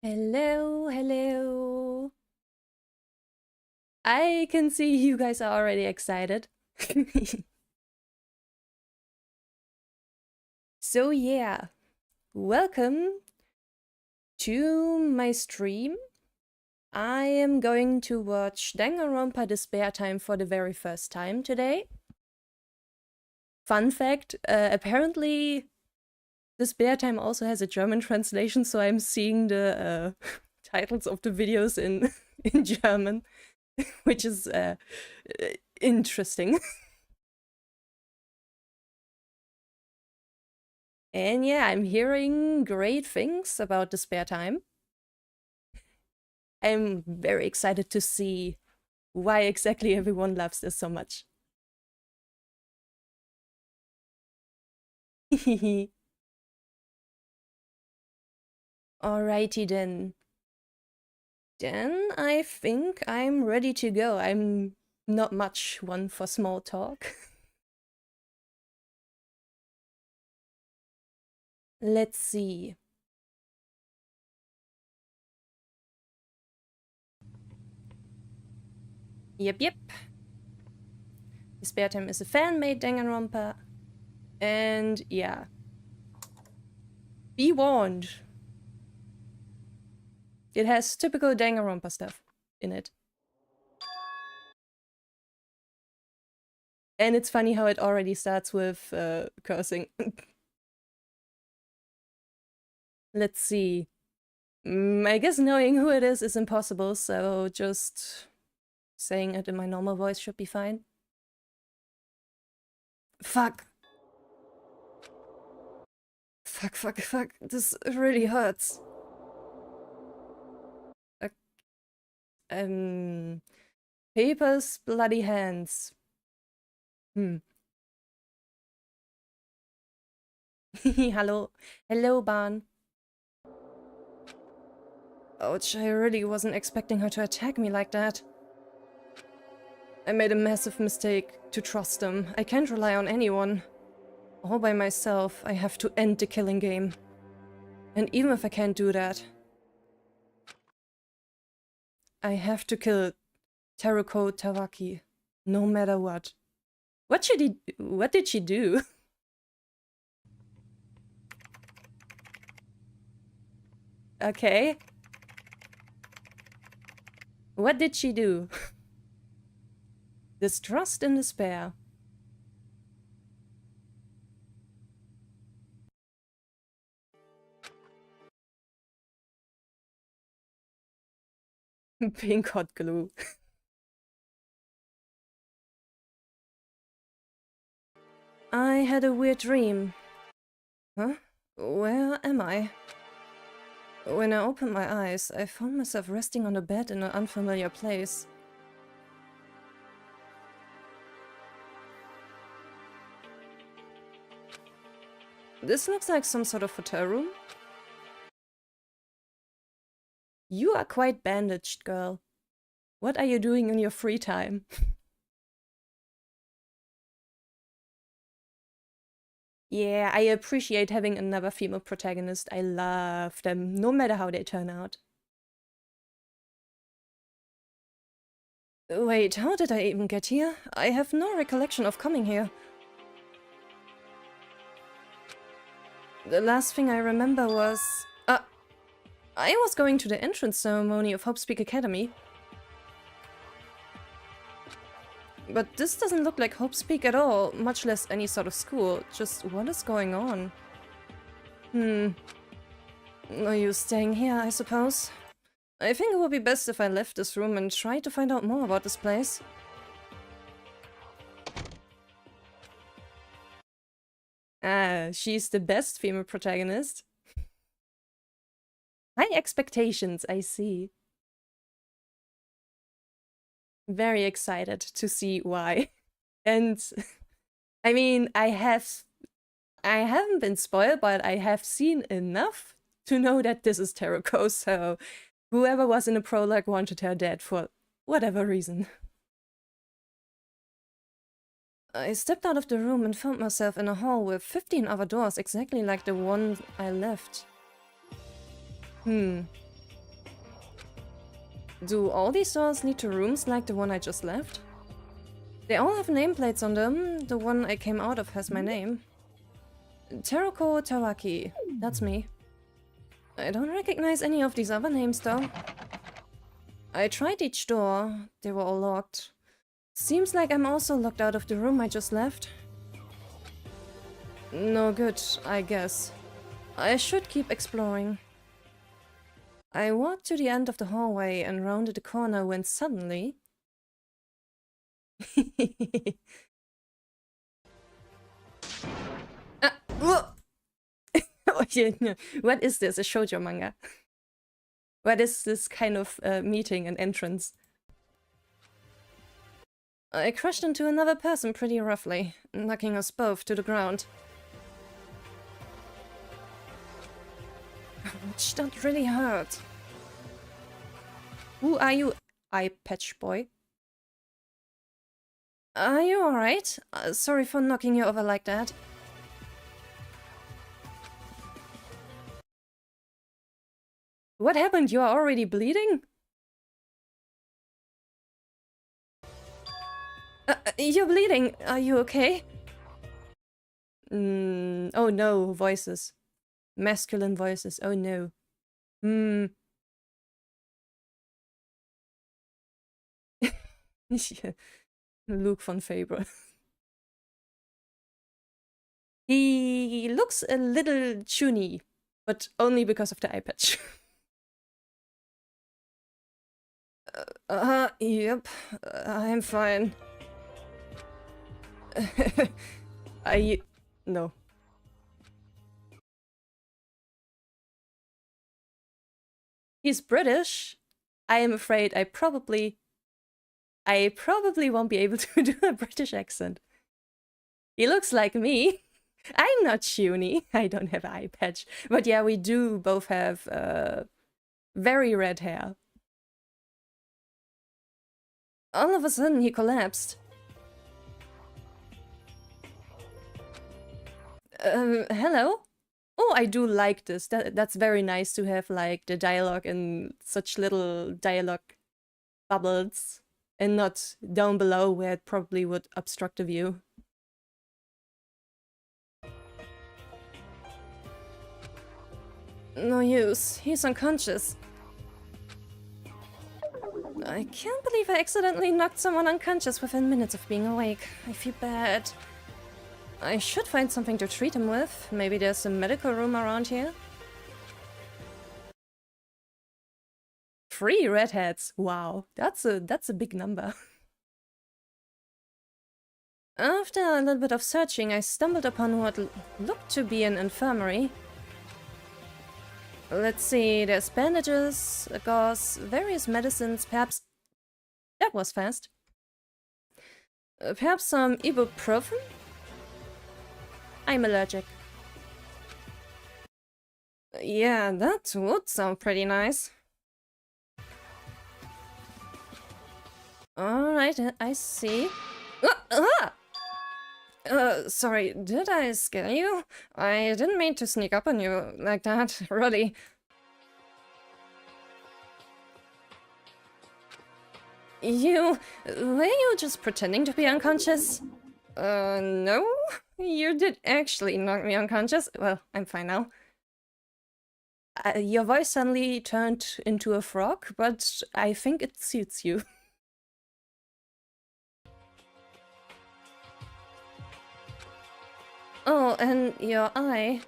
Hello, hello. I can see you guys are already excited. So yeah, welcome to my stream. I am going to watch Danganronpa Despair Time for the very first time today. Fun fact, apparently Despair Time also has a German translation, so I'm seeing the titles of the videos in German, which is interesting. And yeah, I'm hearing great things about Despair Time. I'm very excited to see why exactly everyone loves this so much. Alrighty then. Then I think I'm ready to go. I'm not much one for small talk. Let's see. Yep. Despair Time is a fan-made Danganronpa. And yeah. Be warned. It has typical Danganronpa stuff in it. And it's funny how it already starts with cursing. Let's see. I guess knowing who it is impossible, so just saying it in my normal voice should be fine. Fuck. Fuck. This really hurts. Papers, bloody hands. Hello. Hello, Ban. Ouch, I really wasn't expecting her to attack me like that. I made a massive mistake to trust them. I can't rely on anyone. All by myself, I have to end the killing game. And even if I can't do that, I have to kill Teruko Tawaki, no matter what. What did she do? Okay. What did she do? Distrust and despair. Pink hot glue. I had a weird dream. Huh? Where am I? When I opened my eyes, I found myself resting on a bed in an unfamiliar place. This looks like some sort of hotel room. You are quite bandaged, girl. What are you doing in your free time? Yeah, I appreciate having another female protagonist. I love them, no matter how they turn out. Wait, how did I even get here? I have no recollection of coming here. The last thing I remember was... I was going to the entrance ceremony of Hope's Peak Academy. But this doesn't look like Hope's Peak at all, much less any sort of school. Just what is going on? Are you staying here, I suppose? I think it would be best if I left this room and tried to find out more about this place. Ah, she's the best female protagonist. High expectations, I see. Very excited to see why. And I mean, I haven't been spoiled, but I have seen enough to know that this is Teruko, so whoever was in the prologue wanted her dead for whatever reason. I stepped out of the room and found myself in a hall with 15 other doors, exactly like the one I left. Do all these stores lead to rooms like the one I just left? They all have nameplates on them. The one I came out of has my name. Teroko Tawaki. That's me. I don't recognize any of these other names though. I tried each door. They were all locked. Seems like I'm also locked out of the room I just left. No good, I guess. I should keep exploring. I walked to the end of the hallway and rounded the corner when suddenly... What is this? A shoujo manga? What is this kind of meeting and entrance? I crashed into another person pretty roughly, knocking us both to the ground. Ouch, that really hurt. Who are you, eye patch boy? Are you alright? Sorry for knocking you over like that. What happened? You are already bleeding? You're bleeding. Are you okay? Oh no, voices. Masculine voices. Oh no. Luke von Faber. He looks a little chuny, but only because of the eye patch. Yep, I'm fine. No. He's British. I am afraid I probably won't be able to do a British accent. He looks like me. I'm not chuny. I don't have an eye patch. But yeah, we do both have very red hair. All of a sudden, he collapsed. Hello? Oh, I do like this. That's very nice to have, like, the dialogue in such little dialogue bubbles and not down below where it probably would obstruct the view. No use. He's unconscious. I can't believe I accidentally knocked someone unconscious within minutes of being awake. I feel bad. I should find something to treat him with. Maybe there's a medical room around here. 3 redheads. Wow, that's a big number. After a little bit of searching, I stumbled upon what looked to be an infirmary. Let's see, there's bandages, a gauze, various medicines, perhaps... That was fast. Perhaps some ibuprofen? I'm allergic. Yeah, that would sound pretty nice. Alright, I see. Sorry, did I scare you? I didn't mean to sneak up on you like that, really. Were you just pretending to be unconscious? No? You did actually knock me unconscious. Well, I'm fine now. Your voice suddenly turned into a frog, but I think it suits you. Oh, and your eye.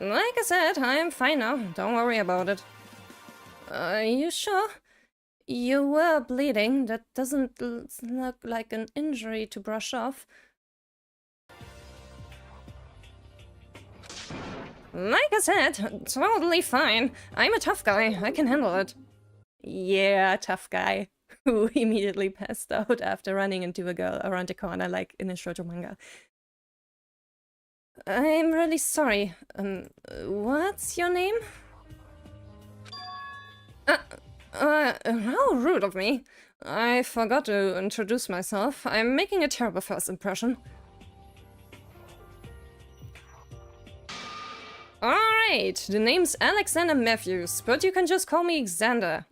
Like I said, I'm fine now. Don't worry about it. Are you sure? You were bleeding. That doesn't look like an injury to brush off. Like I said, totally fine. I'm a tough guy. I can handle it. Yeah, tough guy. Who immediately passed out after running into a girl around the corner like in a shoujo manga. I'm really sorry. What's your name? How rude of me. I forgot to introduce myself. I'm making a terrible first impression. Alright, the name's Alexander Matthews, but you can just call me Xander.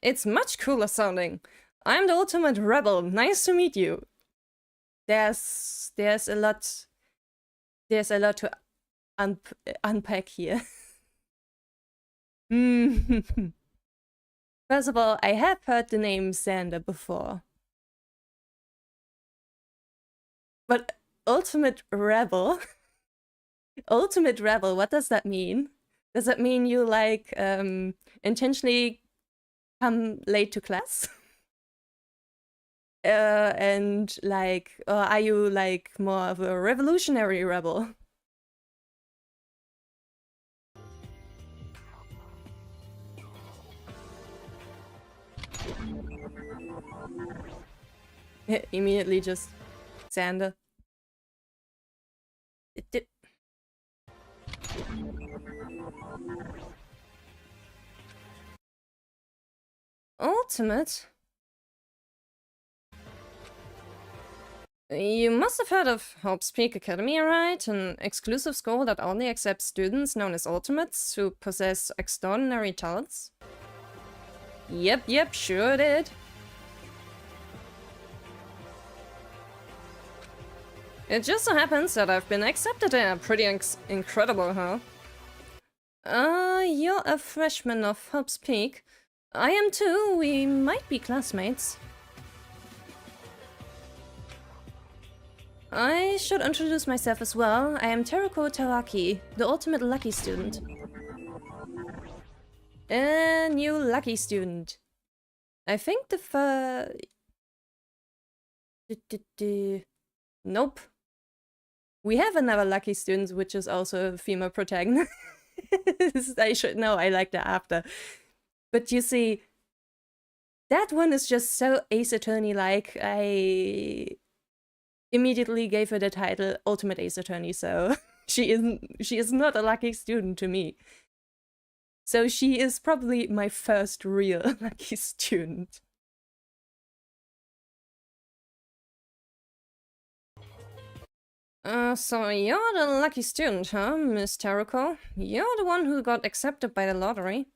It's much cooler sounding. I'm the ultimate rebel. Nice to meet you. There's a lot to unpack here. First of all, I have heard the name Xander before. But ultimate rebel? Ultimate rebel, what does that mean? Does that mean you, like, intentionally come late to class? And, like, or are you, like, more of a revolutionary rebel? Immediately just Xander. Ultimate? You must have heard of Hope's Peak Academy, right? An exclusive school that only accepts students known as Ultimates who possess extraordinary talents. Yep, sure did. It just so happens that I've been accepted there. Pretty incredible, huh? You're a freshman of Hope's Peak. I am too. We might be classmates. I should introduce myself as well. I am Teruko Tawaki, the ultimate lucky student. A new lucky student. I think Nope. We have another lucky student, which is also a female protagonist. I should know, I like that after. But you see, that one is just so Ace Attorney-like. I immediately gave her the title Ultimate Ace Attorney, so she is not a lucky student to me. So she is probably my first real lucky student. So you're the lucky student, huh, Miss Teruko? You're the one who got accepted by the lottery.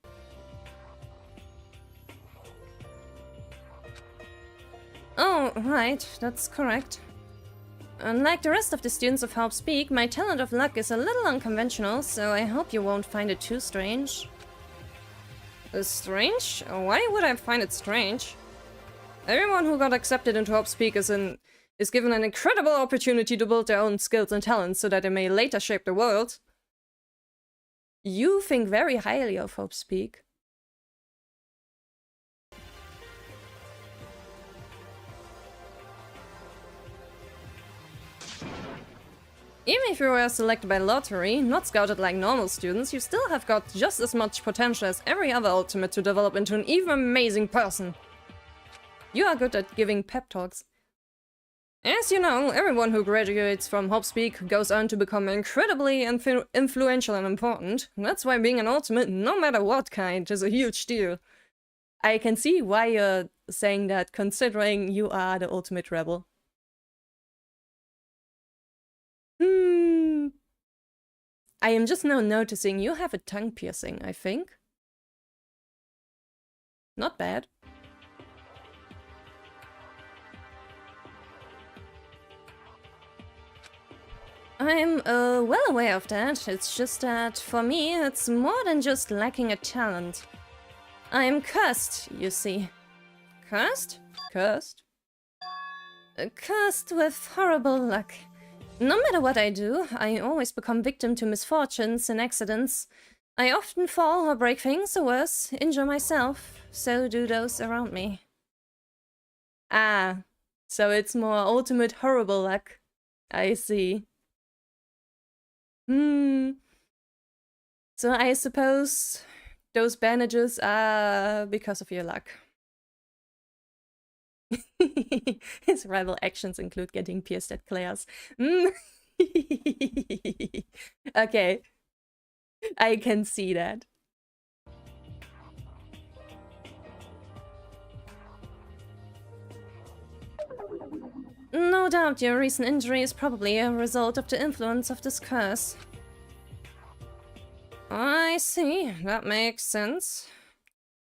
Oh, right, that's correct. Unlike the rest of the students of Hope's Peak, my talent of luck is a little unconventional, so I hope you won't find it too strange. Strange? Why would I find it strange? Everyone who got accepted into Hope's Peak is given an incredible opportunity to build their own skills and talents so that they may later shape the world. You think very highly of Hope's Peak. Even if you were selected by lottery, not scouted like normal students, you still have got just as much potential as every other ultimate to develop into an even amazing person. You are good at giving pep talks. As you know, everyone who graduates from Hope's Peak goes on to become incredibly influential and important. That's why being an ultimate, no matter what kind, is a huge deal. I can see why you're saying that, considering you are the ultimate rebel. I am just now noticing you have a tongue piercing, I think. Not bad. I'm well aware of that. It's just that, for me, it's more than just lacking a talent. I'm cursed, you see. Cursed? Cursed? Cursed with horrible luck. No matter what I do, I always become victim to misfortunes and accidents. I often fall or break things, or worse, injure myself. So do those around me. Ah, so it's more ultimate horrible luck. I see. So I suppose those bandages are because of your luck. His rival actions include getting pierced at Claire's. Okay. I can see that. No doubt your recent injury is probably a result of the influence of this curse. I see, that makes sense.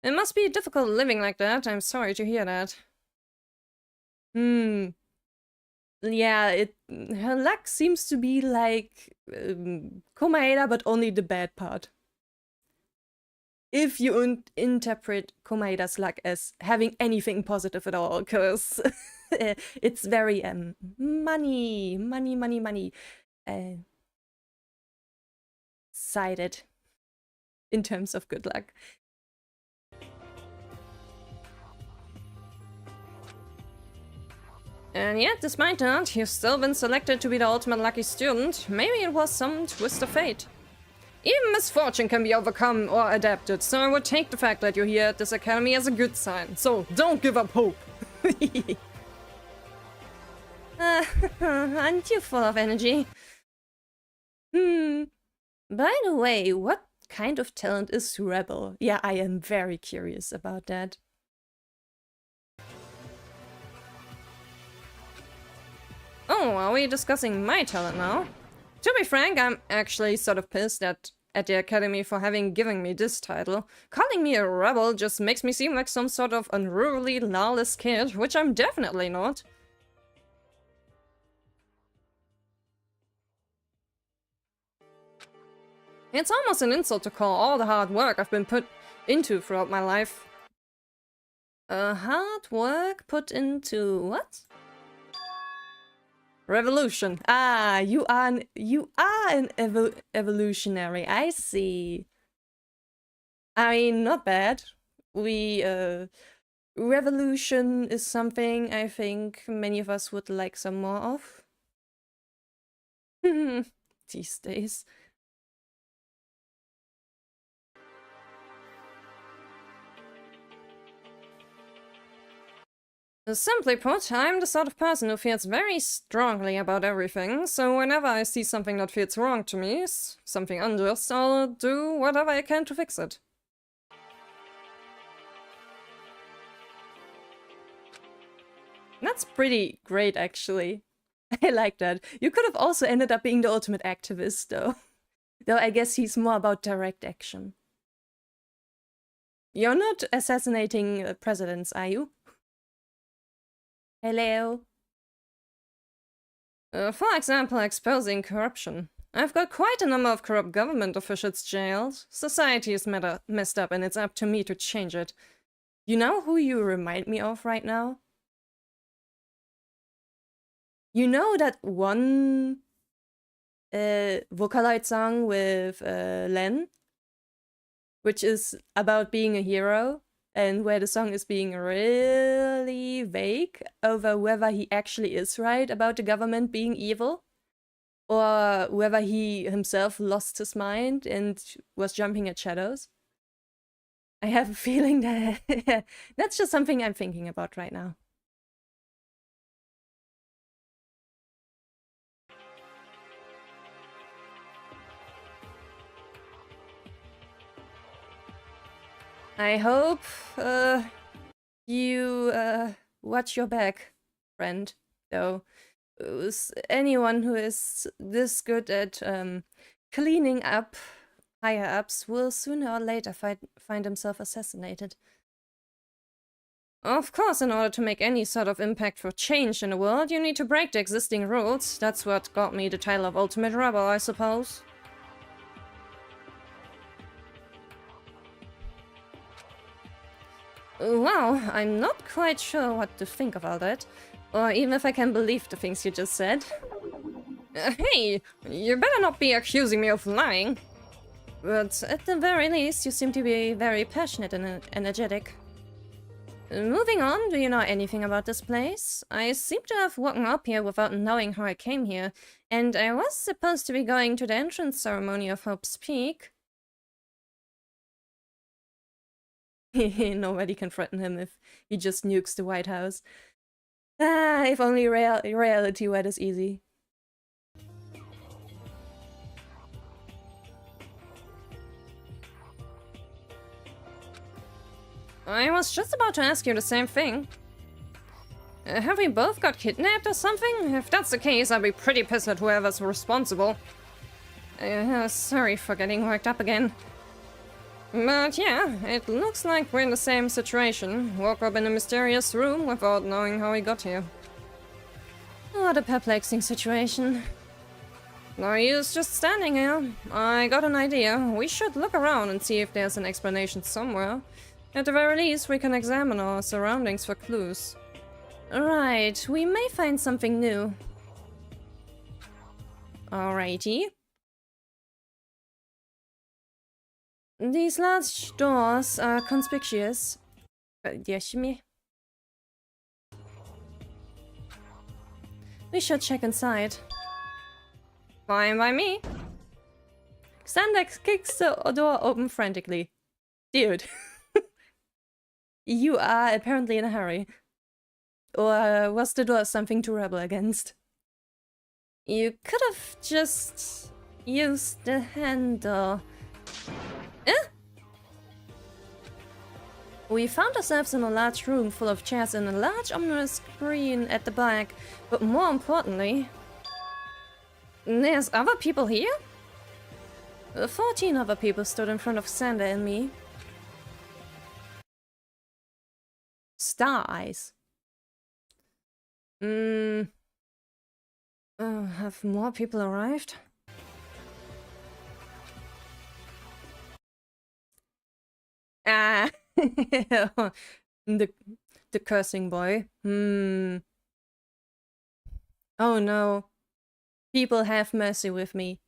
It must be difficult living like that. I'm sorry to hear that. Yeah, her luck seems to be like Komaeda, but only the bad part. If you interpret Komaeda's luck as having anything positive at all, because it's very money sided in terms of good luck. And yet, despite that, you've still been selected to be the ultimate lucky student. Maybe it was some twist of fate. Even misfortune can be overcome or adapted, so I would take the fact that you're here at this academy as a good sign. So, don't give up hope! Aren't you full of energy? By the way, what kind of talent is Rebel? Yeah, I am very curious about that. Oh, are we discussing my talent now? To be frank, I'm actually sort of pissed at the Academy for having given me this title. Calling me a rebel just makes me seem like some sort of unruly, lawless kid, which I'm definitely not. It's almost an insult to call all the hard work I've been put into throughout my life. Hard work put into what? Revolution. Ah, you are an evolutionary. I see. I mean, not bad. Revolution is something I think many of us would like some more of. These days. Simply put, I'm the sort of person who feels very strongly about everything, so whenever I see something that feels wrong to me, something unjust, I'll do whatever I can to fix it. That's pretty great, actually. I like that. You could have also ended up being the ultimate activist, though. Though I guess he's more about direct action. You're not assassinating presidents, are you? Hello. For example, exposing corruption. I've got quite a number of corrupt government officials jailed. Society is messed up and it's up to me to change it. You know who you remind me of right now? You know that one Vocaloid song with Len? Which is about being a hero? And where the song is being really vague over whether he actually is right about the government being evil, or whether he himself lost his mind and was jumping at shadows. I have a feeling that that's just something I'm thinking about right now. I hope you watch your back, friend, though. Anyone who is this good at cleaning up higher-ups will sooner or later find himself assassinated. Of course, in order to make any sort of impact for change in the world, you need to break the existing rules. That's what got me the title of Ultimate Rebel, I suppose. Well, I'm not quite sure what to think of all that, or even if I can believe the things you just said. Hey, you better not be accusing me of lying. But at the very least, you seem to be very passionate and energetic. Moving on, do you know anything about this place? I seem to have woken up here without knowing how I came here, and I was supposed to be going to the entrance ceremony of Hope's Peak. Nobody can threaten him if he just nukes the White House. Ah, if only reality were this easy. I was just about to ask you the same thing. Have we both got kidnapped or something? If that's the case, I'll be pretty pissed at whoever's responsible. Sorry for getting worked up again. But yeah, it looks like we're in the same situation. Woke up in a mysterious room without knowing how we got here. What a perplexing situation. No use just standing here. I got an idea. We should look around and see if there's an explanation somewhere. At the very least, we can examine our surroundings for clues. Right, we may find something new. Alrighty. These large doors are conspicuous. We should check inside. Fine by me. Xandex kicks the door open frantically. Dude. You are apparently in a hurry. Or was the door something to rebel against? You could have just used the handle. Eh? We found ourselves in a large room full of chairs and a large ominous screen at the back. But more importantly, there's other people here? 14 other people stood in front of Xander and me. Star eyes. Have more people arrived? Ah, the cursing boy. Oh no. People have mercy with me.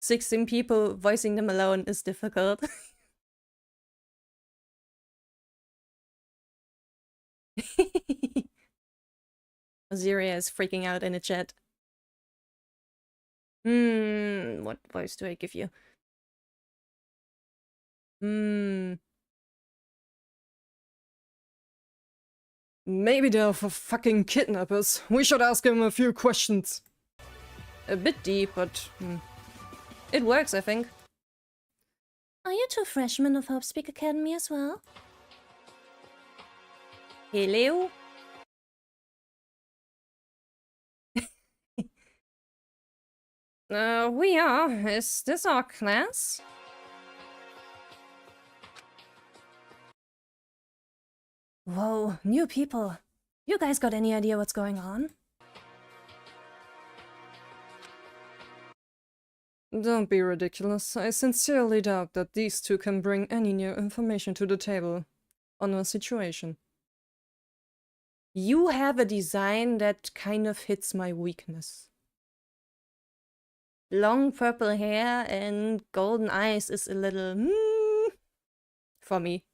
16 people voicing them alone is difficult. Azaria is freaking out in the chat. What voice do I give you? Maybe they're for fucking kidnappers. We should ask them a few questions. A bit deep, but it works, I think. Are you two freshmen of Hope Speak Academy as well? Hello? We are. Is this our class? Whoa, new people. You guys got any idea what's going on? Don't be ridiculous. I sincerely doubt that these two can bring any new information to the table on our situation. You have a design that kind of hits my weakness. Long purple hair and golden eyes is a little for me.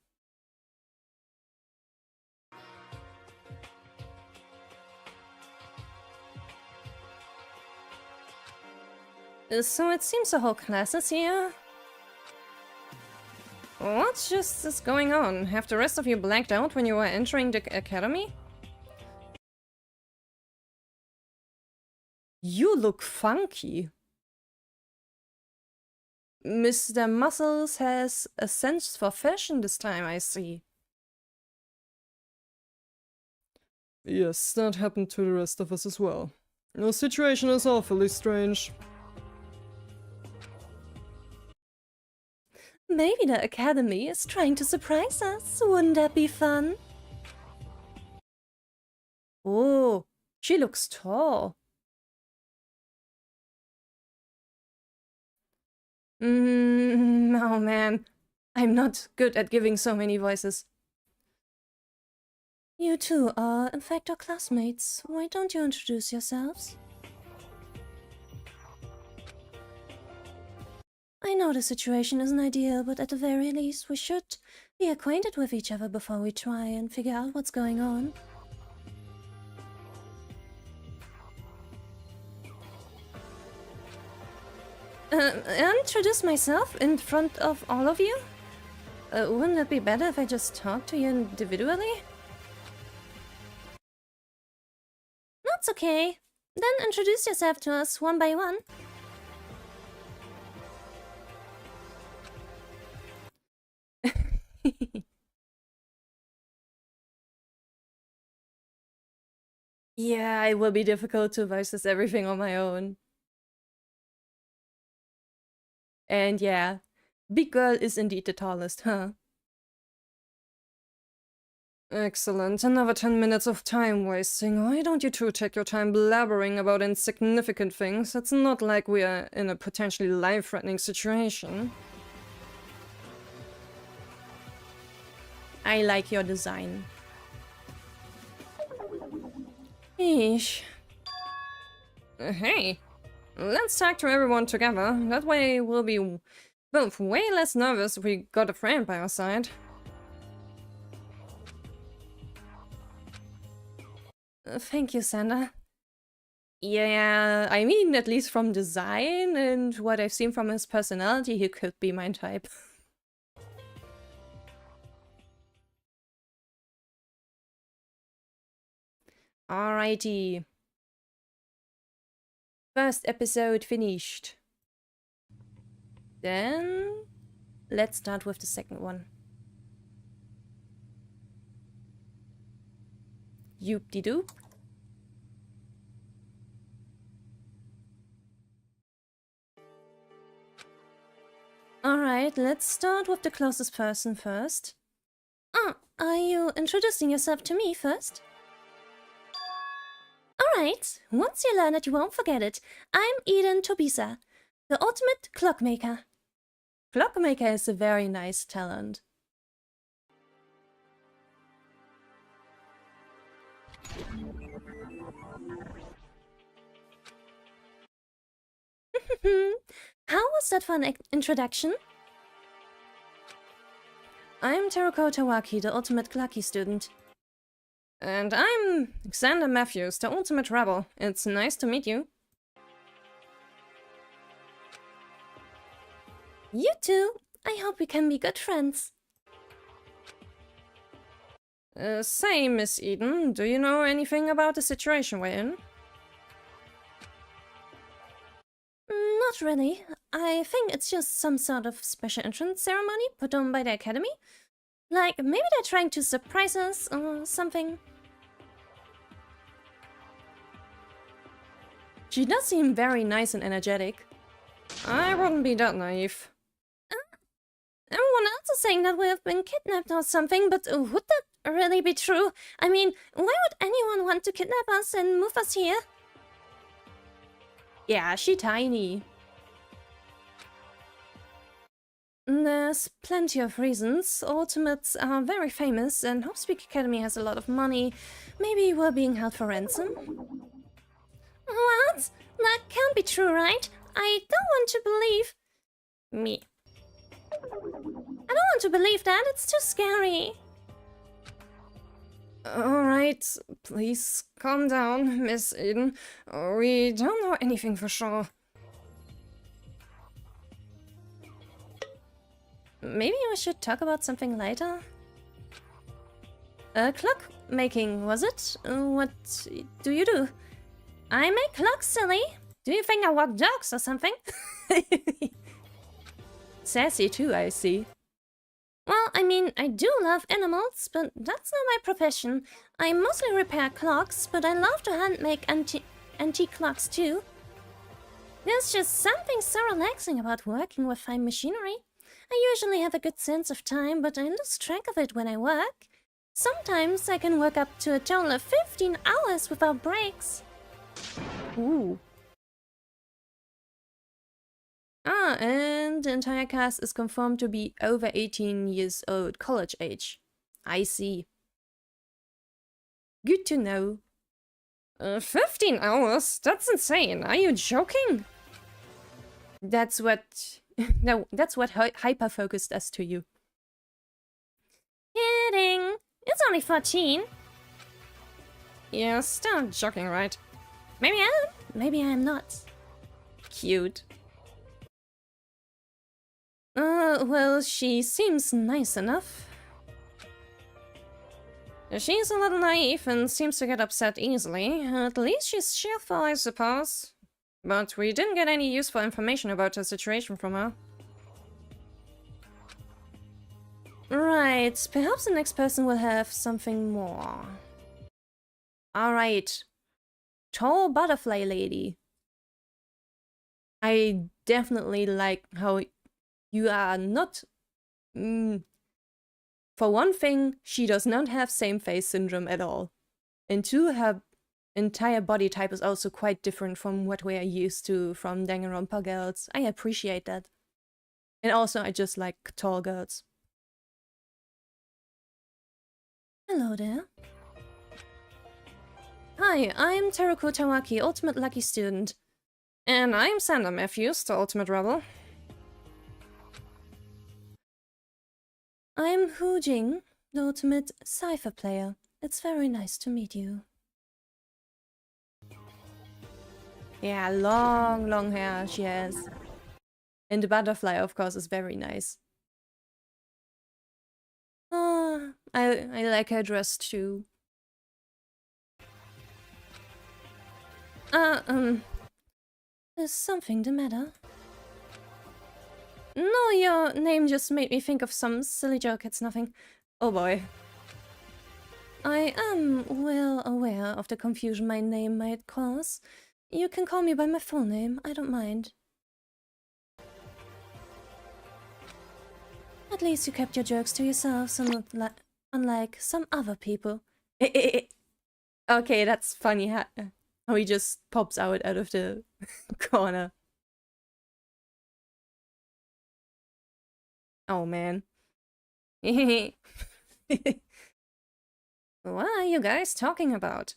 So it seems the whole class is here. What just is going on? Have the rest of you blacked out when you were entering the academy? You look funky. Mr. Muscles has a sense for fashion this time, I see. Yes, that happened to the rest of us as well. The situation is awfully strange. Maybe the academy is trying to surprise us. Wouldn't that be fun? Oh, she looks tall. Oh man, I'm not good at giving so many voices. You two are, in fact, our classmates. Why don't you introduce yourselves? I know the situation isn't ideal, but at the very least we should be acquainted with each other before we try and figure out what's going on. Introduce myself in front of all of you? Wouldn't it be better if I just talked to you individually? That's okay. Then introduce yourself to us one by one. Yeah, it will be difficult to voice this everything on my own. And yeah, Big girl is indeed the tallest, huh? Excellent. Another 10 minutes of time wasting. Why don't you two take your time blabbering about insignificant things? It's not like we are in a potentially life-threatening situation. I like your design. Eesh. Hey, let's talk to everyone together. That way we'll be both way less nervous if we got a friend by our side. Thank you, Sander. Yeah, I mean, at least from design and what I've seen from his personality, he could be my type. Alrighty. First episode finished. Then let's start with the second one. Yoop-de-doop. Alright, let's start with the closest person first. Oh, are you introducing yourself to me first? Alright, once you learn it, you won't forget it. I'm Eden Tobisa, the ultimate clockmaker. Clockmaker is a very nice talent. How was that for an introduction? I'm Teruko Tawaki, the ultimate Clucky student. And I'm Xander Matthews, the ultimate rebel. It's nice to meet you. You too. I hope we can be good friends. Say, Miss Eden, do you know anything about the situation we're in? Not really. I think it's just some sort of special entrance ceremony put on by the academy. Like, maybe they're trying to surprise us or something. She does seem very nice and energetic. I wouldn't be that naive. Everyone else is saying that we have been kidnapped or something, but would that really be true? I mean, why would anyone want to kidnap us and move us here? Yeah, she tiny. There's plenty of reasons. Ultimates are very famous and Hopespeak Academy has a lot of money. Maybe we're being held for ransom. What? That can't be true, right? I don't want to believe... Me. I don't want to believe that. It's too scary. Alright, please calm down, Miss Eden. We don't know anything for sure. Maybe we should talk about something later? Clock making, was it? What do you do? I make clocks, silly. Do you think I walk dogs or something? Sassy too, I see. Well, I mean, I do love animals, but that's not my profession. I mostly repair clocks, but I love to hand make antique clocks too. There's just something so relaxing about working with fine machinery. I usually have a good sense of time, but I lose track of it when I work. Sometimes I can work up to a total of 15 hours without breaks. Ooh. Ah, and the entire cast is confirmed to be over 18 years old, college age. I see. Good to know. 15 hours? That's insane. Are you joking? That's what... no, that's what hyper-focused us to you. Kidding. It's only 14. Yeah, still joking, right? Maybe I am. Maybe I am not. Cute. Well, she seems nice enough. She's a little naive and seems to get upset easily. At least she's cheerful, I suppose. But we didn't get any useful information about her situation from her. Right, perhaps the next person will have something more. Alright. Tall butterfly lady. I definitely like how You are not... for one thing, she does not have same face syndrome at all. And two, her entire body type is also quite different from what we are used to from Danganronpa girls. I appreciate that. And also, I just like tall girls. Hello there. Hi, I'm Teruko Tawaki, Ultimate Lucky Student. And I'm Sander Matthews, the Ultimate Rebel. I'm Hu Jing, the Ultimate Cypher Player. It's very nice to meet you. Yeah, long hair she has. And the butterfly, of course, is very nice. Oh, I like her dress too. Is something the matter? No, your name just made me think of some silly joke, it's nothing. Oh boy. I am well aware of the confusion my name might cause. You can call me by my full name, I don't mind. At least you kept your jokes to yourself, so not unlike some other people. Okay, that's funny how he just pops out of the corner. Oh man. What are you guys talking about?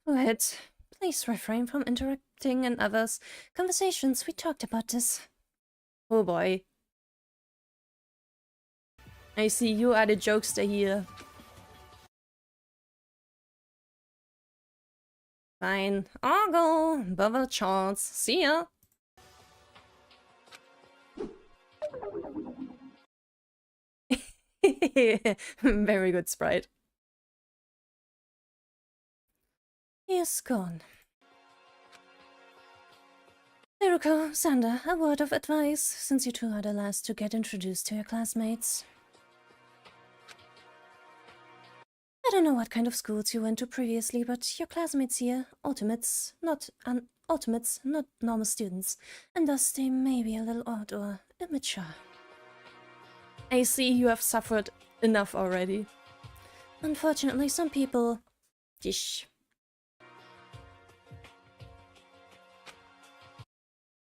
What? Please refrain from interrupting in others' conversations. We talked about this. Oh boy. I see you are the jokester here. Fine. I'll go. Bother Charles. See ya. Very good sprite. He is gone. Teruko, Sander, a word of advice, since you two are the last to get introduced to your classmates. I don't know what kind of schools you went to previously, but your classmates here, ultimates, not normal students, and thus they may be a little odd or immature. I see you have suffered enough already. Unfortunately, some people... Dish.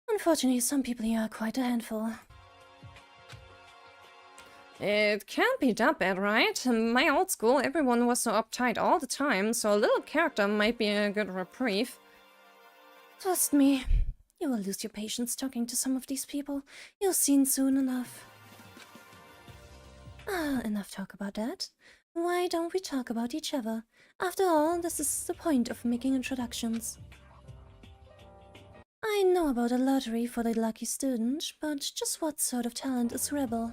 Unfortunately, some people here are quite a handful. It can't be that bad, right? In my old school, everyone was so uptight all the time, so a little character might be a good reprieve. Trust me, you will lose your patience talking to some of these people. You'll see soon enough. Enough talk about that. Why don't we talk about each other? After all, this is the point of making introductions. I know about a lottery for the lucky student, but just what sort of talent is Rebel?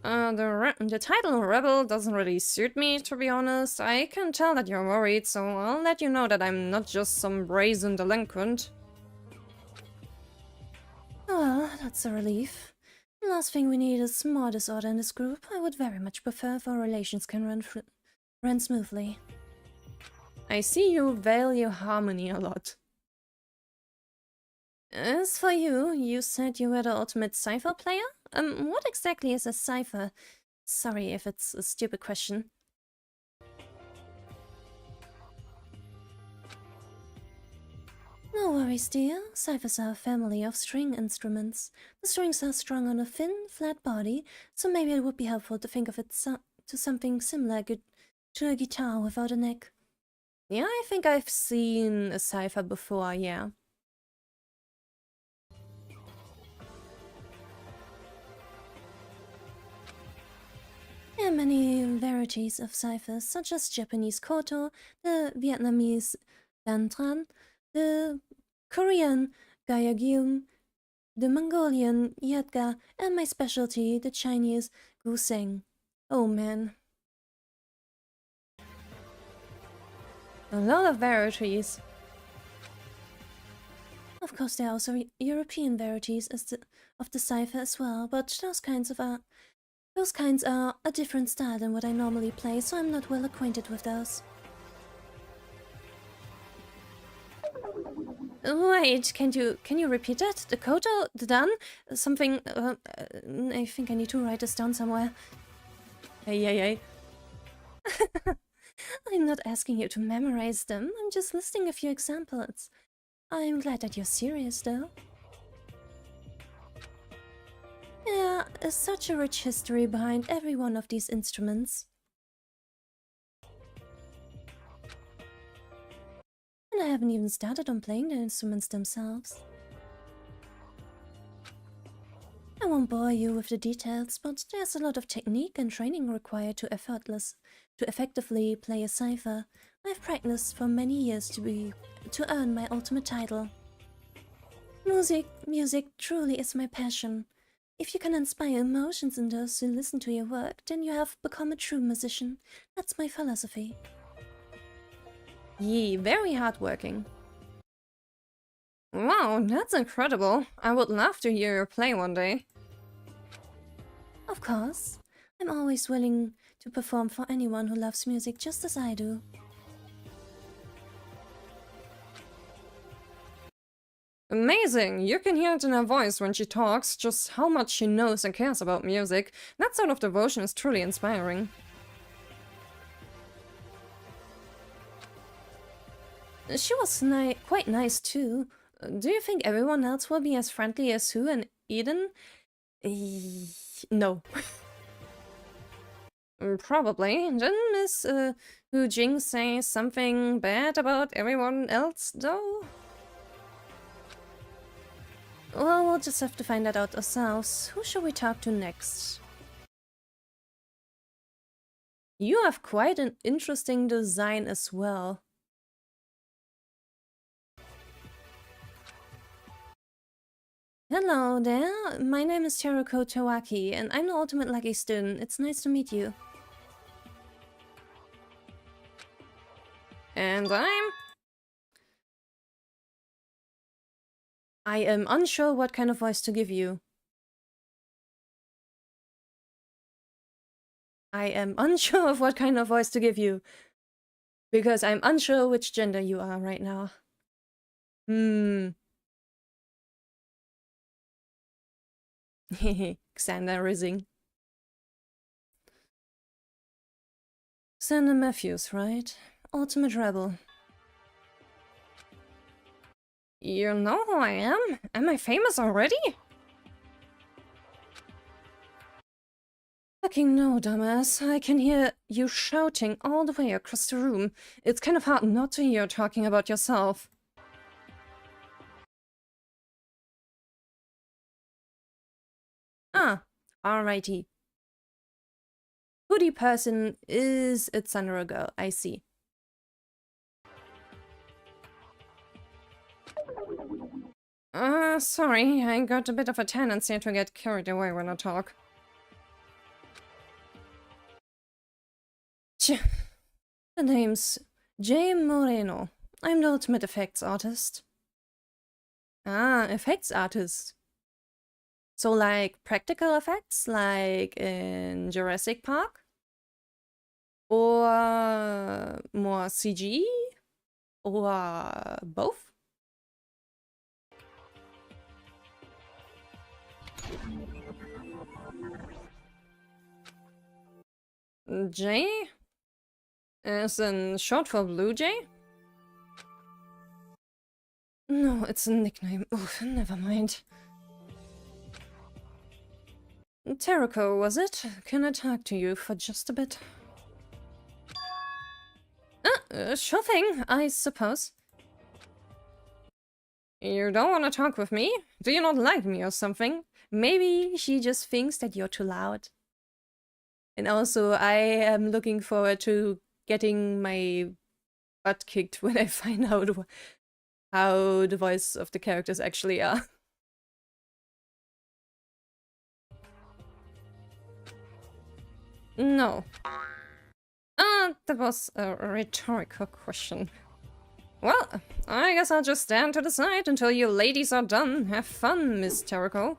The title Rebel doesn't really suit me, to be honest. I can tell that you're worried, so I'll let you know that I'm not just some brazen delinquent. Well, that's a relief. The last thing we need is more disorder in this group. I would very much prefer if our relations can run smoothly. I see you value harmony a lot. As for you, you said you were the ultimate cipher player? What exactly is a cipher? Sorry if it's a stupid question. No worries, dear. Ciphers are a family of string instruments. The strings are strung on a thin, flat body, so maybe it would be helpful to think of it to something similar to a guitar without a neck. Yeah, I think I've seen a cipher before, yeah. There are many varieties of ciphers, such as Japanese koto, the Vietnamese dan tran, the Korean gyeogyum, the Mongolian yatga, and my specialty, the Chinese Goose. Oh man. A lot of varieties. Of course, there are also European varieties of the cipher as well, but those kinds are a different style than what I normally play, so I'm not well acquainted with those. Wait, can you repeat that? The koto, the dan, something. I think I need to write this down somewhere. Hey. I'm not asking you to memorize them. I'm just listing a few examples. I'm glad that you're serious, though. Yeah, there's such a rich history behind every one of these instruments. And I haven't even started on playing the instruments themselves. I won't bore you with the details, but there's a lot of technique and training required to effectively play a cipher. I've practiced for many years to earn my ultimate title. Music truly is my passion. If you can inspire emotions in those who listen to your work, then you have become a true musician. That's my philosophy. Yee, very hardworking. Wow, that's incredible. I would love to hear you play one day. Of course. I'm always willing to perform for anyone who loves music just as I do. Amazing! You can hear it in her voice when she talks, just how much she knows and cares about music. That sort of devotion is truly inspiring. She was quite nice too. Do you think everyone else will be as friendly as Hu and Eden? No. Probably. Didn't Miss Hu Jing say something bad about everyone else, though? Well, we'll just have to find that out ourselves. Who shall we talk to next? You have quite an interesting design as well. Hello there, my name is Teruko Tawaki, and I'm the Ultimate Lucky Student. It's nice to meet you. And I am unsure what kind of voice to give you. I am unsure of what kind of voice to give you. Because I'm unsure which gender you are right now. Hehe, Xander Rising. Xander Matthews, right? Ultimate Rebel. You know who I am? Am I famous already? Fucking no, dumbass. I can hear you shouting all the way across the room. It's kind of hard not to hear you talking about yourself. Ah, alrighty. Hoodie person is a Tsundere girl, I see. Sorry, I got a bit of a tendency to get carried away when I talk. The name's J Moreno. I'm the ultimate effects artist. Ah, effects artist. So like practical effects, like in Jurassic Park? Or more CG? Or both? J? As in short for Blue Jay? No, it's a nickname. Oof, never mind. Teruko, was it? Can I talk to you for just a bit? Sure thing, I suppose. You don't want to talk with me? Do you not like me or something? Maybe she just thinks that you're too loud. And also, I am looking forward to getting my butt kicked when I find out how the voice of the characters actually are. No. That was a rhetorical question. Well, I guess I'll just stand to the side until you ladies are done. Have fun, Miss Teruko.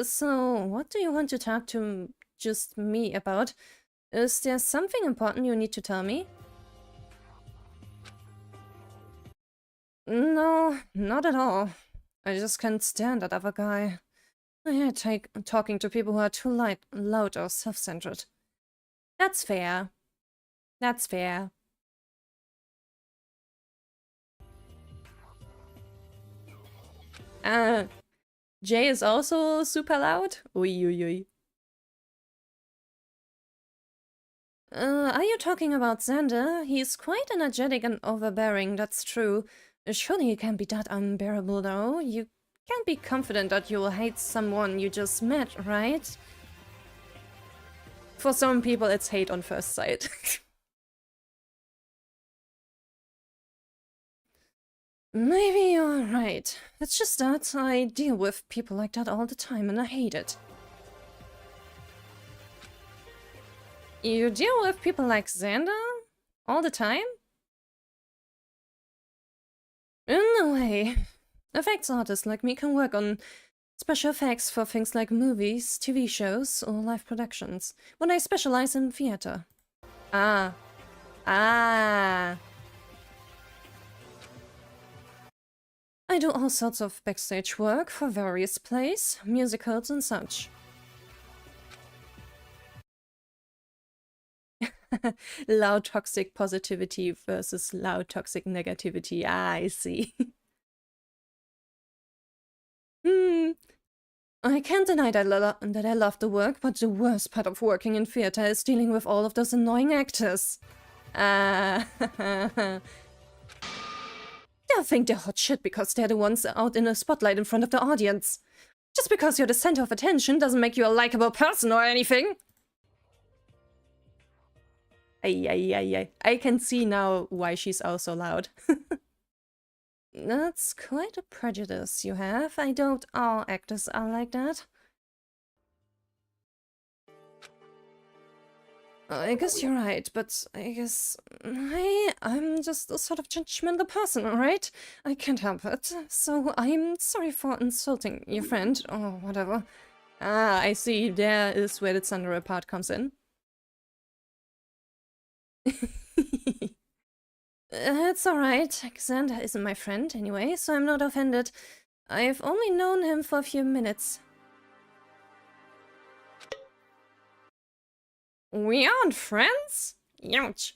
So, what do you want to talk to just me about? Is there something important you need to tell me? No, not at all. I just can't stand that other guy. I hate talking to people who are too loud or self-centered. That's fair. That's fair. Jay is also super loud? Ui, ui, ui. Are you talking about Xander? He's quite energetic and overbearing, that's true. Surely he can't be that unbearable, though. You can't be confident that you will hate someone you just met, right? For some people, it's hate on first sight. Maybe you're right. It's just that I deal with people like that all the time and I hate it. You deal with people like Xander? All the time? No way. Effects artists like me can work on special effects for things like movies, TV shows, or live productions, when I specialize in theater. Ah. Ah. I do all sorts of backstage work for various plays, musicals, and such. Loud toxic positivity versus loud toxic negativity. Ah, I see. I can't deny that I love the work, but the worst part of working in theater is dealing with all of those annoying actors. They'll think they're hot shit because they're the ones out in the spotlight in front of the audience. Just because you're the center of attention doesn't make you a likable person or anything. I can see now why she's also loud. That's quite a prejudice you have. I doubt all actors are like that. I guess you're right, but I guess I'm just a sort of judgmental person, right? I can't help it. So I'm sorry for insulting your friend, or whatever. Ah, I see. There is where the Tsundere part comes in. It's alright. Xander isn't my friend anyway, so I'm not offended. I've only known him for a few minutes. We aren't friends? Ouch.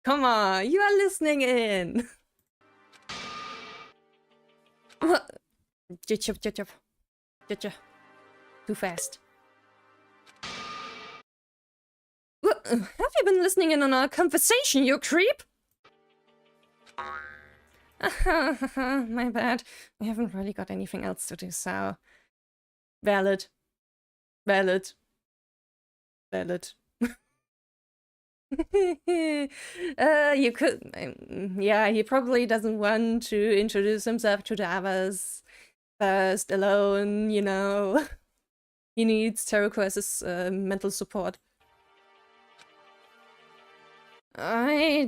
Come on, you are listening in. What? Too fast. What? Have you been listening in on our conversation, you creep? My bad. We haven't really got anything else to do, so... Valid. Valid. Valid. You could... yeah, he probably doesn't want to introduce himself to the others first, alone, you know. He needs Teruko's mental support. I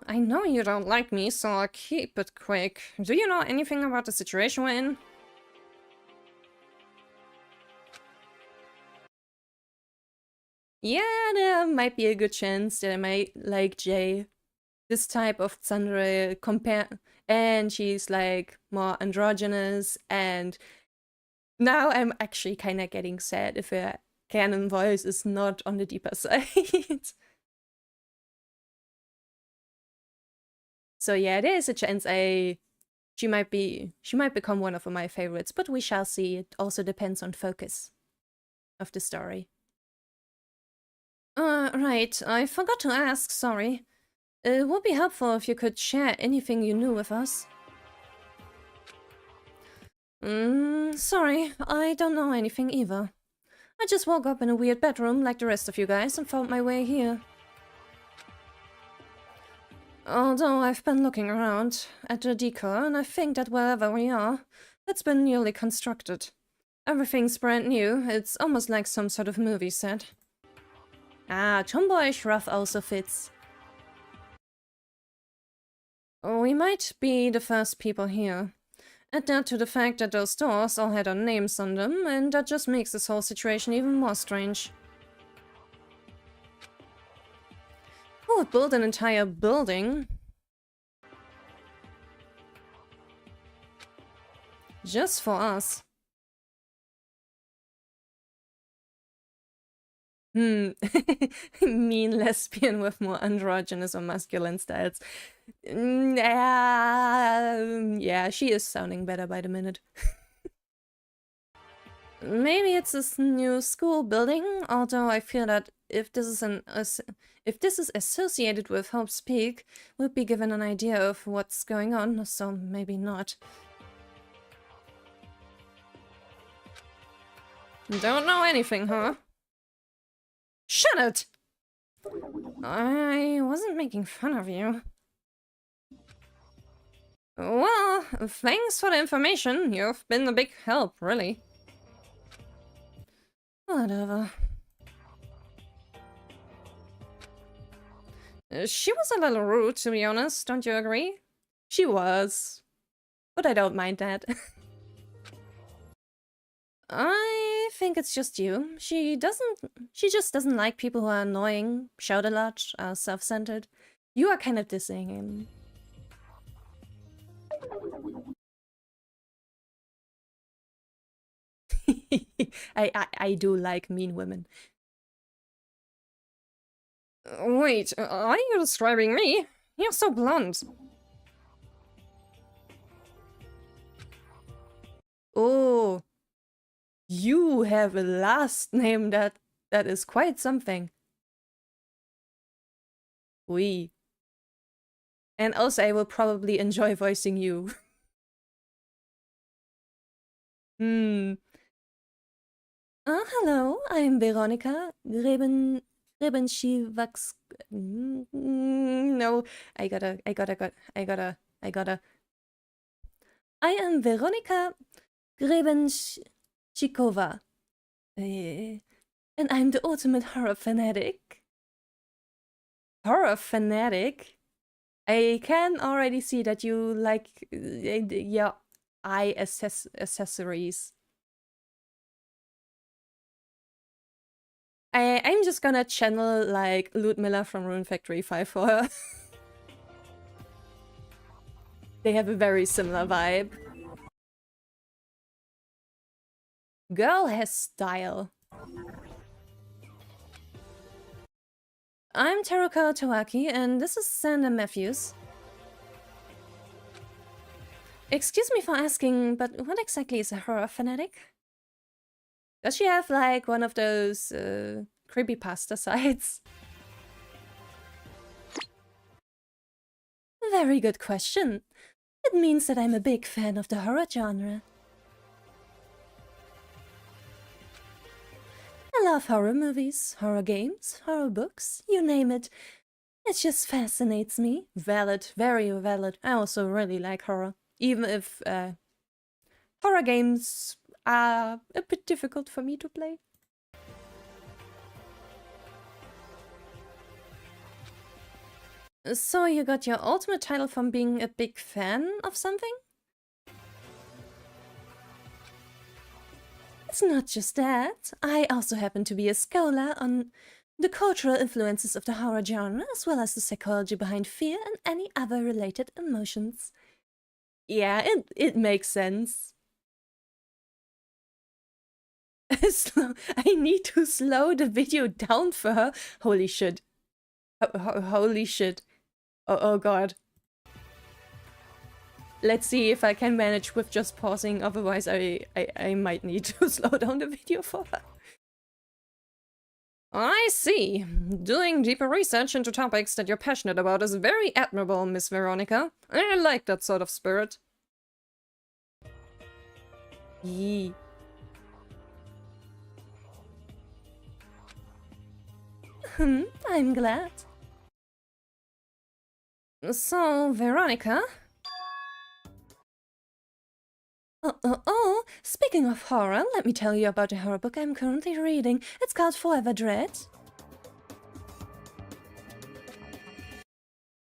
know you don't like me, so I'll keep it quick. Do you know anything about the situation we're in? Yeah, there might be a good chance that I might like Jay. This type of Tsundere and she's like more androgynous, and now I'm actually kinda getting sad if her canon voice is not on the deeper side. So yeah, there is a chance she might become one of my favorites, but we shall see. It also depends on focus of the story. Right, I forgot to ask, sorry. It would be helpful if you could share anything you knew with us. Sorry, I don't know anything either. I just woke up in a weird bedroom like the rest of you guys and found my way here. Although I've been looking around at the decor, and I think that wherever we are, it's been newly constructed. Everything's brand new. It's almost like some sort of movie set. Ah, tomboyish rough also fits. We might be the first people here. Add that to the fact that those doors all had our names on them, and that just makes this whole situation even more strange. Who would build an entire building? Just for us. Mean lesbian with more androgynous or masculine styles. Yeah, she is sounding better by the minute. Maybe it's this new school building, although I feel that if this is associated with Hope's Peak, we'll be given an idea of what's going on, so maybe not. Don't know anything, huh? Shut it! I wasn't making fun of you. Well, thanks for the information. You've been a big help, really. Whatever. She was a little rude, to be honest, don't you agree? She was. But I don't mind that. I think it's just you. She just doesn't like people who are annoying, shout a lot, are self-centered. You are kind of dissing him. I do like mean women. Wait, are you describing me? You're so blonde. Oh, you have a last name that is quite something. Oui. And also I will probably enjoy voicing you. Hello, I'm Veronika Grebenschivaks. No, I gotta. I am Veronika Grebenschikova. And I'm the ultimate horror fanatic. Horror fanatic? I can already see that you like your eye accessories. I'm just gonna channel like Ludmilla from Rune Factory 5 for her. They have a very similar vibe. Girl has style. I'm Teruka Towaki, and this is Sandra Matthews. Excuse me for asking, but what exactly is a horror fanatic? Does she have, like, one of those, creepypasta sites? Very good question. It means that I'm a big fan of the horror genre. I love horror movies, horror games, horror books, you name it. It just fascinates me. Valid, very valid. I also really like horror, even if horror games are a bit difficult for me to play. So you got your ultimate title from being a big fan of something? It's not just that. I also happen to be a scholar on the cultural influences of the horror genre, as well as the psychology behind fear and any other related emotions. Yeah, it makes sense. I need to slow the video down for her. Holy shit. Holy shit. Oh god. Let's see if I can manage with just pausing, otherwise I might need to slow down the video for her. I see. Doing deeper research into topics that you're passionate about is very admirable, Miss Veronika. I like that sort of spirit. Yee. I'm glad. So, Veronika? Oh, speaking of horror, let me tell you about a horror book I'm currently reading. It's called Forever Dread.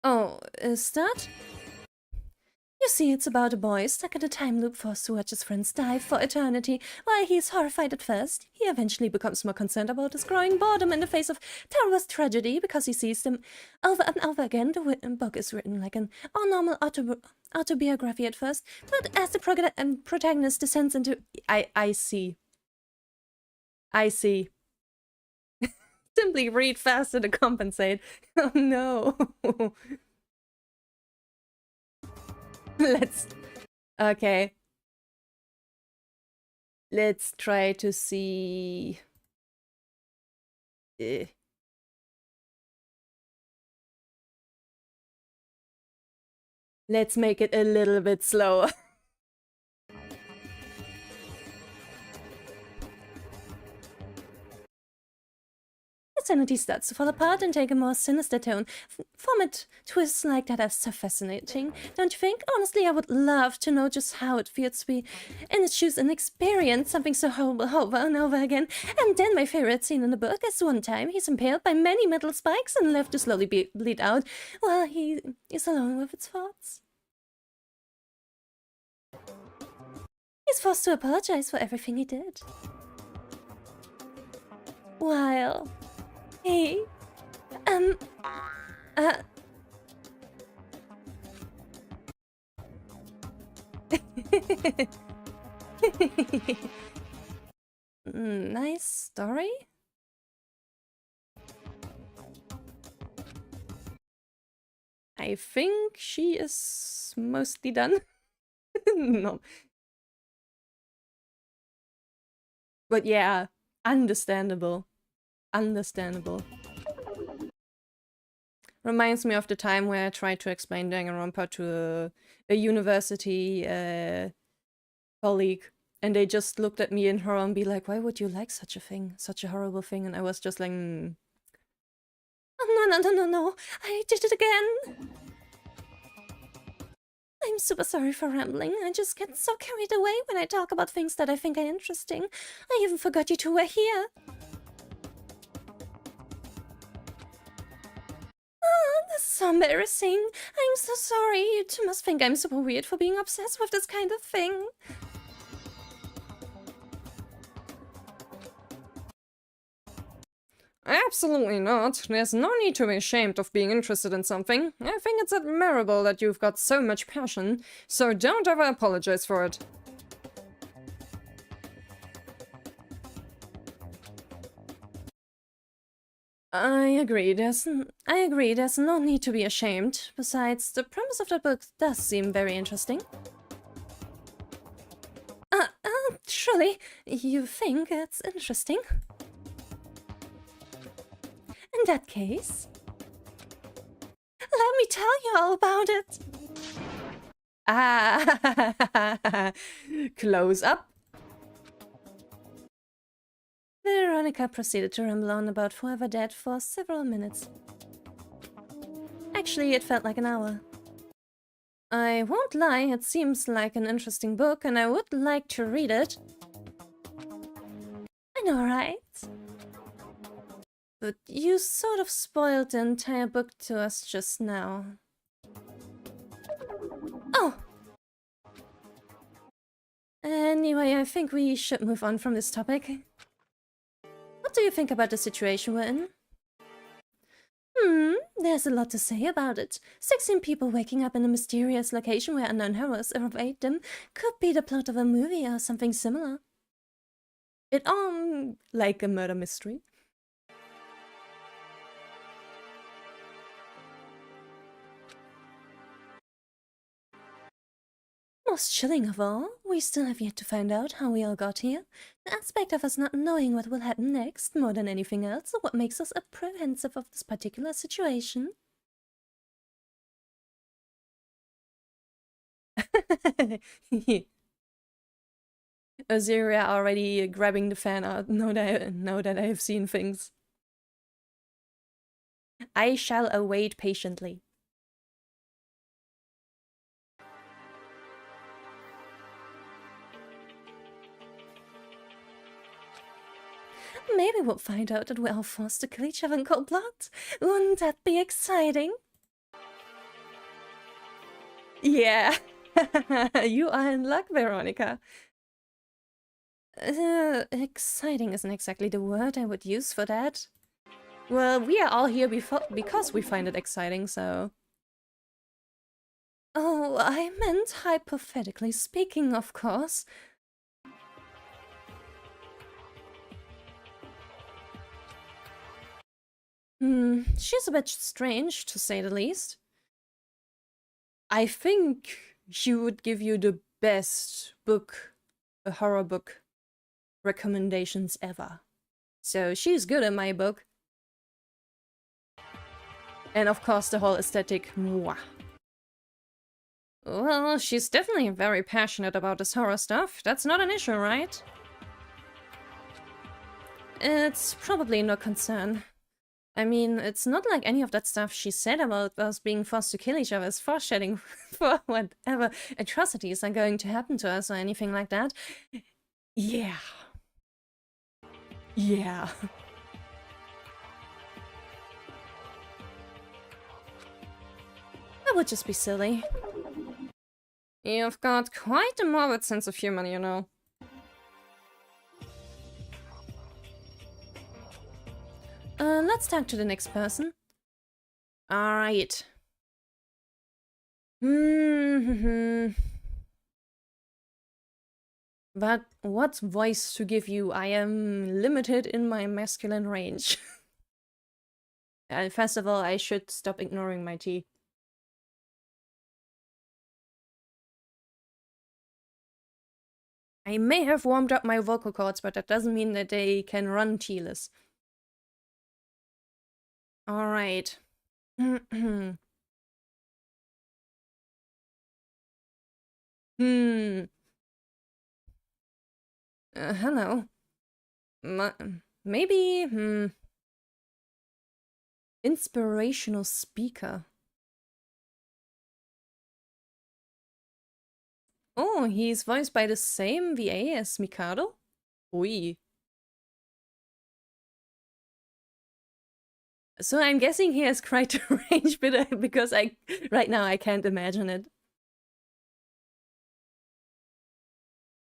Oh, is that? You see, it's about a boy stuck in a time loop forced to watch his friends die for eternity. While he's horrified at first, he eventually becomes more concerned about his growing boredom in the face of terrible tragedy because he sees them over and over again. The book is written like an all-normal autobiography at first, but as the protagonist descends into... I see. I see. Simply read faster to compensate. Oh no. Okay. Let's try to see... Let's make it a little bit slower. Sanity starts to fall apart and take a more sinister tone. Format twists like that are so fascinating, don't you think? Honestly, I would love to know just how it feels to be in its shoes and experience something so horrible over and over again. And then my favorite scene in the book is one time he's impaled by many metal spikes and left to slowly bleed out while he is alone with his thoughts. He's forced to apologize for everything he did. While... Hey, nice story? I think she is mostly done. No. But yeah, understandable. Understandable. Reminds me of the time where I tried to explain Danganronpa to a university colleague, and they just looked at me in horror and be like, why would you like such a thing? Such a horrible thing? And I was just like, Oh, no, I did it again! I'm super sorry for rambling. I just get so carried away when I talk about things that I think are interesting. I even forgot you two were here. This is so embarrassing. I'm so sorry. You two must think I'm super weird for being obsessed with this kind of thing. Absolutely not. There's no need to be ashamed of being interested in something. I think it's admirable that you've got so much passion, so don't ever apologize for it. I agree, there's no need to be ashamed. Besides, the premise of that book does seem very interesting. Surely, you think it's interesting? In that case, let me tell you all about it. Ah, close up. Veronika proceeded to ramble on about Forever Dead for several minutes. Actually, it felt like an hour. I won't lie, it seems like an interesting book, and I would like to read it. I know, right? But you sort of spoiled the entire book to us just now. Oh! Anyway, I think we should move on from this topic. What do you think about the situation we're in? There's a lot to say about it. 16 people waking up in a mysterious location where unknown horrors evade them could be the plot of a movie or something similar. Like a murder mystery. Most chilling of all, we still have yet to find out how we all got here. The aspect of us not knowing what will happen next, more than anything else, is what makes us apprehensive of this particular situation. Azaria already grabbing the fan out, now that I have seen things. I shall await patiently. Maybe we'll find out that we're all forced to kill each other in cold blood. Wouldn't that be exciting? Yeah. You are in luck, Veronika. Exciting isn't exactly the word I would use for that. Well, we are all here because we find it exciting, so... Oh, I meant hypothetically speaking, of course. She's a bit strange, to say the least. I think she would give you the best book, a horror book, recommendations ever. So she's good in my book. And of course the whole aesthetic, mwah. Well, she's definitely very passionate about this horror stuff. That's not an issue, right? It's probably no concern. I mean, it's not like any of that stuff she said about us being forced to kill each other is foreshadowing for whatever atrocities are going to happen to us or anything like that. Yeah. Yeah. That would just be silly. You've got quite a morbid sense of humor, you know. Let's talk to the next person. Alright. But what voice to give you? I am limited in my masculine range. First of all, I should stop ignoring my tea. I may have warmed up my vocal cords, but that doesn't mean that they can run tealess. Alright. Hello. Maybe, inspirational speaker. Oh, he's voiced by the same VA as Mikado? Ui. So I'm guessing he has quite a range, but because right now I can't imagine it.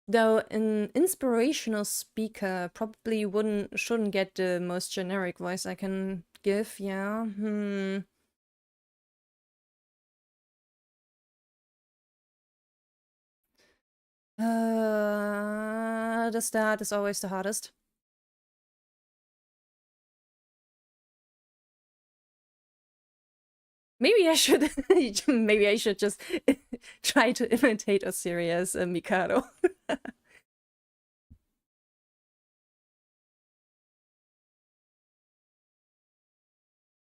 Though an inspirational speaker probably shouldn't get the most generic voice I can give, yeah. The start is always the hardest. Maybe I should just try to imitate Osiria's Mikado.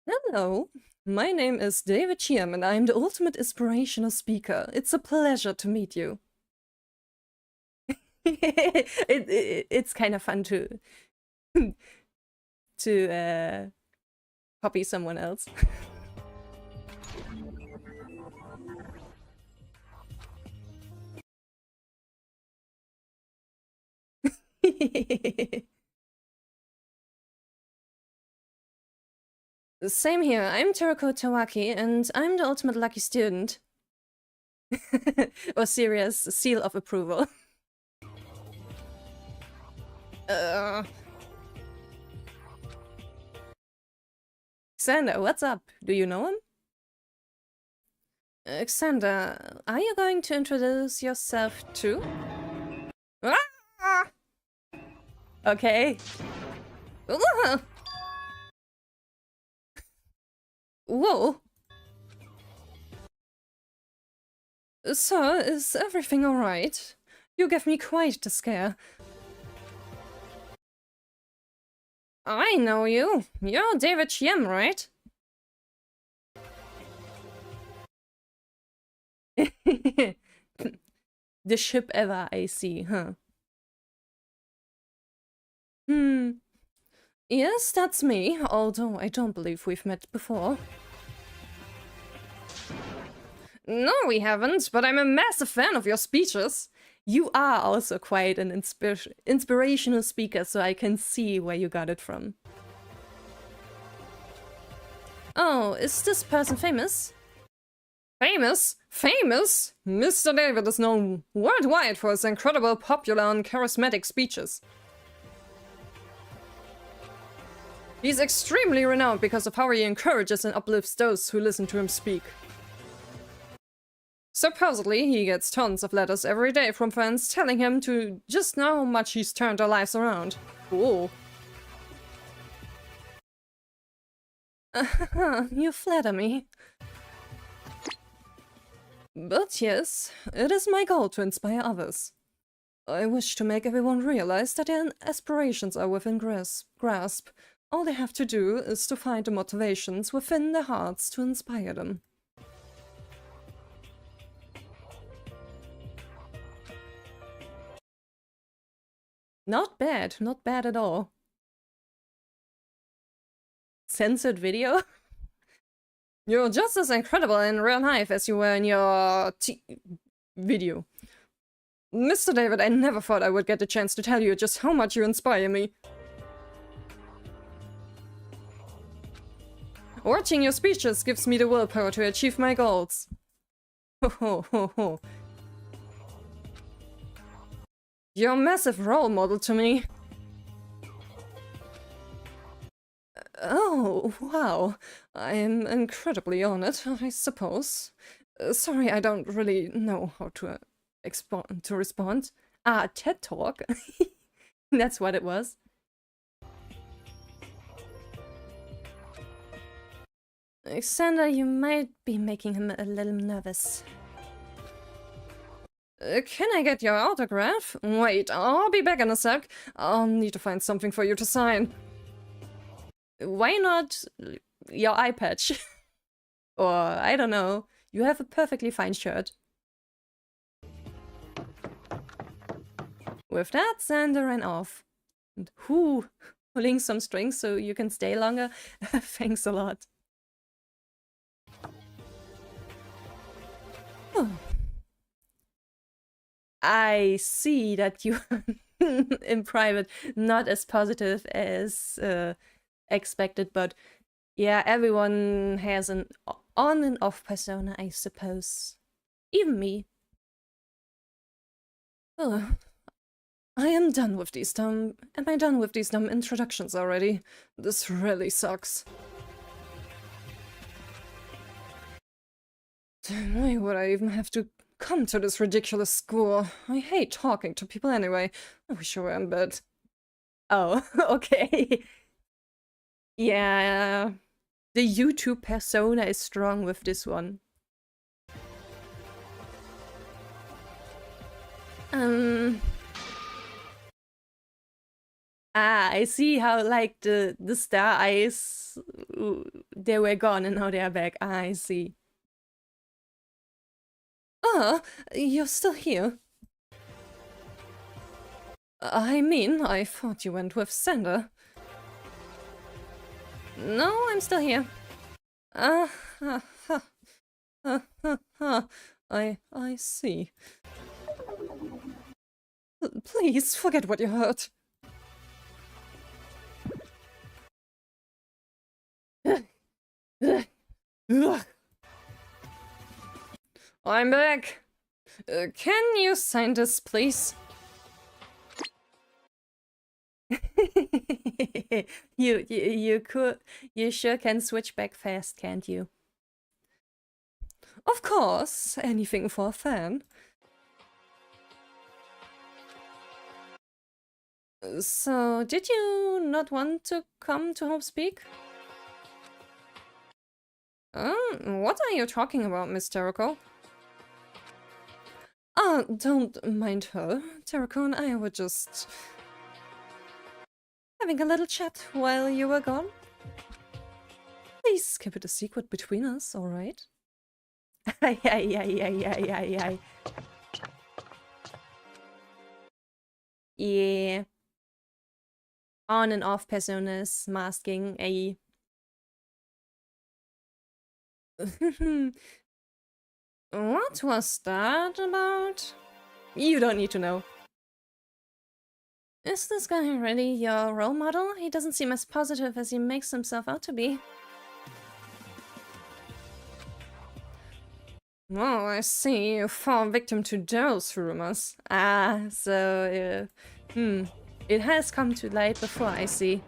Hello, my name is David Chiem and I'm the ultimate inspirational speaker. It's a pleasure to meet you. It's kind of fun to copy someone else. Same here. I'm Terako Tawaki, and I'm the ultimate lucky student. Or serious seal of approval. Xander, what's up? Do you know him? Xander, are you going to introduce yourself too? Ah! Okay. Whoa. Sir, is everything alright? You gave me quite the scare. I know you. You're David Chiem, right? The ship ever, I see, huh? Yes, that's me, although I don't believe we've met before. No, we haven't, but I'm a massive fan of your speeches. You are also quite an inspirational speaker, so I can see where you got it from. Oh, is this person famous? Famous? Famous? Mr. David is known worldwide for his incredible, popular and charismatic speeches. He's extremely renowned because of how he encourages and uplifts those who listen to him speak. Supposedly, he gets tons of letters every day from fans telling him to just know how much he's turned their lives around. Cool. You flatter me. But yes, it is my goal to inspire others. I wish to make everyone realize that their aspirations are within grasp. All they have to do is to find the motivations within their hearts to inspire them. Not bad at all. Censored video? You're just as incredible in real life as you were in your video. Mr. David, I never thought I would get the chance to tell you just how much you inspire me. Watching your speeches gives me the willpower to achieve my goals. Ho ho ho ho. You're a massive role model to me. Oh, wow. I'm incredibly honored, I suppose. Sorry, I don't really know how to respond. Ah, TED Talk. That's what it was. Alexander, you might be making him a little nervous. Can I get your autograph? Wait, I'll be back in a sec. I'll need to find something for you to sign. Why not your eye patch? Or, I don't know, you have a perfectly fine shirt. With that, Xander ran off. And Hu, pulling some strings so you can stay longer. Thanks a lot. Oh. I see that you in private not as positive as expected, but yeah, everyone has an on and off persona, I suppose. Even me. Oh, I am done with these dumb... Am I done with these dumb introductions already? This really sucks. Why would I even have to come to this ridiculous school? I hate talking to people anyway. I wish I were in bed. Oh, okay. Yeah, the YouTube persona is strong with this one. Ah, I see how, like, the star eyes, they were gone and now they are back. Ah, I see. Ah, you're still here. I mean, I thought you went with Xander. No, I'm still here. I see. Please, forget what you heard. I'm back. Can you sign this, please? You sure can switch back fast, can't you? Of course, anything for a fan. So, did you not want to come to Hope Speak? What are you talking about, Miss Terako? Ah, don't mind her. Terako and I were just... having a little chat while you were gone. Please keep it a secret between us, alright? Ay. Yeah. On and off personas, masking, ay. What was that about? You don't need to know. Is this guy really your role model? He doesn't seem as positive as he makes himself out to be. Oh, I see. You fall victim to those rumors. Ah, so, it has come to light before, I see.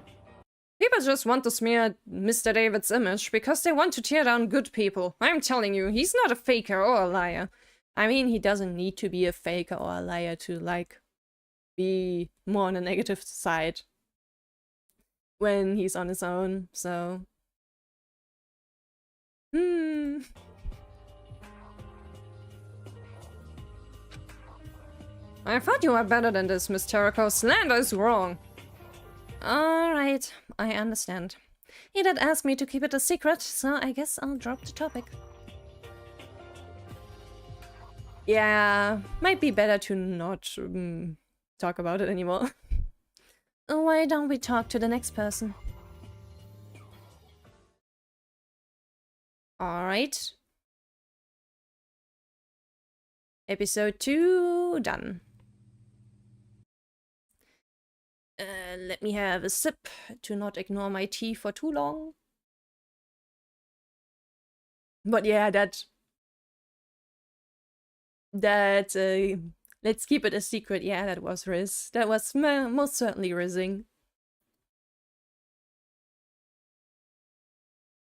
People just want to smear Mr. David's image because they want to tear down good people. I'm telling you, he's not a faker or a liar. I mean, he doesn't need to be a faker or a liar to, like, be more on the negative side when he's on his own, so... I thought you were better than this, Miss Terrico. Slander is wrong. Alright, I understand. He did ask me to keep it a secret, so I guess I'll drop the topic. Yeah, might be better to not talk about it anymore. Why don't we talk to the next person? Alright. Episode 2 done. Let me have a sip to not ignore my tea for too long. But yeah, let's keep it a secret. Yeah, that was Riz. That was most certainly Rizzing.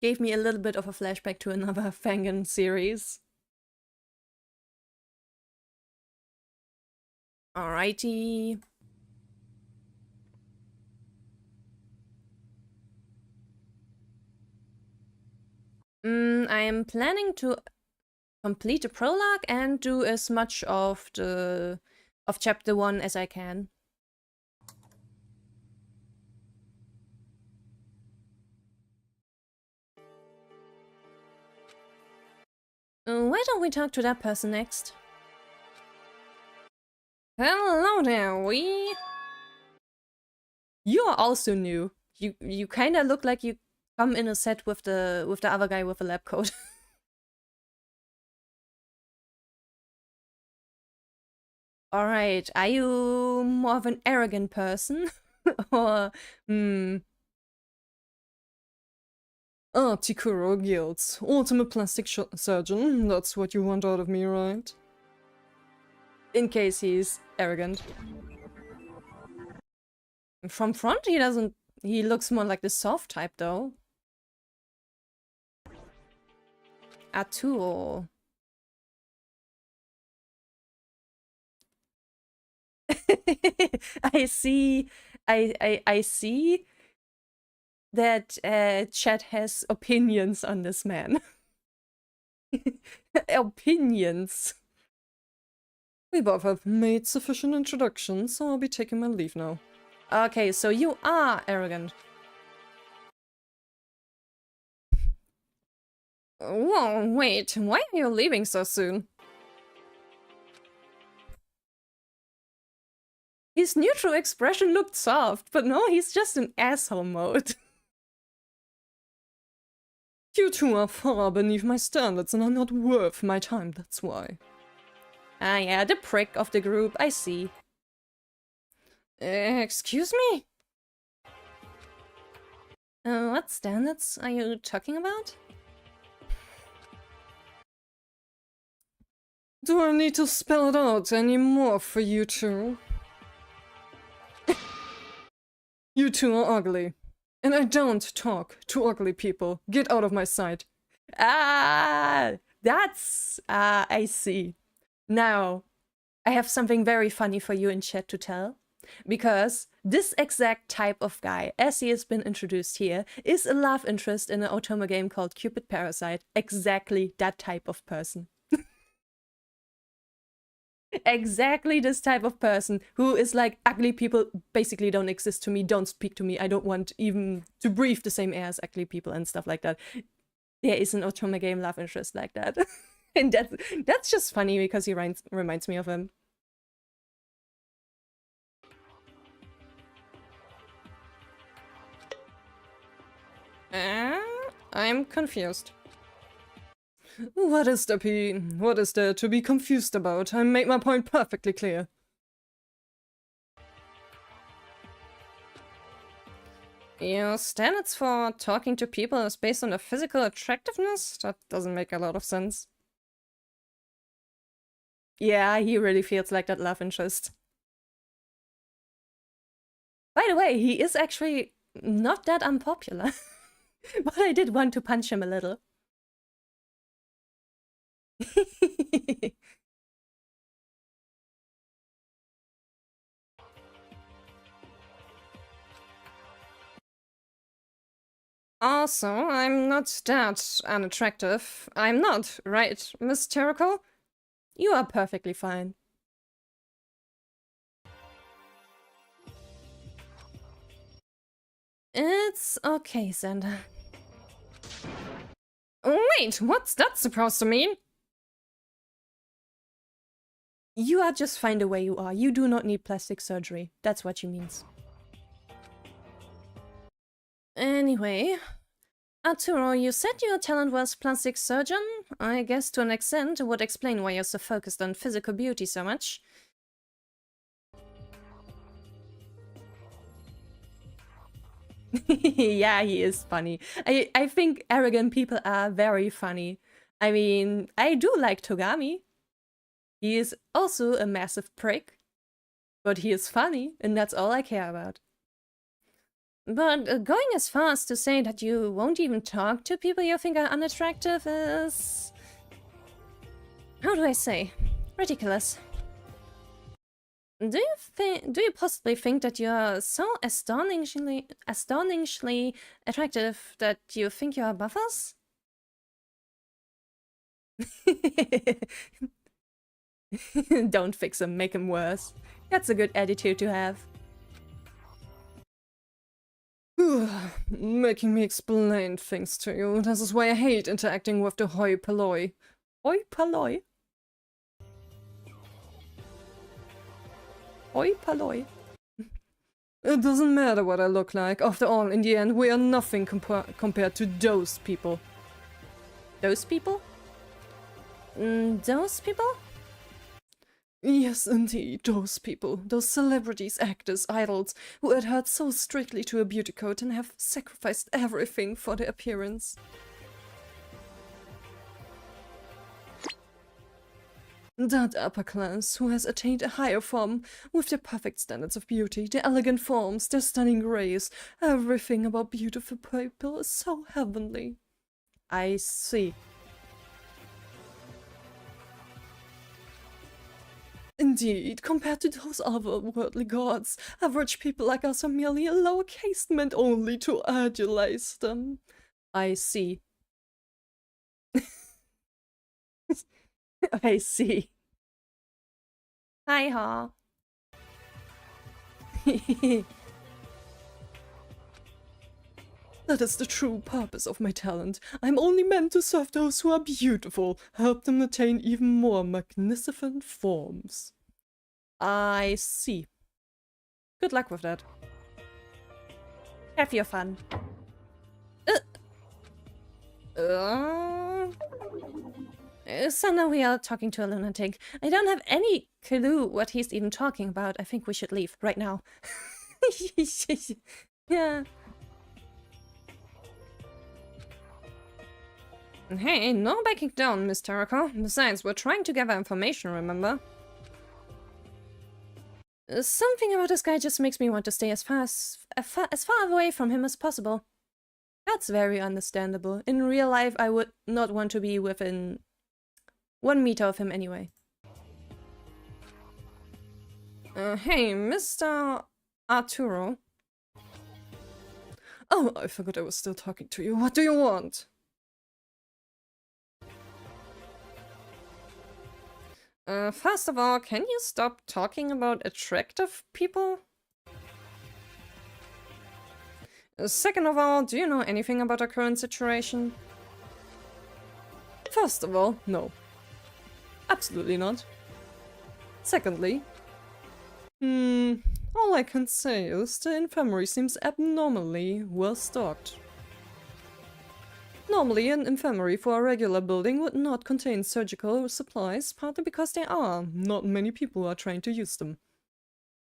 Gave me a little bit of a flashback to another Fangan series. Alrighty. I am planning to complete the prologue and do as much of chapter 1 as I can. Why don't we talk to that person next? Hello there, we. You are also new. You kind of look like you come in a set with the other guy with the lab coat. Alright, are you more of an arrogant person? Or, Tikuro Guilds, ultimate plastic surgeon, that's what you want out of me, right? In case he's arrogant. From front he looks more like the soft type though. Arturo. I see that chat has opinions on this man. Opinions. We both have made sufficient introductions, so I'll be taking my leave now. Okay, so you are arrogant. Whoa, wait, why are you leaving so soon? His neutral expression looked soft, but no, he's just in asshole mode. You two are far beneath my standards and are not worth my time, that's why. Ah yeah, the prick of the group, I see. Excuse me? What standards are you talking about? Do I need to spell it out any more for you two? You two are ugly. And I don't talk to ugly people. Get out of my sight. Ah, that's... I see. Now, I have something very funny for you in chat to tell. Because this exact type of guy, as he has been introduced here, is a love interest in an Otome game called Cupid Parasite. Exactly that type of person. Exactly this type of person who is like, ugly people basically don't exist to me, don't speak to me, I don't want even to breathe the same air as ugly people and stuff like that. There is an Otome game love interest like that. And that's just funny because he reminds me of him. I'm confused. What is there to be confused about? I made my point perfectly clear. Your standards for talking to people is based on their physical attractiveness? That doesn't make a lot of sense. Yeah, he really feels like that love interest. By the way, he is actually not that unpopular. But I did want to punch him a little. Also, I'm not that unattractive. I'm not, right, Miss Jericho? You are perfectly fine. It's okay, Xander. Wait, what's that supposed to mean? You are just fine the way you are. You do not need plastic surgery. That's what she means. Anyway, Arturo, you said your talent was plastic surgeon? I guess to an extent it would explain why you're so focused on physical beauty so much. Yeah, he is funny. I think arrogant people are very funny. I mean, I do like Togami. He is also a massive prick. But he is funny, and that's all I care about. But going as far as to say that you won't even talk to people you think are unattractive is... how do I say? Ridiculous. Do you possibly think that you're so astonishingly attractive that you think you're above us? Don't fix him, make him worse. That's a good attitude to have. Making me explain things to you. This is why I hate interacting with the hoi polloi. Hoi polloi? Hoi polloi. It doesn't matter what I look like. After all, in the end, we are nothing compared to those people. Those people? Those people? Yes, indeed, those people. Those celebrities, actors, idols, who adhered so strictly to a beauty code and have sacrificed everything for their appearance. That upper class, who has attained a higher form, with their perfect standards of beauty, their elegant forms, their stunning grace, everything about beautiful people is so heavenly. I see. Indeed, compared to those otherworldly gods, average people like us are merely a lower caste meant only to idolize them. I see. I see. Hi, ha. That is the true purpose of my talent. I'm only meant to serve those who are beautiful, help them attain even more magnificent forms. I see. Good luck with that. Have your fun. So now we are talking to a lunatic. I don't have any clue what he's even talking about. I think we should leave right now. Yeah. Hey, no backing down, Miss Jericho. Besides, we're trying to gather information, remember? Something about this guy just makes me want to stay as far away from him as possible. That's very understandable. In real life, I would not want to be within 1 meter of him anyway. Hey, Mr. Arturo. Oh, I forgot I was still talking to you. What do you want? First of all, can you stop talking about attractive people? Second of all, do you know anything about our current situation? First of all, no. Absolutely not. Secondly, all I can say is the infirmary seems abnormally well stocked. Normally, an infirmary for a regular building would not contain surgical supplies, partly because there are not many people who are trained to use them.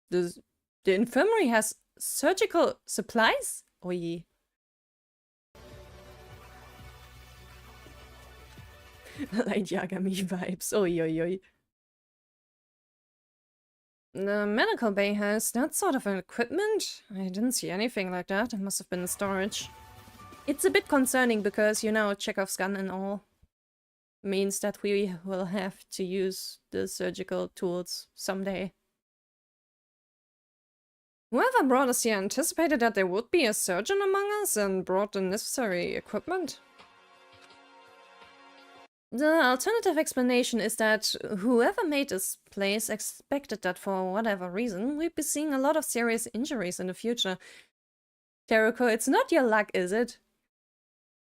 The infirmary has surgical supplies? Oye. Light Yagami vibes. Oi, oi, oi. The medical bay has that sort of an equipment? I didn't see anything like that. It must have been in storage. It's a bit concerning because, you know, Chekhov's gun and all means that we will have to use the surgical tools someday. Whoever brought us here anticipated that there would be a surgeon among us and brought the necessary equipment. The alternative explanation is that whoever made this place expected that for whatever reason, we'd be seeing a lot of serious injuries in the future. Teroko, it's not your luck, is it?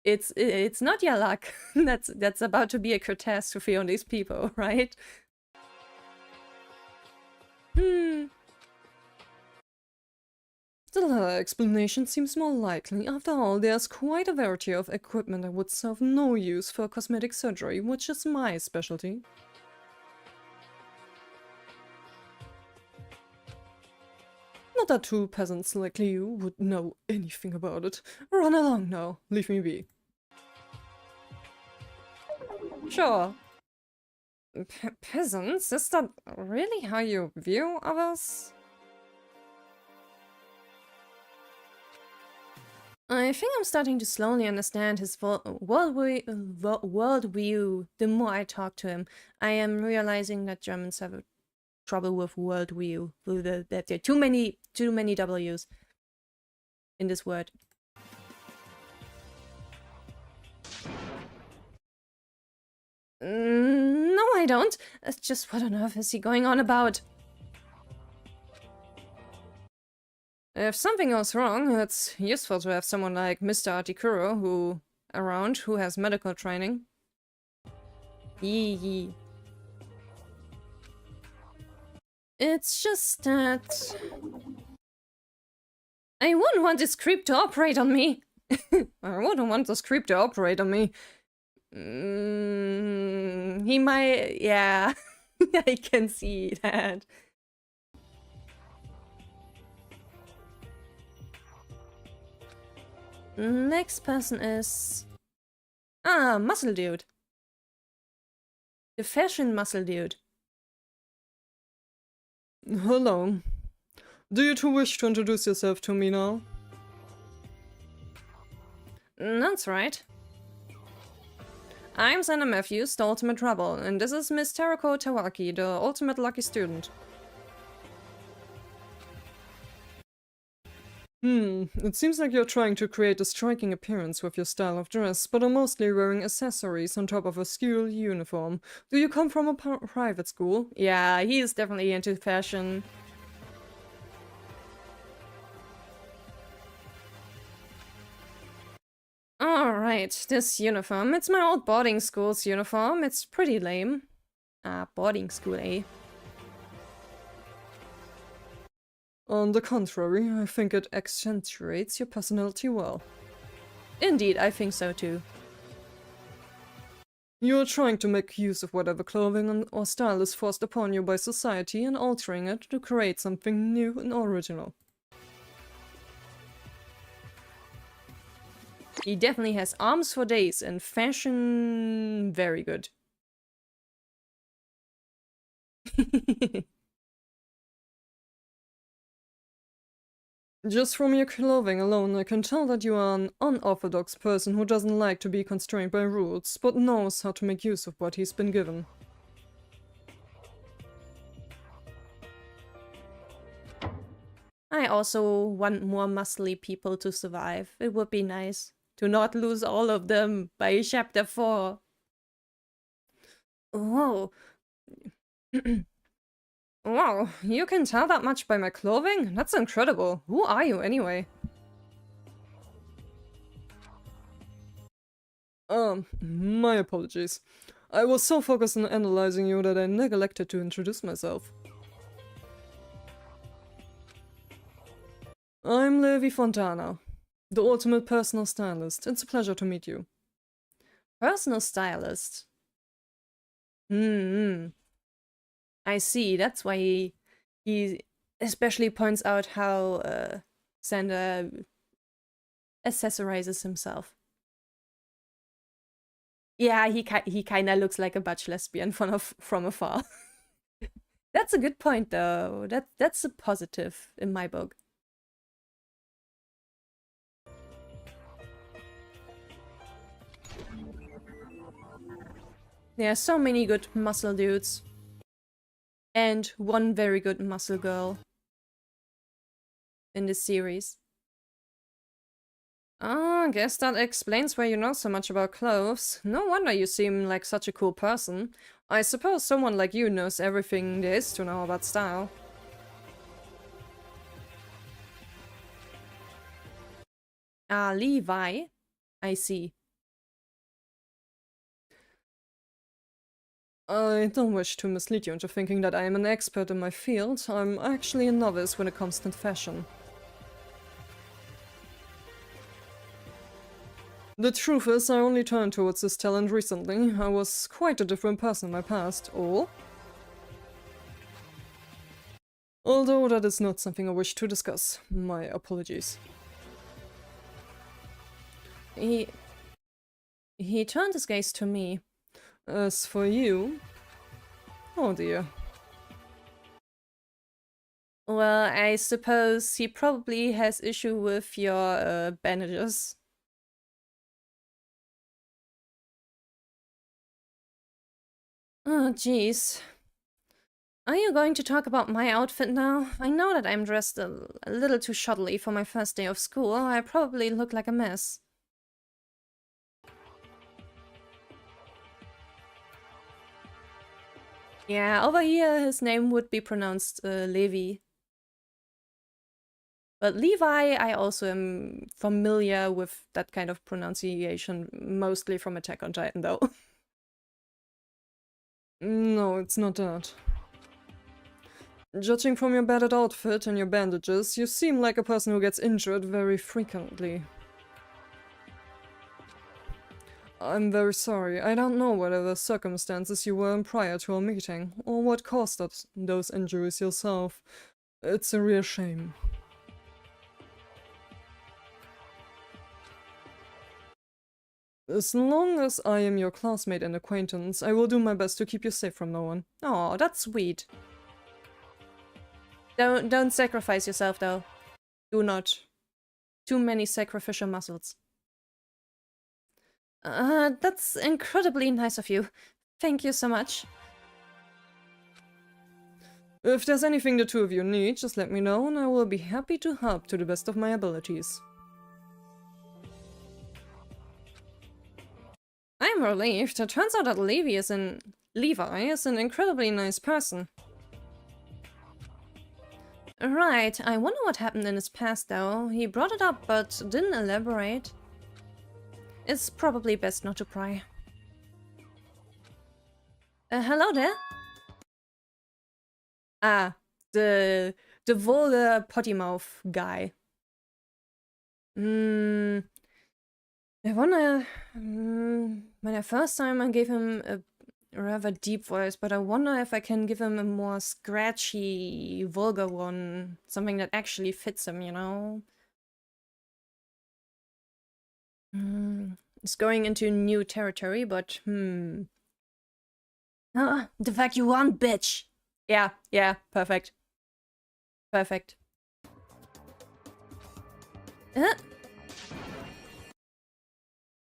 It's not your luck. That's about to be a catastrophe on these people, right? The latter explanation seems more likely. After all, there's quite a variety of equipment that would serve no use for cosmetic surgery, which is my specialty. Not that two peasants like you would know anything about it. Run along now. Leave me be. Sure. Peasants? Is that really how you view others? I think I'm starting to slowly understand his worldview the more I talk to him. I am realizing that Germans have trouble with worldview. That there are too many W's in this word. No, I don't. It's just what on earth is he going on about? If something goes wrong, it's useful to have someone like Mr. Artikuro around who has medical training. Yee. It's just that I wouldn't want this creep to operate on me. I wouldn't want this creep to operate on me. He might, yeah. I can see that. Next person is... Muscle Dude. The fashion Muscle Dude. Hello. Do you two wish to introduce yourself to me now? That's right. I'm Senna Matthews, the Ultimate Rebel, and this is Miss Terako Tawaki, the Ultimate Lucky Student. It seems like you're trying to create a striking appearance with your style of dress, but are mostly wearing accessories on top of a school uniform. Do you come from a private school? Yeah, he is definitely into fashion. Alright, this uniform. It's my old boarding school's uniform. It's pretty lame. Boarding school, eh? On the contrary, I think it accentuates your personality well. Indeed, I think so too. You're trying to make use of whatever clothing or style is forced upon you by society and altering it to create something new and original. He definitely has arms for days and fashion very good. Just from your clothing alone, I can tell that you are an unorthodox person who doesn't like to be constrained by rules, but knows how to make use of what he's been given. I also want more muscly people to survive. It would be nice to not lose all of them by chapter 4. Whoa. Wow, you can tell that much by my clothing? That's incredible. Who are you anyway? My apologies. I was so focused on analyzing you that I neglected to introduce myself. I'm Levi Fontana, the ultimate personal stylist. It's a pleasure to meet you. Personal stylist? I see, that's why he especially points out how Sander accessorizes himself. Yeah, he kinda looks like a butch lesbian from afar. That's a good point, though. That's a positive in my book. There are so many good muscle dudes. And one very good muscle girl in this series. Oh, I guess that explains why you know so much about clothes. No wonder you seem like such a cool person. I suppose someone like you knows everything there is to know about style. Ah, Levi. I see. I don't wish to mislead you into thinking that I am an expert in my field. I'm actually a novice when it comes to fashion. The truth is, I only turned towards this talent recently. I was quite a different person in my past, or? Although that is not something I wish to discuss. My apologies. He turned his gaze to me. As for you... Oh dear. Well, I suppose he probably has issue with your bandages. Oh, jeez. Are you going to talk about my outfit now? I know that I'm dressed a little too shoddily for my first day of school. I probably look like a mess. Yeah, over here his name would be pronounced Levi. But Levi, I also am familiar with that kind of pronunciation, mostly from Attack on Titan, though. No, it's not that. Judging from your battered outfit and your bandages, you seem like a person who gets injured very frequently. I'm very sorry. I don't know whatever circumstances you were in prior to our meeting, or what caused those injuries yourself. It's a real shame. As long as I am your classmate and acquaintance, I will do my best to keep you safe from no one. Oh, that's sweet. Don't sacrifice yourself, though. Do not. Too many sacrificial muscles. That's incredibly nice of you. Thank you so much. If there's anything the two of you need, just let me know and I will be happy to help to the best of my abilities. I'm relieved. It turns out that Levi is an incredibly nice person. Right, I wonder what happened in his past though. He brought it up but didn't elaborate. It's probably best not to pry. Hello there? Ah, the vulgar potty mouth guy. I wonder... When the first time I gave him a rather deep voice, but I wonder if I can give him a more scratchy, vulgar one. Something that actually fits him, you know? It's going into new territory, but the fuck you want, bitch! Yeah, perfect. Perfect.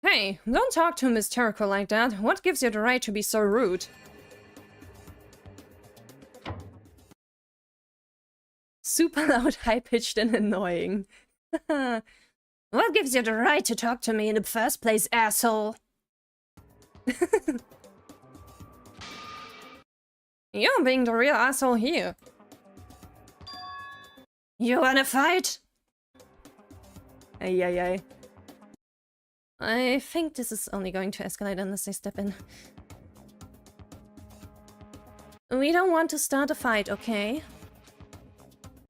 Hey, don't talk to Miss Terrico like that. What gives you the right to be so rude? Super loud, high-pitched and annoying. What gives you the right to talk to me in the first place, asshole? You're being the real asshole here. You wanna fight? Ay. I think this is only going to escalate unless I step in. We don't want to start a fight, okay?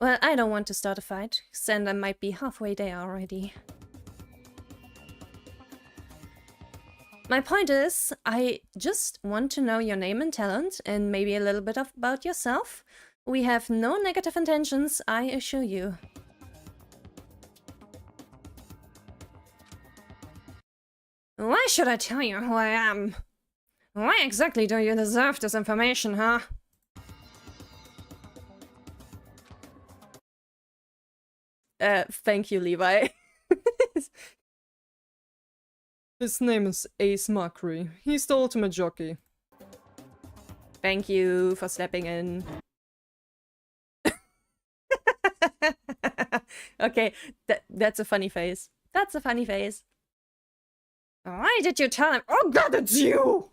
Well, I don't want to start a fight, and I might be halfway there already. My point is, I just want to know your name and talent, and maybe a little bit about yourself. We have no negative intentions, I assure you. Why should I tell you who I am? Why exactly do you deserve this information, huh? Thank you, Levi. His name is Ace Mree. He's the ultimate jockey. Thank you for stepping in. Okay, that's a funny face. That's a funny face. Why did you tell him? Oh god, it's you!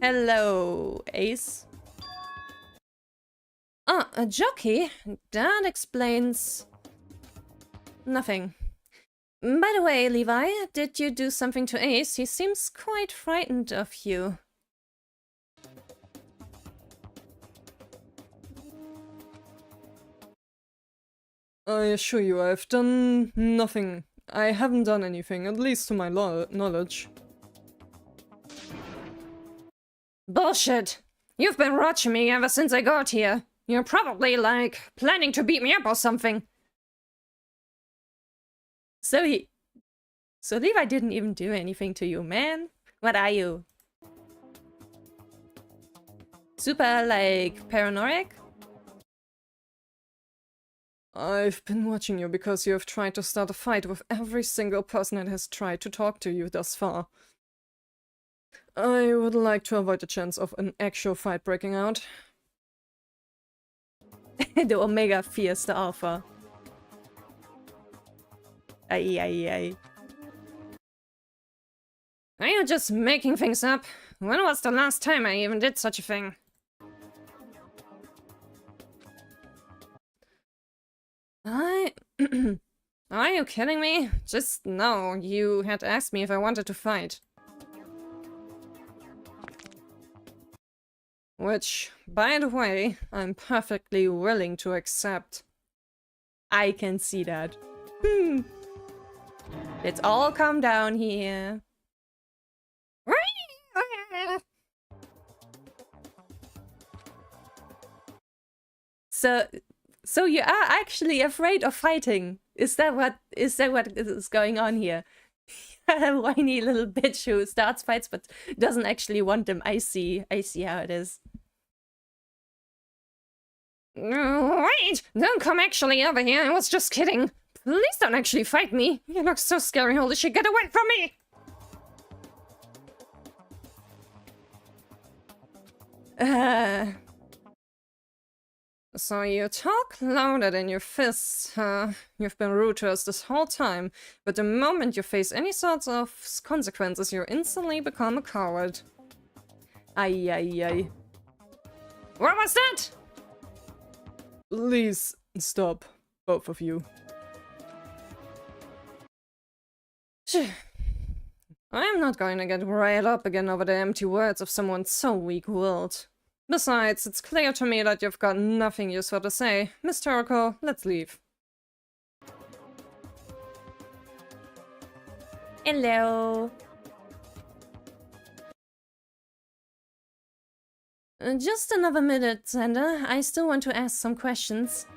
Hello, Ace. Oh, a jockey? That explains... nothing. By the way, Levi, did you do something to Ace? He seems quite frightened of you. I assure you, I've done nothing. I haven't done anything, at least to my knowledge. Bullshit! You've been watching me ever since I got here. You're probably, like, planning to beat me up or something. So Levi didn't even do anything to you, man. What are you? Super, like, paranoid? I've been watching you because you have tried to start a fight with every single person that has tried to talk to you thus far. I would like to avoid the chance of an actual fight breaking out. The Omega fears the Alpha. Aye. Are you just making things up? When was the last time I even did such a thing? Are you kidding me? Just now, you had asked me if I wanted to fight. Which, by the way, I'm perfectly willing to accept. I can see that. Let's all calm down here. So you are actually afraid of fighting? Is that what is going on here? A whiny little bitch who starts fights but doesn't actually want them. I see how it is. Wait! Don't come actually over here, I was just kidding. Please don't actually fight me. You look so scary, holy shit, get away from me! So you talk louder than your fists, huh? You've been rude to us this whole time, but the moment you face any sorts of consequences, you instantly become a coward. Aye. What was that? Please stop, both of you. I'm not going to get riled up again over the empty words of someone so weak-willed. Besides, it's clear to me that you've got nothing useful to say. Miss Toroko, let's leave. Hello. Just another minute, Xander. I still want to ask some questions.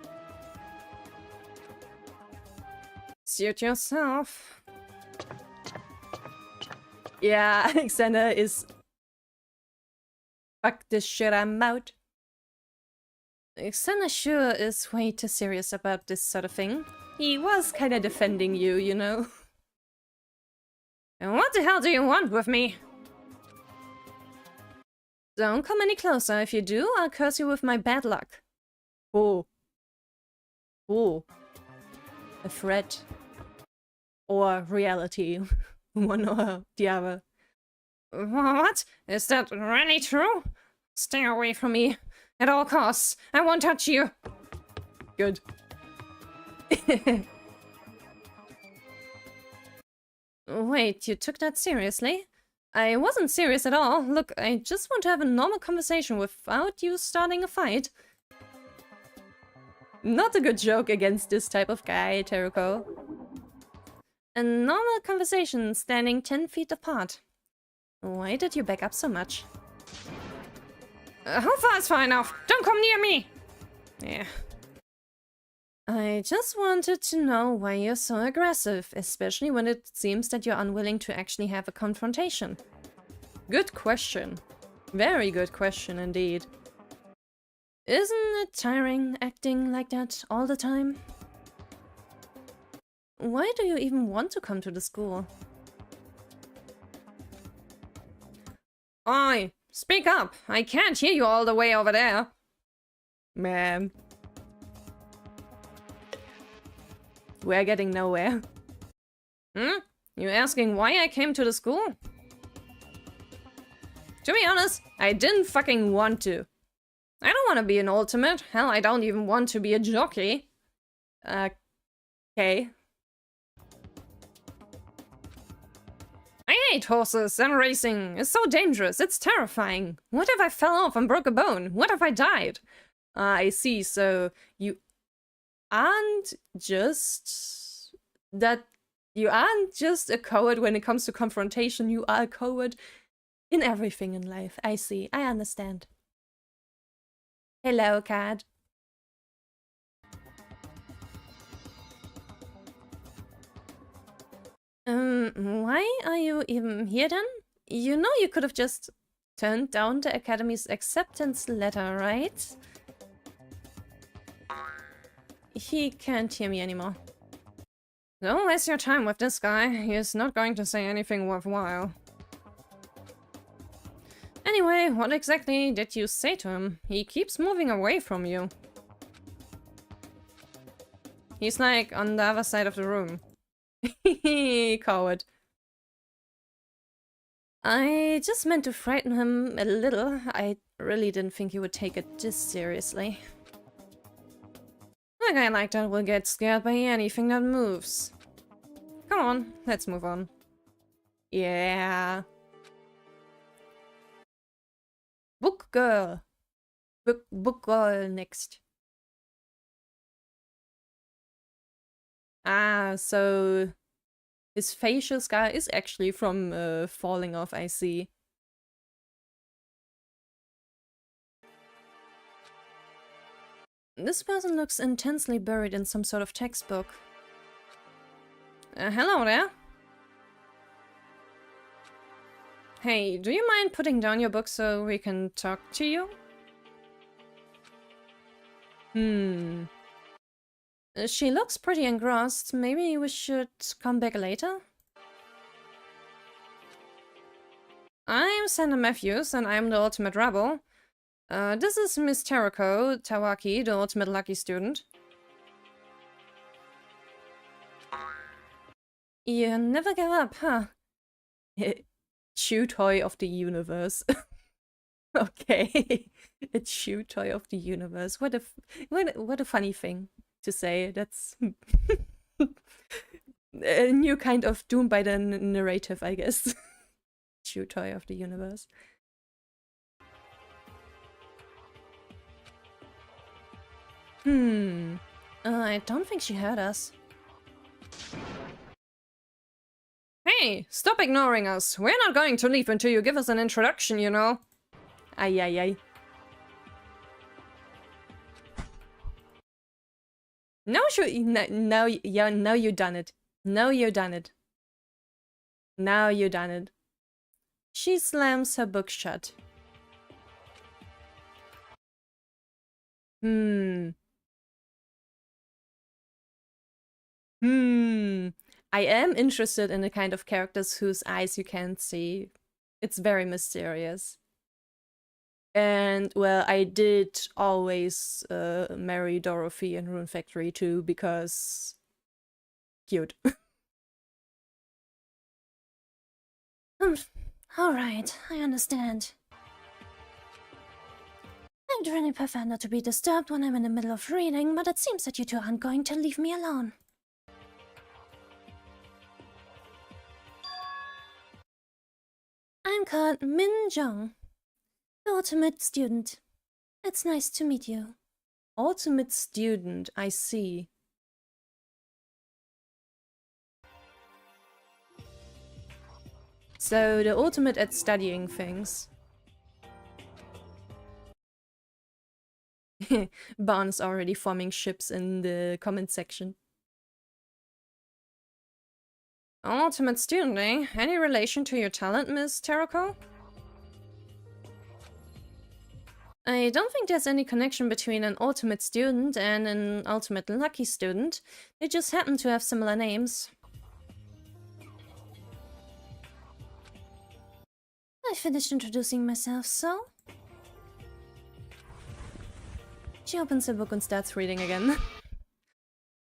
Suit yourself. Yeah, Alexander is... Fuck this shit, I'm out. Xander sure is way too serious about this sort of thing. He was kinda defending you, you know? And what the hell do you want with me? Don't come any closer. If you do, I'll curse you with my bad luck. Oh. A threat. Or reality. One or the other. What? Is that really true? Stay away from me. At all costs. I won't touch you. Good. Wait, you took that seriously? I wasn't serious at all. Look, I just want to have a normal conversation without you starting a fight. Not a good joke against this type of guy, Teruko. A normal conversation standing 10 feet apart. Why did you back up so much? How far is far enough? Don't come near me! Yeah. I just wanted to know why you're so aggressive, especially when it seems that you're unwilling to actually have a confrontation. Good question. Very good question indeed. Isn't it tiring acting like that all the time? Why do you even want to come to the school? Oi! Speak up! I can't hear you all the way over there! Man. We're getting nowhere. Hmm? You asking why I came to the school? To be honest, I didn't fucking want to. I don't want to be an ultimate. Hell, I don't even want to be a jockey. Okay. I hate horses and racing. It's so dangerous. It's terrifying. What if I fell off and broke a bone? What if I died? I see. So you aren't just that. You aren't just a coward when it comes to confrontation. You are a coward in everything in life. I see. I understand. Hello, cat. Why are you even here then? You know you could have just turned down the Academy's acceptance letter, right? He can't hear me anymore. Don't waste your time with this guy. He is not going to say anything worthwhile. Anyway, what exactly did you say to him? He keeps moving away from you. He's like on the other side of the room. Coward. I just meant to frighten him a little. I really didn't think he would take it this seriously. A guy like that will get scared by anything that moves. Come on, let's move on. Yeah. Book girl. Book girl next. Ah, so his facial scar is actually from falling off, I see. This person looks intensely buried in some sort of textbook. Hello there. Hey, do you mind putting down your book so we can talk to you? She looks pretty engrossed. Maybe we should come back later? I'm Sandra Matthews and I'm the Ultimate Rebel. This is Miss Terako Tawaki, the Ultimate Lucky Student. You never give up, huh? Chew toy of the universe. Okay. A chew toy of the universe. What a funny thing to say. That's a new kind of Doom by the narrative, I guess. Chew toy of the universe. I don't think she heard us. Hey, stop ignoring us. We're not going to leave until you give us an introduction, you know. Ay, ay, ay. No, now you done it. Now you done it. Now you done it. She slams her book shut. I am interested in the kind of characters whose eyes you can't see. It's very mysterious. And, well, I did always marry Dorothy in Rune Factory too, because... cute. Alright, I understand. I'd really prefer not to be disturbed when I'm in the middle of reading, but it seems that you two aren't going to leave me alone. I'm called Min Jong, the Ultimate Student. It's nice to meet you. Ultimate Student, I see. So, the ultimate at studying things. Barn's already forming ships in the comment section. Ultimate student, eh? Any relation to your talent, Miss Terako? I don't think there's any connection between an ultimate student and an ultimate lucky student. They just happen to have similar names. I finished introducing myself, so... She opens her book and starts reading again.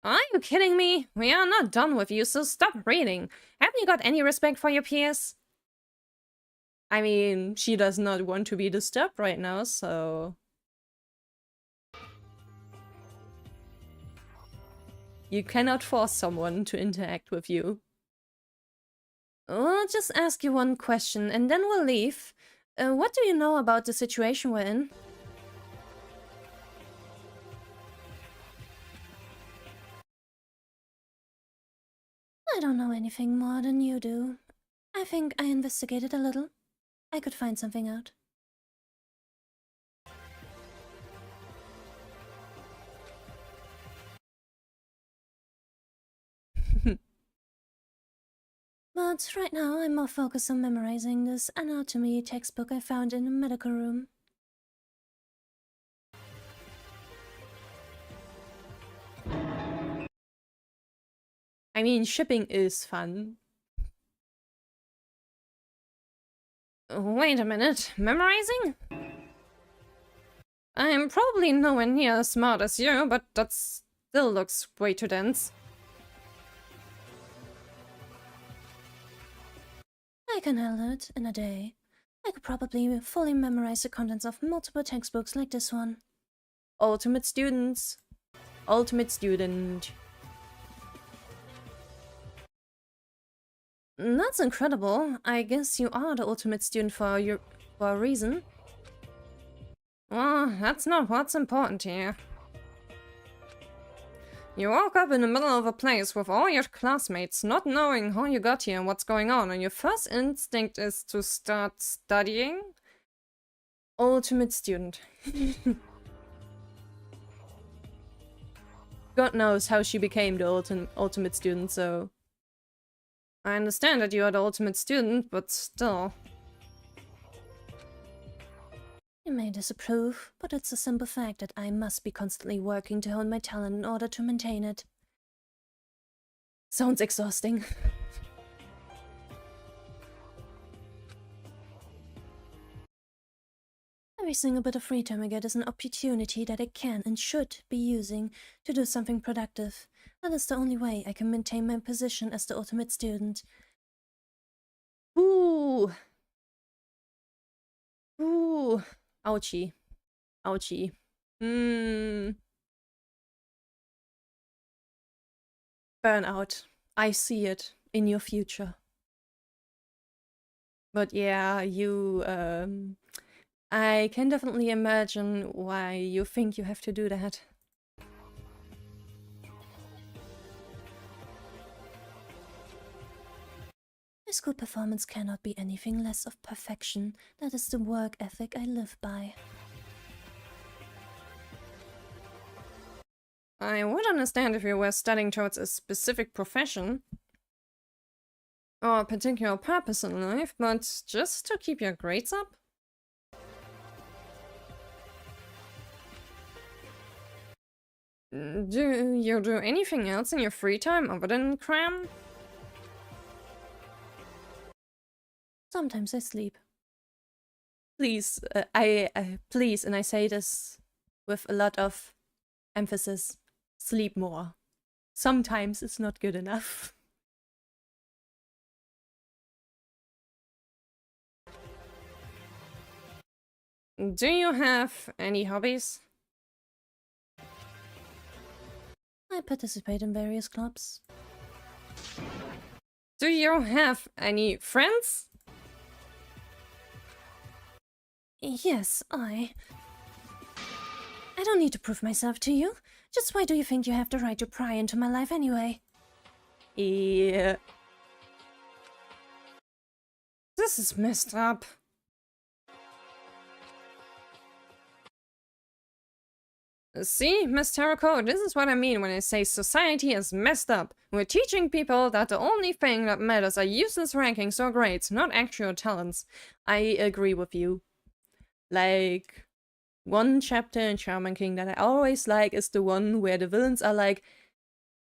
Are you kidding me? We are not done with you, so stop reading. Haven't you got any respect for your peers? I mean, she does not want to be disturbed right now, so... You cannot force someone to interact with you. I'll just ask you one question, and then we'll leave. What do you know about the situation we're in? I don't know anything more than you do. I think I investigated a little. I could find something out. But right now I'm more focused on memorizing this anatomy textbook I found in the medical room. I mean, shipping is fun. Wait a minute, memorizing? I'm probably nowhere near as smart as you, but that still looks way too dense. I can handle it in a day. I could probably fully memorize the contents of multiple textbooks like this one. Ultimate students. Ultimate student. That's incredible. I guess you are the ultimate student for a reason. Well, that's not what's important here. You woke up in the middle of a place with all your classmates, not knowing how you got here and what's going on, and your first instinct is to start studying? Ultimate student. God knows how she became the ultimate student, so... I understand that you are the ultimate student, but still. You may disapprove, but it's a simple fact that I must be constantly working to hone my talent in order to maintain it. Sounds exhausting. Every single bit of free time I get is an opportunity that I can and should be using to do something productive. That is the only way I can maintain my position as the ultimate student. Ooh. Ooh. Ouchie. Ouchie. Burnout. I see it in your future. But yeah, you, I can definitely imagine why you think you have to do that. My school performance cannot be anything less of perfection. That is the work ethic I live by. I would understand if you were studying towards a specific profession or a particular purpose in life, but just to keep your grades up? Do you do anything else in your free time other than cram? Sometimes I sleep. Please, please, and I say this with a lot of emphasis, sleep more. Sometimes it's not good enough. Do you have any hobbies? I participate in various clubs. Do you have any friends? Yes, I don't need to prove myself to you. Just why do you think you have the right to pry into my life anyway? Yeah. This is messed up. See, Miss Terraco, this is what I mean when I say society is messed up. We're teaching people that the only thing that matters are useless rankings or grades, not actual talents. I agree with you. Like, One chapter in Shaman King that I always like is the one where the villains are like,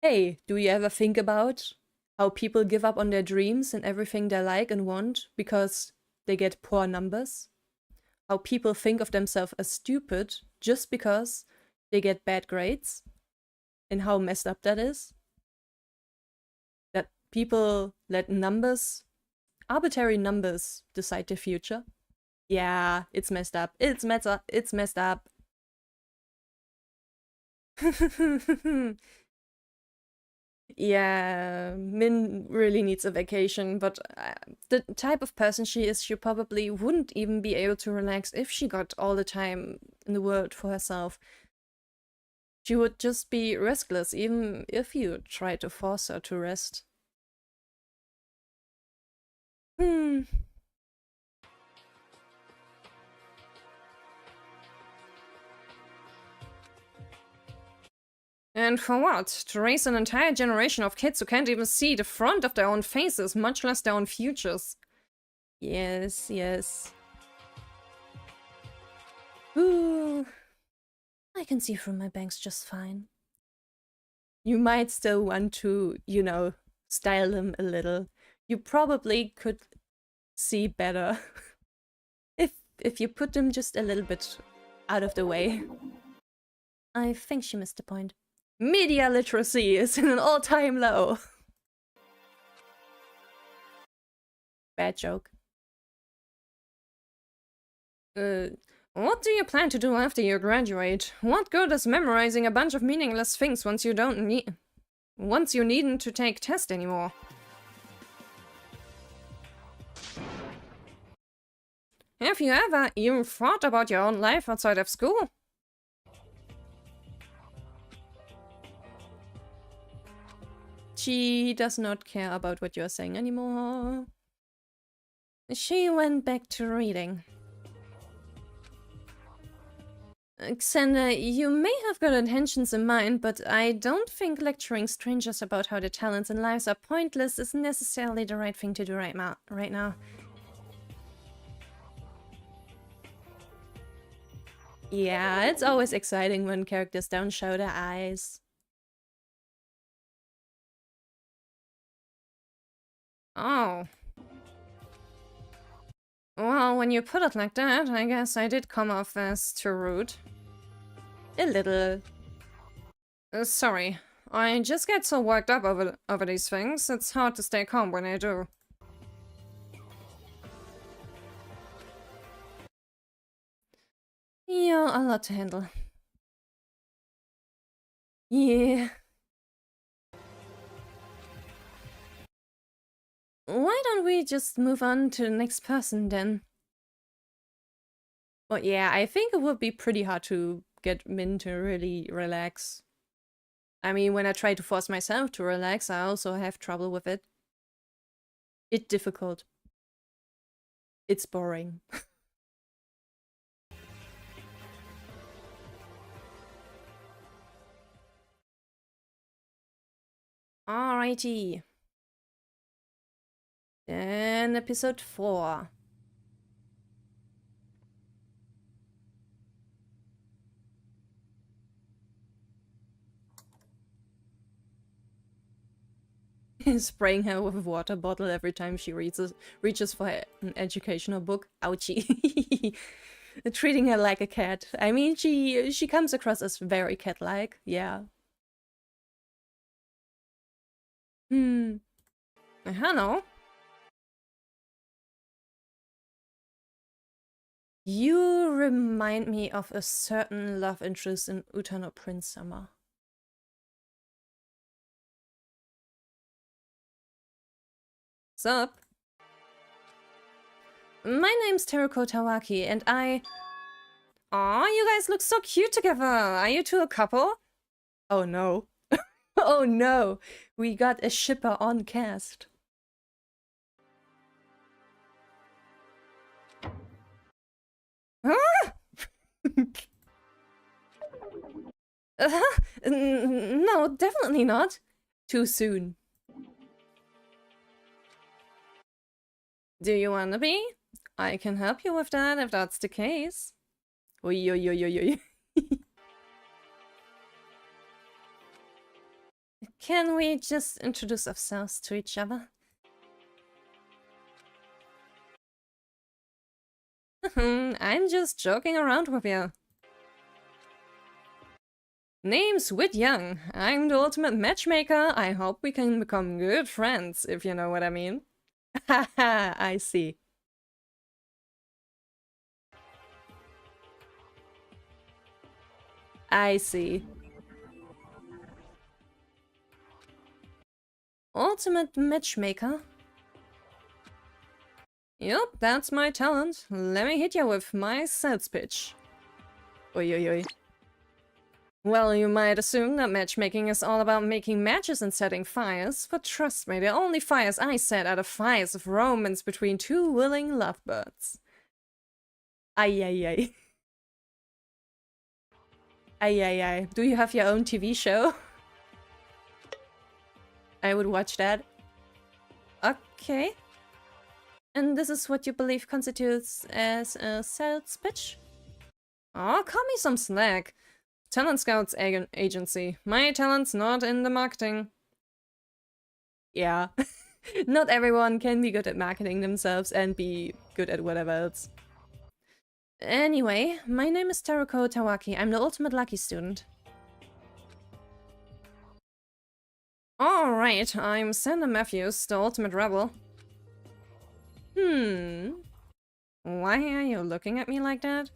hey, do you ever think about how people give up on their dreams and everything they like and want because they get poor numbers? How people think of themselves as stupid just because they get bad grades? And how messed up that is? That people let numbers, arbitrary numbers, decide their future? Yeah, it's messed up. It's messed up. It's messed up. Yeah, Min really needs a vacation, but the type of person she is, she probably wouldn't even be able to relax if she got all the time in the world for herself. She would just be restless, even if you try to force her to rest. And for what? To raise an entire generation of kids who can't even see the front of their own faces, much less their own futures. Yes, yes. Ooh. I can see through my bangs just fine. You might still want to, you know, style them a little. You probably could see better if you put them just a little bit out of the way. I think she missed the point. Media literacy is in an all-time low. Bad joke. What do you plan to do after you graduate? What good is memorizing a bunch of meaningless things once you needn't to take tests anymore? Have you ever even thought about your own life outside of school? She does not care about what you're saying anymore. She went back to reading. Xander, you may have good intentions in mind, but I don't think lecturing strangers about how their talents and lives are pointless is necessarily the right thing to do right now. Yeah, it's always exciting when characters don't show their eyes. Oh. Well, when you put it like that, I guess I did come off as too rude. A little. Sorry. I just get so worked up over these things, it's hard to stay calm when I do. Yeah, a lot to handle. Yeah. Why don't we just move on to the next person then? Well, yeah, I think it would be pretty hard to get Min to really relax. I mean, when I try to force myself to relax, I also have trouble with it. It's difficult. It's boring. Alrighty. Then episode 4. Spraying her with a water bottle every time she reaches for an educational book. Ouchie. Treating her like a cat. I mean, she comes across as very cat-like. Yeah. Hello. You remind me of a certain love interest in Utano Prince Summer. Sup? My name's Teruko Tawaki, and I... Aw, you guys look so cute together! Are you two a couple? Oh no. Oh no! We got a shipper on cast. Huh? No, definitely not. Too soon. Do you wanna be? I can help you with that if that's the case. Oi, oi, oi, oi, oi. Can we just introduce ourselves to each other? I'm just joking around with you. Name's Wit Young. I'm the ultimate matchmaker. I hope we can become good friends, if you know what I mean. Haha, I see. I see. Ultimate matchmaker? Yup, that's my talent. Let me hit you with my sales pitch. Oi, oi, oi. Well, you might assume that matchmaking is all about making matches and setting fires, but trust me, the only fires I set are the fires of romance between two willing lovebirds. Ay, ay, ay. Ay, ay, ay. Do you have your own TV show? I would watch that. Okay. And this is what you believe constitutes as a sales pitch? Oh, cut me some slack. Talent Scouts agency. My talent's not in the marketing. Yeah. Not everyone can be good at marketing themselves and be good at whatever else. Anyway, my name is Teruko Tawaki. I'm the ultimate lucky student. Alright, I'm Sander Matthews, the ultimate rebel. Why are you looking at me like that?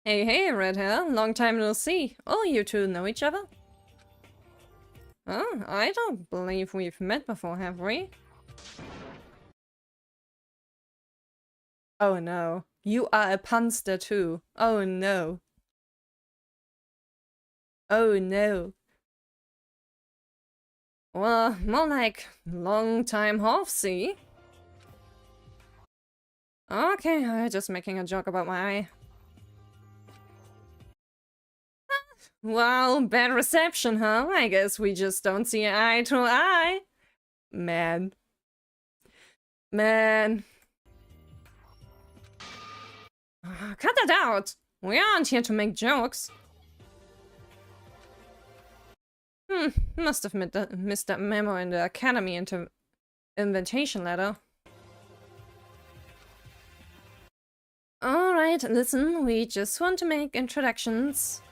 Hey, hey, red hair. Long time no see. Oh, you two know each other? Oh, I don't believe we've met before, have we? Oh no. You are a punster too. Oh no. Oh no. Well, more like long time half see. Okay, I'm just making a joke about my eye. Well, bad reception, huh? I guess we just don't see eye to eye. Man. Man. Cut that out! We aren't here to make jokes. Must have missed that memo in the academy invitation letter. Alright, listen, we just want to make introductions.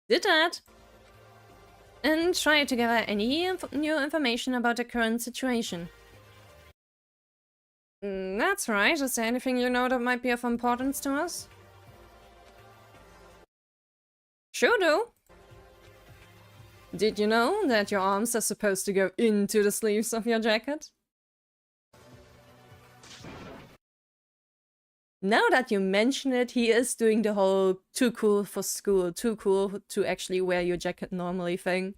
Did that? And try to gather any new information about the current situation. That's right. Is there anything you know that might be of importance to us? Sure do. Did you know that your arms are supposed to go into the sleeves of your jacket? Now that you mention it, he is doing the whole too cool for school, too cool to actually wear your jacket normally thing.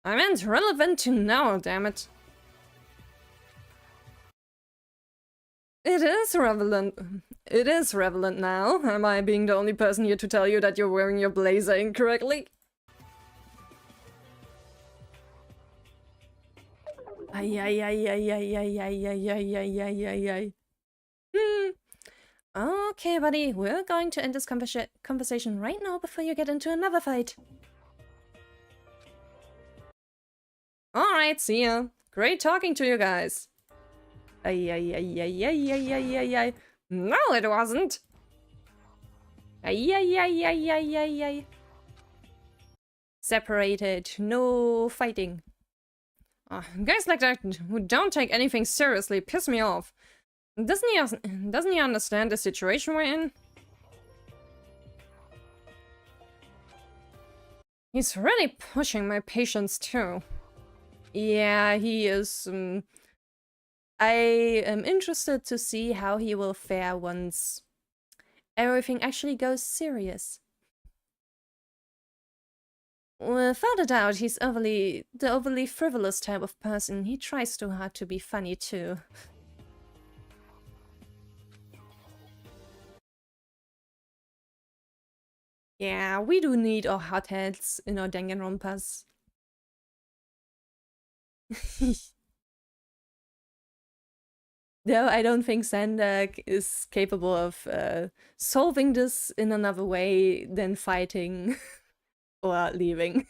I meant relevant to now, damn it. It is relevant. It is relevant now. Am I being the only person here to tell you that you're wearing your blazer incorrectly? Ay, ay, ay, ay, ay, ay, ay, ay, ay, ay, ay, ay, ay. Okay, buddy, we're going to end this conversation right now before you get into another fight. Alright, see ya. Great talking to you guys. Ay, ay, ay, ay, ay, ay, ay, ay, ay. No, it wasn't. Ay, ay, ay, ay, ay, ay, ay. Separated. No fighting. Guys like that who don't take anything seriously piss me off. Doesn't he understand the situation we're in? He's really pushing my patience too. Yeah, he is. I am interested to see how he will fare once everything actually goes serious. Without a doubt, he's the overly frivolous type of person. He tries too hard to be funny too. Yeah, we do need our hotheads in our Danganronpas. No, I don't think Xander is capable of solving this in another way than fighting or leaving.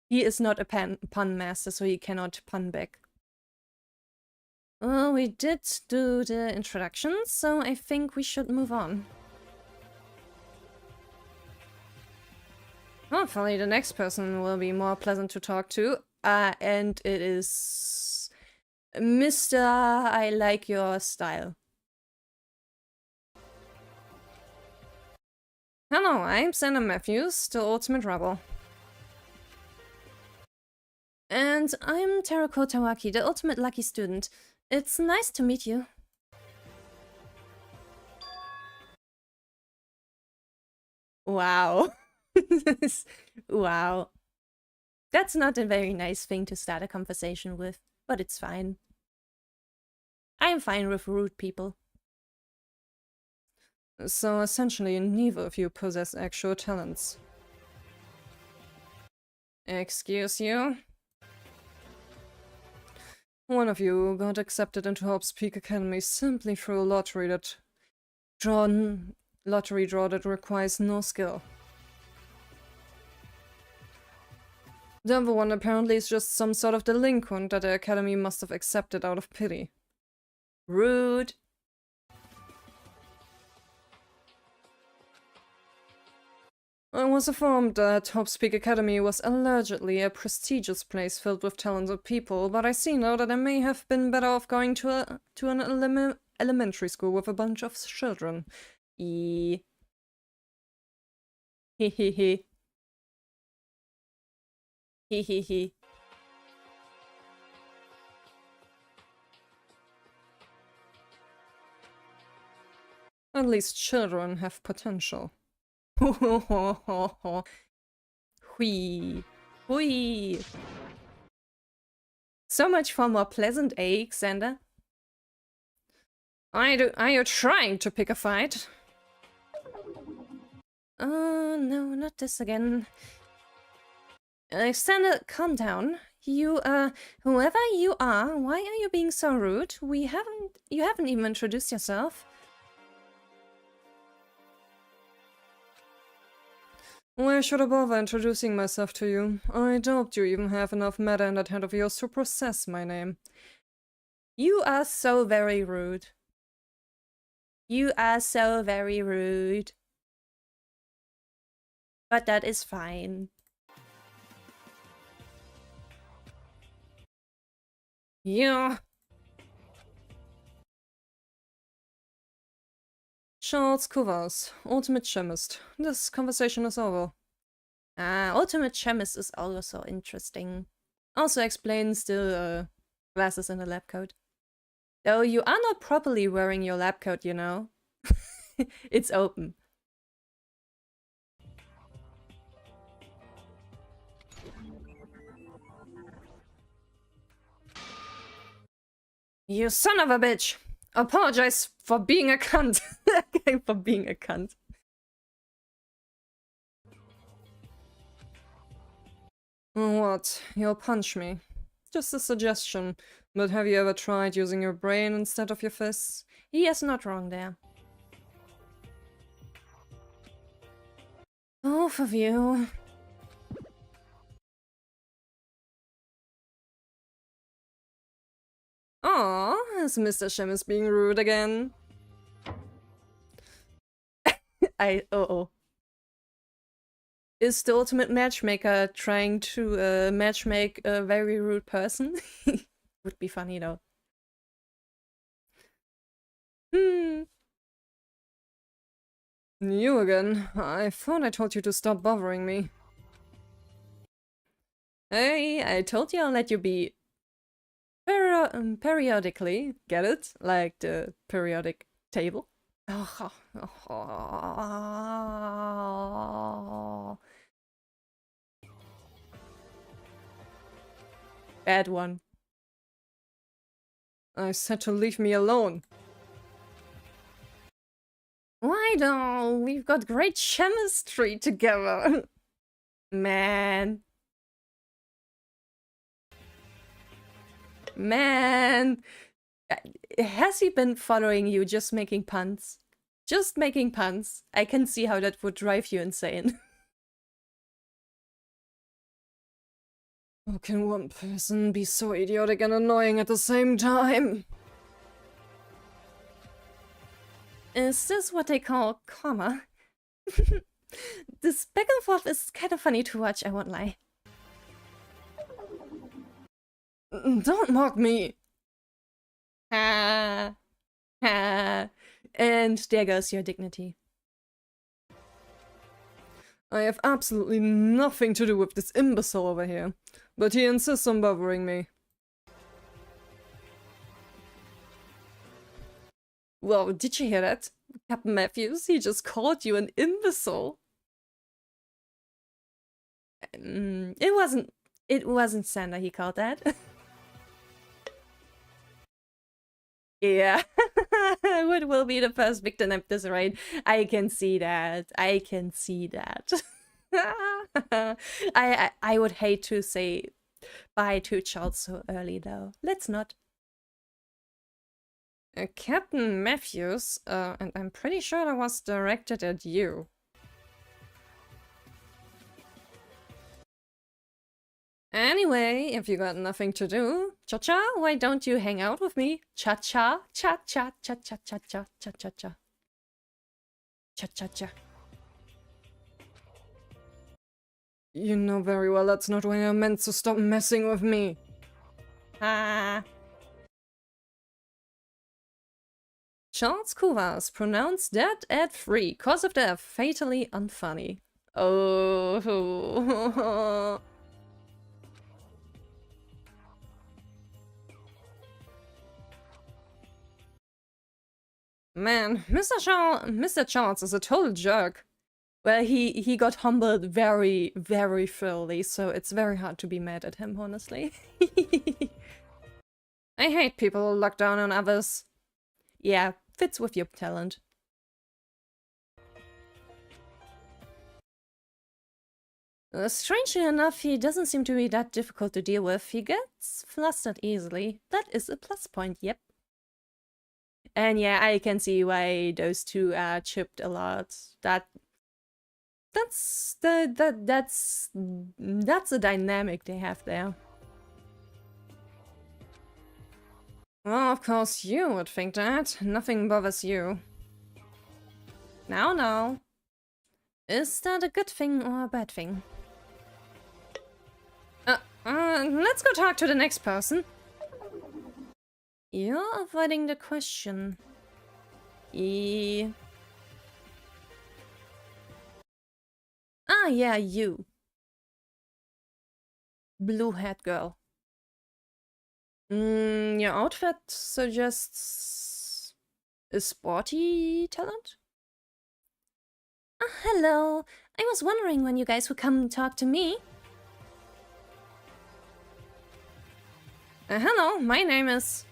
He is not a pun master, so he cannot pun back. Well, we did do the introductions, so I think we should move on. Hopefully the next person will be more pleasant to talk to, and it is Mr. I like your style. Hello, I'm Xander Matthews, the Ultimate Rebel. And I'm Terako Tawaki, the Ultimate Lucky Student. It's nice to meet you. Wow. Wow. That's not a very nice thing to start a conversation with, but it's fine. I'm fine with rude people. So essentially, neither of you possess actual talents. Excuse you? One of you got accepted into Hope's Peak Academy simply through a lottery draw that requires no skill. The other one apparently is just some sort of delinquent that the Academy must have accepted out of pity. Rude. I was informed that Hope's Peak Academy was allegedly a prestigious place filled with talented people, but I see now that I may have been better off going to an elementary school with a bunch of children. Hee hee hee. Hee hee hee. At least children have potential. Hui. Hui. So much for more pleasant, eh, Xander? Are you trying to pick a fight? No, not this again. Xander, calm down. You, whoever you are, why are you being so rude? You haven't even introduced yourself. Why should I bother introducing myself to you? I doubt you even have enough matter in that head of yours to process my name. You are so very rude. You are so very rude. But that is fine. Yeah. Charles Covers, Ultimate Chemist. This conversation is over. Ultimate Chemist is also interesting. Also explains the glasses in the lab coat. Though you are not properly wearing your lab coat, you know. It's open. You son of a bitch! Apologize for being a cunt. For being a cunt. What? You'll punch me? Just a suggestion, but have you ever tried using your brain instead of your fists? He is not wrong there. Both of you. Aw, is Mr. Chiem is being rude again? oh. Is the ultimate matchmaker trying to matchmake a very rude person? Would be funny though. You again. I thought I told you to stop bothering me. Hey, I told you I'll let you be. Periodically, get it? Like the periodic table. Bad one. I said to leave me alone. Why don't? We've got great chemistry together. Man. Man! Has he been following you, just making puns? Just making puns. I can see how that would drive you insane. How can one person be so idiotic and annoying at the same time? Is this what they call karma? This back and forth is kind of funny to watch, I won't lie. Don't mock me! Ha! Ha! And there goes your dignity. I have absolutely nothing to do with this imbecile over here, but he insists on bothering me. Well, did you hear that? Captain Matthews, he just called you an imbecile. It wasn't Santa he called that. Yeah. What will be the first victim of this raid? I can see that. I can see that. I would hate to say bye to Charles so early though. Let's not. Captain Matthews, and I'm pretty sure that was directed at you. Anyway, if you got nothing to do, Cha-cha, why don't you hang out with me? Cha-cha, cha-cha, cha-cha-cha-cha, cha-cha-cha. Cha-cha-cha. You know very well that's not why I meant to stop messing with me. Ah. Charles Kuvas pronounced dead at 3, cause of death, fatally unfunny. Oh. Man, Mr. Charles is a total jerk. Well, he got humbled very, very thoroughly, so it's very hard to be mad at him, honestly. I hate people who look down on others. Yeah, fits with your talent. Strangely enough, he doesn't seem to be that difficult to deal with. He gets flustered easily. That is a plus point, yep. And yeah, I can see why those two are chipped a lot. That's a dynamic they have there. Well, of course you would think that. Nothing bothers you. Now. Is that a good thing or a bad thing? Let's go talk to the next person. You're avoiding the question. Ah, yeah, you. Blue-haired girl. Your outfit suggests a sporty talent? Hello. I was wondering when you guys would come talk to me. Hello, my name is...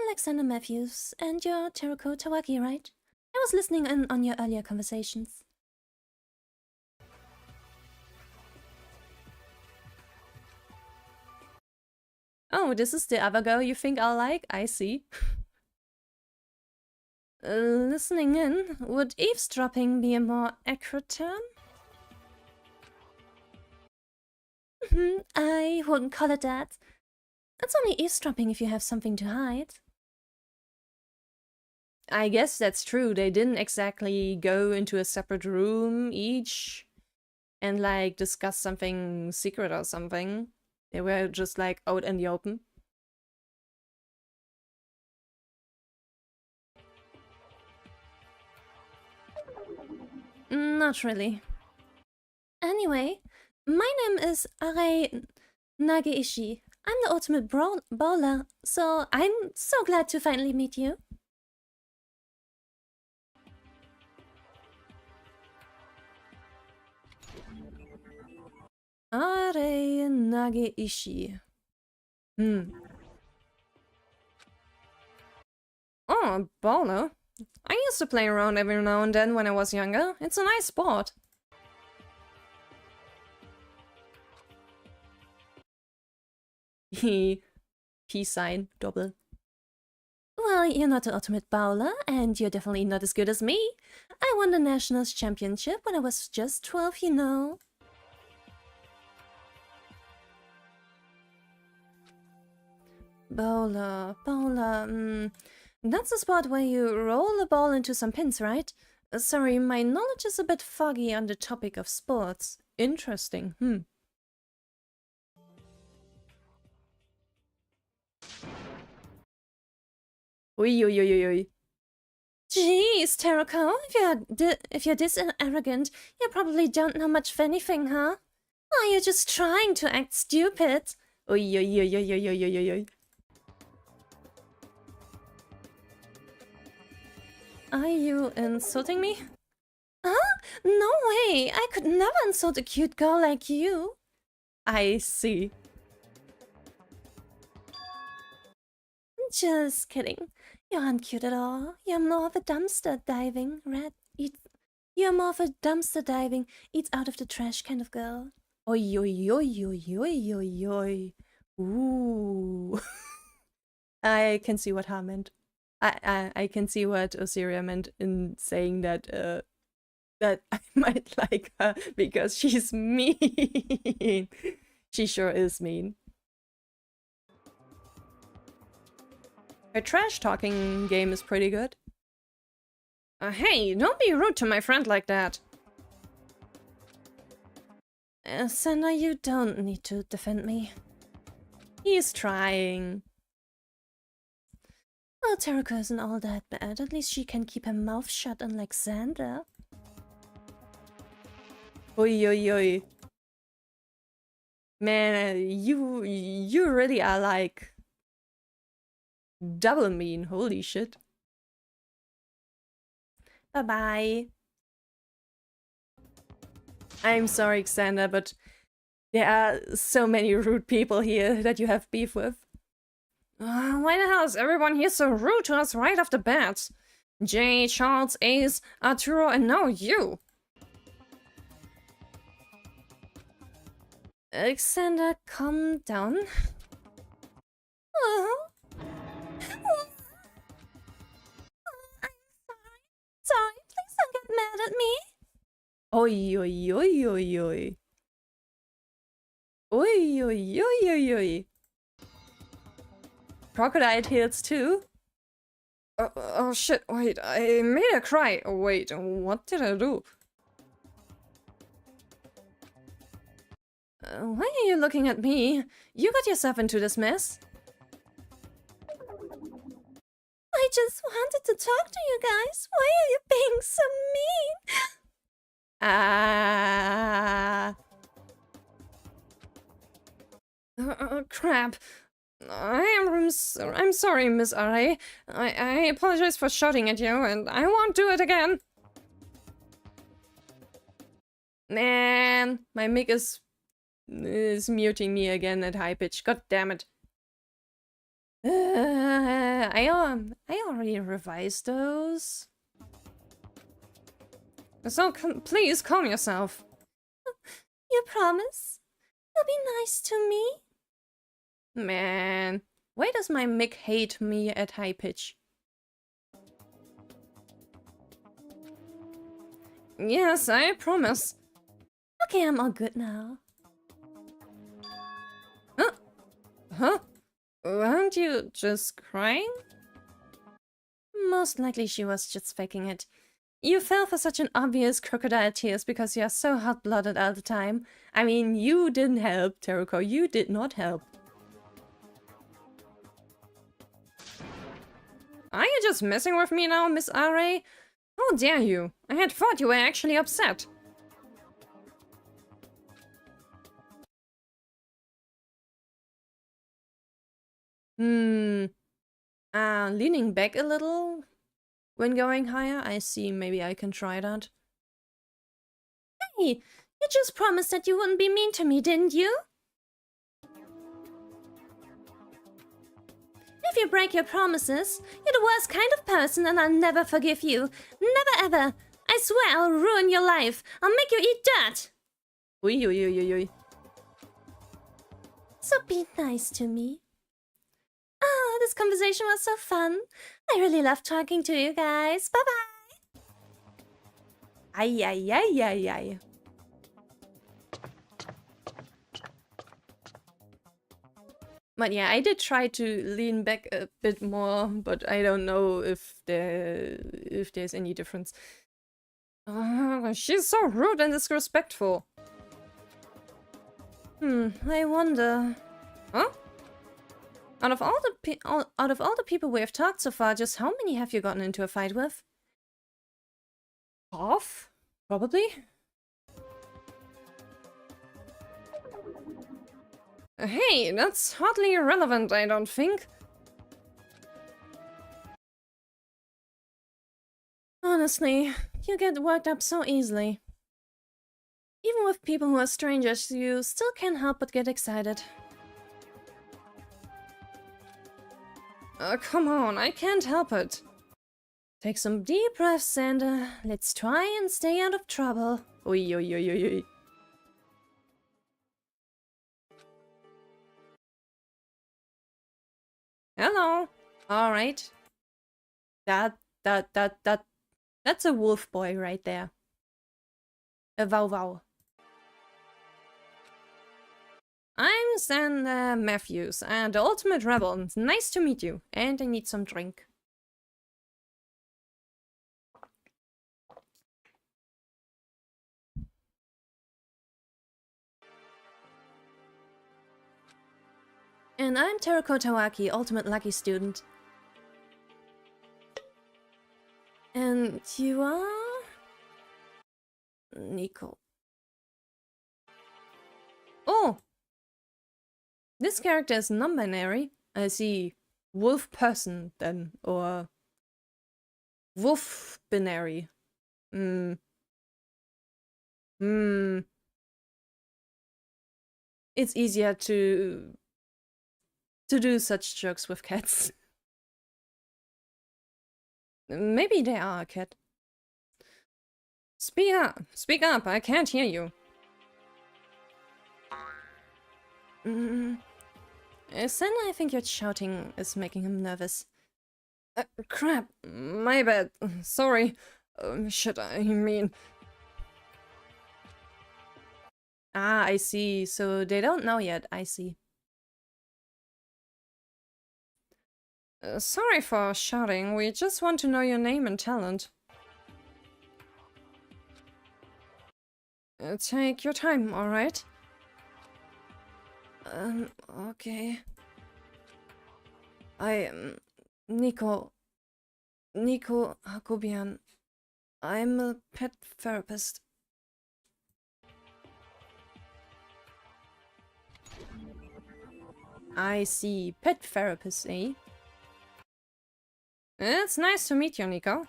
Alexander Matthews, and you're Teruko Tawaki, right? I was listening in on your earlier conversations. Oh, this is the other girl you think I'll like? I see. Listening in, would eavesdropping be a more accurate term? I wouldn't call it that. It's only eavesdropping if you have something to hide. I guess that's true. They didn't exactly go into a separate room each and like discuss something secret or something. They were just like out in the open. Not really. Anyway, my name is Aria Nagaishi. I'm the ultimate bowler, so I'm so glad to finally meet you. Aria Nagaishi. Oh, bowler. I used to play around every now and then when I was younger. It's a nice sport. Peace sign, double. Well, you're not the ultimate bowler, and you're definitely not as good as me. I won the Nationals Championship when I was just 12, you know. Bowler. That's a spot where you roll a ball into some pins, right? Sorry, my knowledge is a bit foggy on the topic of sports. Interesting, Oi. Jeez, Terako, if you're this arrogant, you probably don't know much of anything, huh? Or you're just trying to act stupid. Oi. Are you insulting me? Huh? No way! I could never insult a cute girl like you. I see. Just kidding. You aren't cute at all. You're more of a dumpster diving You're more of a dumpster diving, eats out of the trash kind of girl. Oi. Ooh. I can see what Ha meant. I can see what Osiria meant in saying that that I might like her because she's mean. She sure is mean. Her trash talking game is pretty good. Hey, don't be rude to my friend like that. Senna, you don't need to defend me. He's trying. Well, Terako isn't all that bad. At least she can keep her mouth shut, unlike Xander. Oi. Man, you really are like double mean. Holy shit. Bye-bye. I'm sorry, Xander, but there are so many rude people here that you have beef with. Why the hell is everyone here so rude to us right off the bat? Jay, Charles, Ace, Arturo, and now you! Xander, calm down. I'm sorry. Please don't get mad at me. Oi. Crocodile tails too? Oh shit, wait, I made her cry. Oh, wait, what did I do? Why are you looking at me? You got yourself into this mess. I just wanted to talk to you guys. Why are you being so mean? Crap. I'm sorry, Miss Aria. I apologize for shouting at you, and I won't do it again. Man, my mic is muting me again at high pitch. God damn it. I already revised those. So please calm yourself. You promise? You'll be nice to me? Man, why does my mic hate me at high pitch? Yes, I promise. Okay, I'm all good now. Huh? Weren't you just crying? Most likely she was just faking it. You fell for such an obvious crocodile tears because you're so hot-blooded all the time. I mean, you didn't help, Terako. You did not help. Are you just messing with me now, Miss Aria? How dare you? I had thought you were actually upset. Leaning back a little when going higher? I see, maybe I can try that. Hey, you just promised that you wouldn't be mean to me, didn't you? If you break your promises, you're the worst kind of person and I'll never forgive you. Never ever. I swear I'll ruin your life. I'll make you eat dirt. Oi. So be nice to me. Oh, this conversation was so fun. I really loved talking to you guys. Bye-bye. Ay, ay, ay, ay, ay. But yeah, I did try to lean back a bit more, but I don't know if there's any difference. She's so rude and disrespectful. I wonder. Huh? Out of all the people we have talked so far, just how many have you gotten into a fight with? Half? Probably. Hey, that's hardly irrelevant, I don't think. Honestly, you get worked up so easily. Even with people who are strangers, you still can't help but get excited. Come on, I can't help it. Take some deep breaths and let's try and stay out of trouble. Oi, oi, oi, oi, oi. Hello. All right. That's a wolf boy right there. A wow wow. I'm Stan Matthews, the ultimate rebel. Nice to meet you. And I need some drink. And I'm Terako Tawaki, ultimate lucky student. And you are... Nico. Oh! This character is non-binary. I see wolf person then, or wolf binary. It's easier to do such jokes with cats. Maybe they are a cat. Speak up, I can't hear you. Sen, I think your shouting is making him nervous. Crap, my bad, sorry. Shit, I mean... Ah, I see, so they don't know yet, I see. Sorry for shouting, we just want to know your name and talent. Take your time, alright? Okay. I am Nico Hakobian. I'm a pet therapist. I see. Pet therapist, eh? It's nice to meet you, Nico.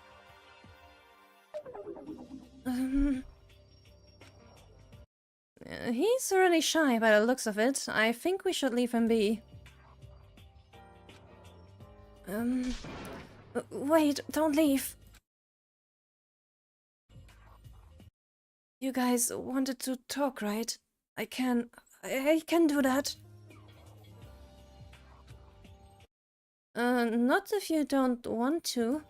He's really shy by the looks of it. I think we should leave him be. Wait, don't leave. You guys wanted to talk, right? I can do that. Not if you don't want to.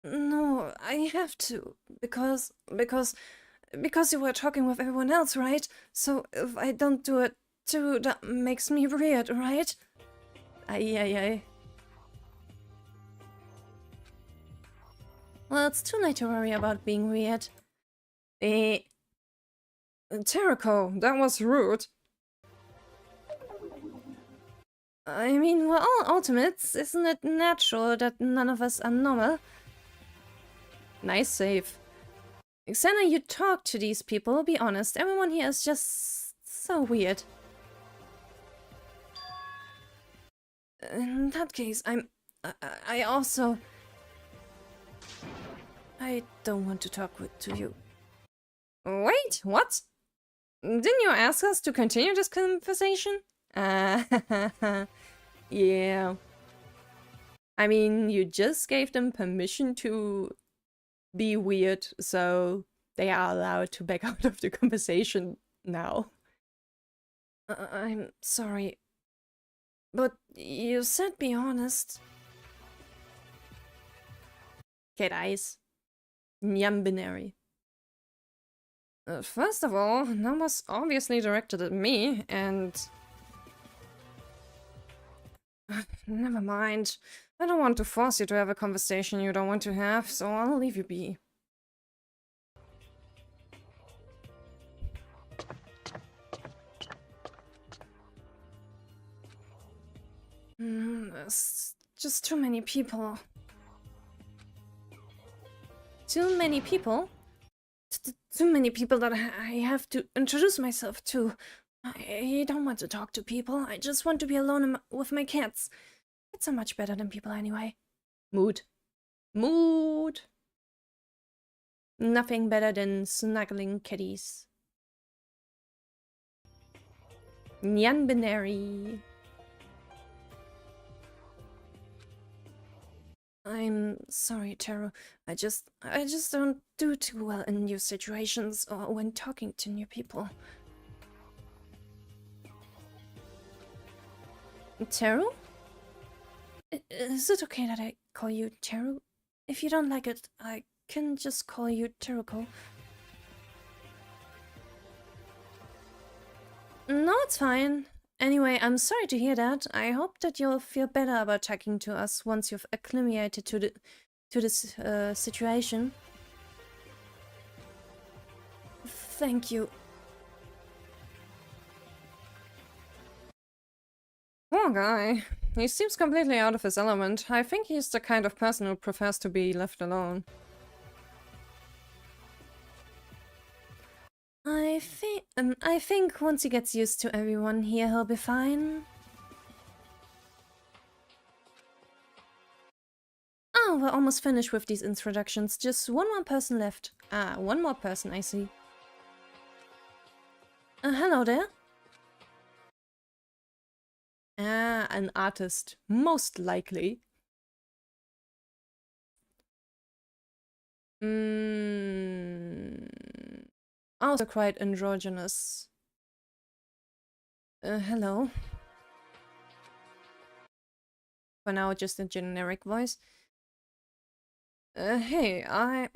No, I have to, because you were talking with everyone else, right? So if I don't do it too, that makes me weird, right? Ay. Well, it's too late to worry about being weird. Terako, that was rude. I mean, we're all ultimates. Isn't it natural that none of us are normal? Nice save. Xena, you talk to these people, be honest. Everyone here is just so weird. In that case, I also... I don't want to talk to you. Wait, what? Didn't you ask us to continue this conversation? Yeah. I mean, you just gave them permission to be weird, so they are allowed to back out of the conversation now. I'm sorry. But you said be honest. Cat eyes. Non-binary. First of all, that was obviously directed at me, and... Never mind. I don't want to force you to have a conversation you don't want to have, so I'll leave you be. There's just too many people. Too many people? Too many people that I have to introduce myself to. I don't want to talk to people. I just want to be alone with my cats. Cats are much better than people anyway. Mood. Mood. Nothing better than snuggling kitties. Non-binary. I'm sorry, Taro. I just don't do too well in new situations or when talking to new people. Taro? Is it okay that I call you Taro? If you don't like it, I can just call you Teruko. No, it's fine. Anyway, I'm sorry to hear that. I hope that you'll feel better about talking to us once you've acclimated to this situation. Thank you. Poor guy. He seems completely out of his element. I think he's the kind of person who prefers to be left alone. I think once he gets used to everyone here, he'll be fine. Oh, we're almost finished with these introductions. Just one more person left. Ah, one more person, I see. Hello there. Ah, an artist. Most likely. Also quite androgynous. Hello. For now, just a generic voice. Hey, I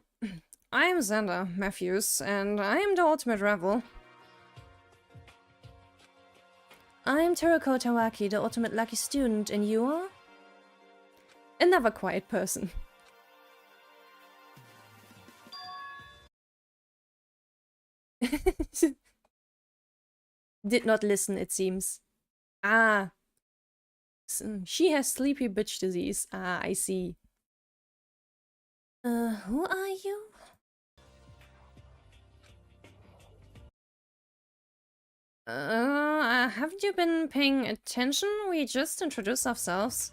am Xander Matthews, and I am the ultimate rebel. I'm Teruko Tawaki, the ultimate lucky student, and you are? Another quiet person. Did not listen, it seems. Ah. She has sleepy bitch disease. Ah, I see. Who are you? Haven't you been paying attention? We just introduced ourselves.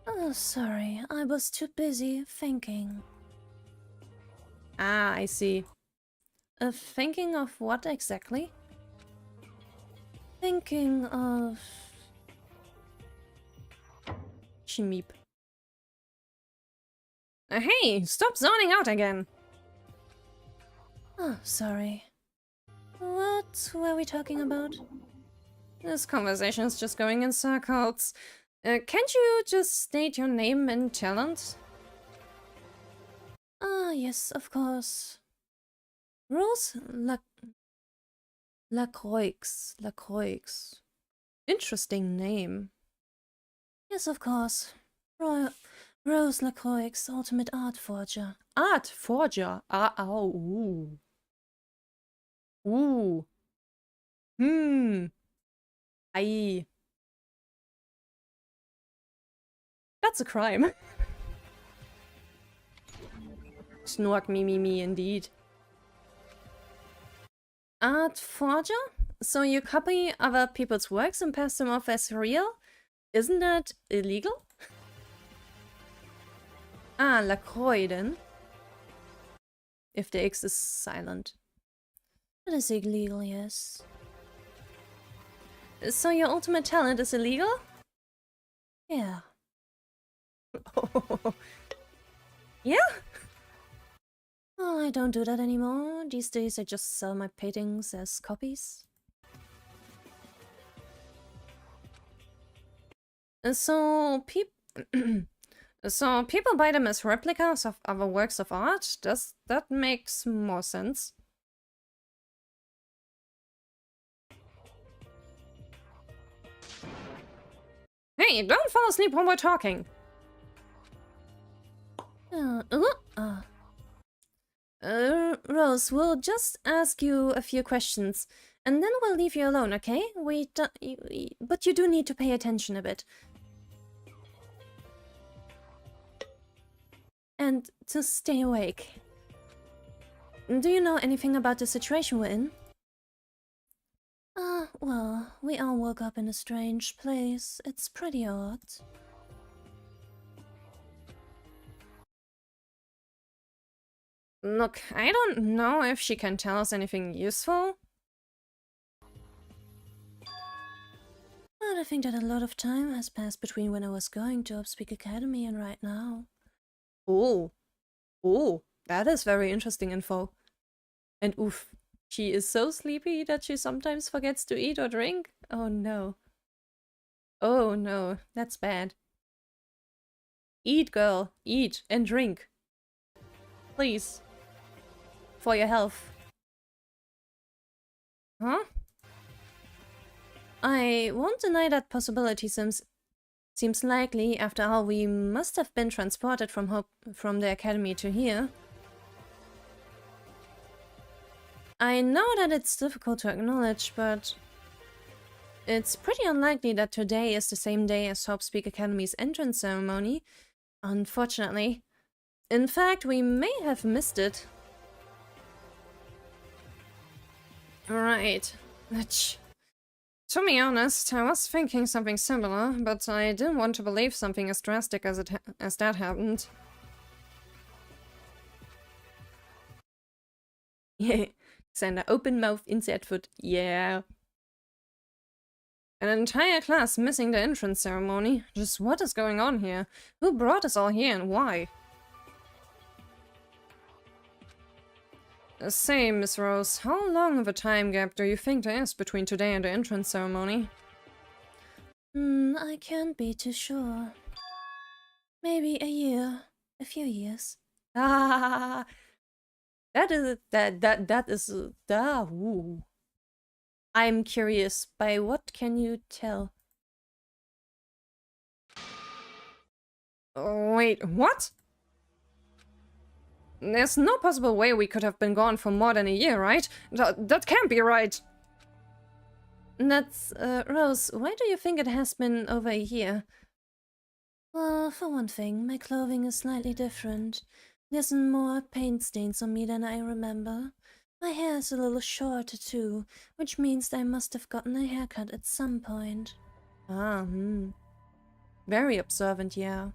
Oh, sorry. I was too busy thinking. Ah, I see. Thinking of what exactly? Thinking of... Chiem. Hey, stop zoning out again! Oh, sorry. What were we talking about? This conversation is just going in circles. Can't you just state your name and talent? Ah, yes, of course. Rose Lacroix. Interesting name. Yes, of course. Rose Lacroix, ultimate art forger. Art forger. Ah, oh, ooh. Ooh. Aye. That's a crime. Snork me, indeed. Art forger? So you copy other people's works and pass them off as real? Isn't that illegal? Ah, Lacroix then. If the X is silent. That is illegal, yes. So your ultimate talent is illegal? Yeah. Yeah? Oh, I don't do that anymore. These days I just sell my paintings as copies. So people buy them as replicas of other works of art? That makes more sense. Hey, don't fall asleep when we're talking! Rose, we'll just ask you a few questions, and then we'll leave you alone, okay? But you do need to pay attention a bit. And to stay awake. Do you know anything about the situation we're in? Well, we all woke up in a strange place. It's pretty odd. Look, I don't know if she can tell us anything useful. But I think that a lot of time has passed between when I was going to Upspeak Academy and right now. Oh, that is very interesting info. And oof, she is so sleepy that she sometimes forgets to eat or drink? Oh no. Oh no, that's bad. Eat, girl, eat and drink. Please. For your health. Huh? I won't deny that possibility seems likely. After all, we must have been transported from the academy to here. I know that it's difficult to acknowledge, but it's pretty unlikely that today is the same day as Upspeak Academy's entrance ceremony, unfortunately. In fact, we may have missed it. Right. To be honest, I was thinking something similar, but I didn't want to believe something as drastic as that happened. Yeah, Xander, open mouth, insert foot, yeah. An entire class missing the entrance ceremony. Just what is going on here? Who brought us all here and why? Say, Miss Rose, how long of a time gap do you think there is between today and the entrance ceremony? I can't be too sure. Maybe a year. A few years. Ah, ooh. I'm curious, by what can you tell? Wait, what? There's no possible way we could have been gone for more than a year, right? That can't be right. That's, Rose, why do you think it has been over a year? Well, for one thing, my clothing is slightly different. There's more paint stains on me than I remember. My hair is a little shorter too, which means I must have gotten a haircut at some point. Ah, very observant, yeah.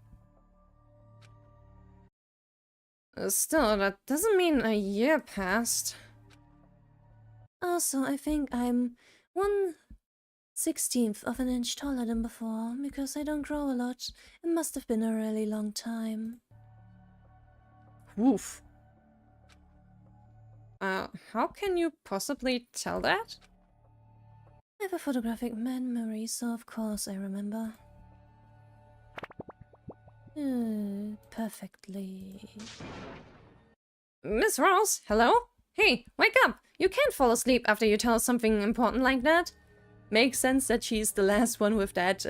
Still, that doesn't mean a year passed. Also, I think I'm 1/16th of an inch taller than before, because I don't grow a lot. It must have been a really long time. Woof. How can you possibly tell that? I have a photographic memory, so of course I remember. Perfectly. Miss Rose, hello? Hey, wake up! You can't fall asleep after you tell us something important like that. Makes sense that she's the last one with that,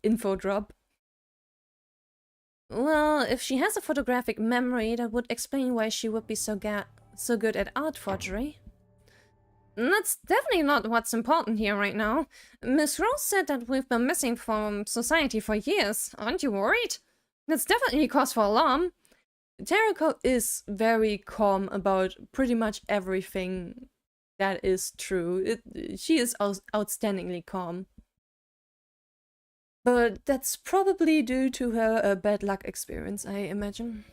info drop. Well, if she has a photographic memory, that would explain why she would be so good at art forgery. That's definitely not what's important here right now. Miss Rose said that we've been missing from society for years. Aren't you worried? That's definitely cause for alarm. Terako is very calm about pretty much everything that is true. She is outstandingly calm. But that's probably due to her bad luck experience, I imagine.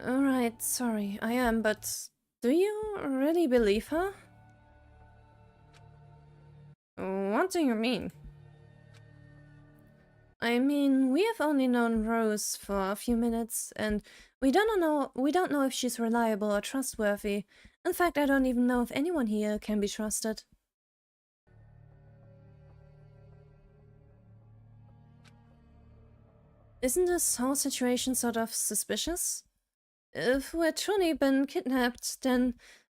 Alright, sorry, I am, but do you really believe her? What do you mean? I mean, we have only known Rose for a few minutes, and we don't know if she's reliable or trustworthy. In fact, I don't even know if anyone here can be trusted. Isn't this whole situation sort of suspicious? If we're truly been kidnapped, then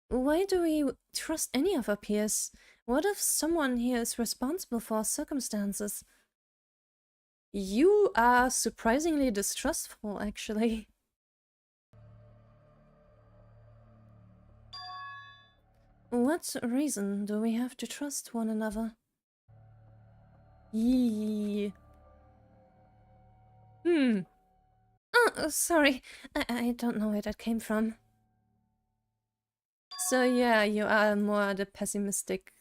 why do we trust any of our peers? What if someone here is responsible for our circumstances? You are surprisingly distrustful, actually. What reason do we have to trust one another? Yee. Oh, sorry. I don't know where that came from. So yeah, you are more the pessimistic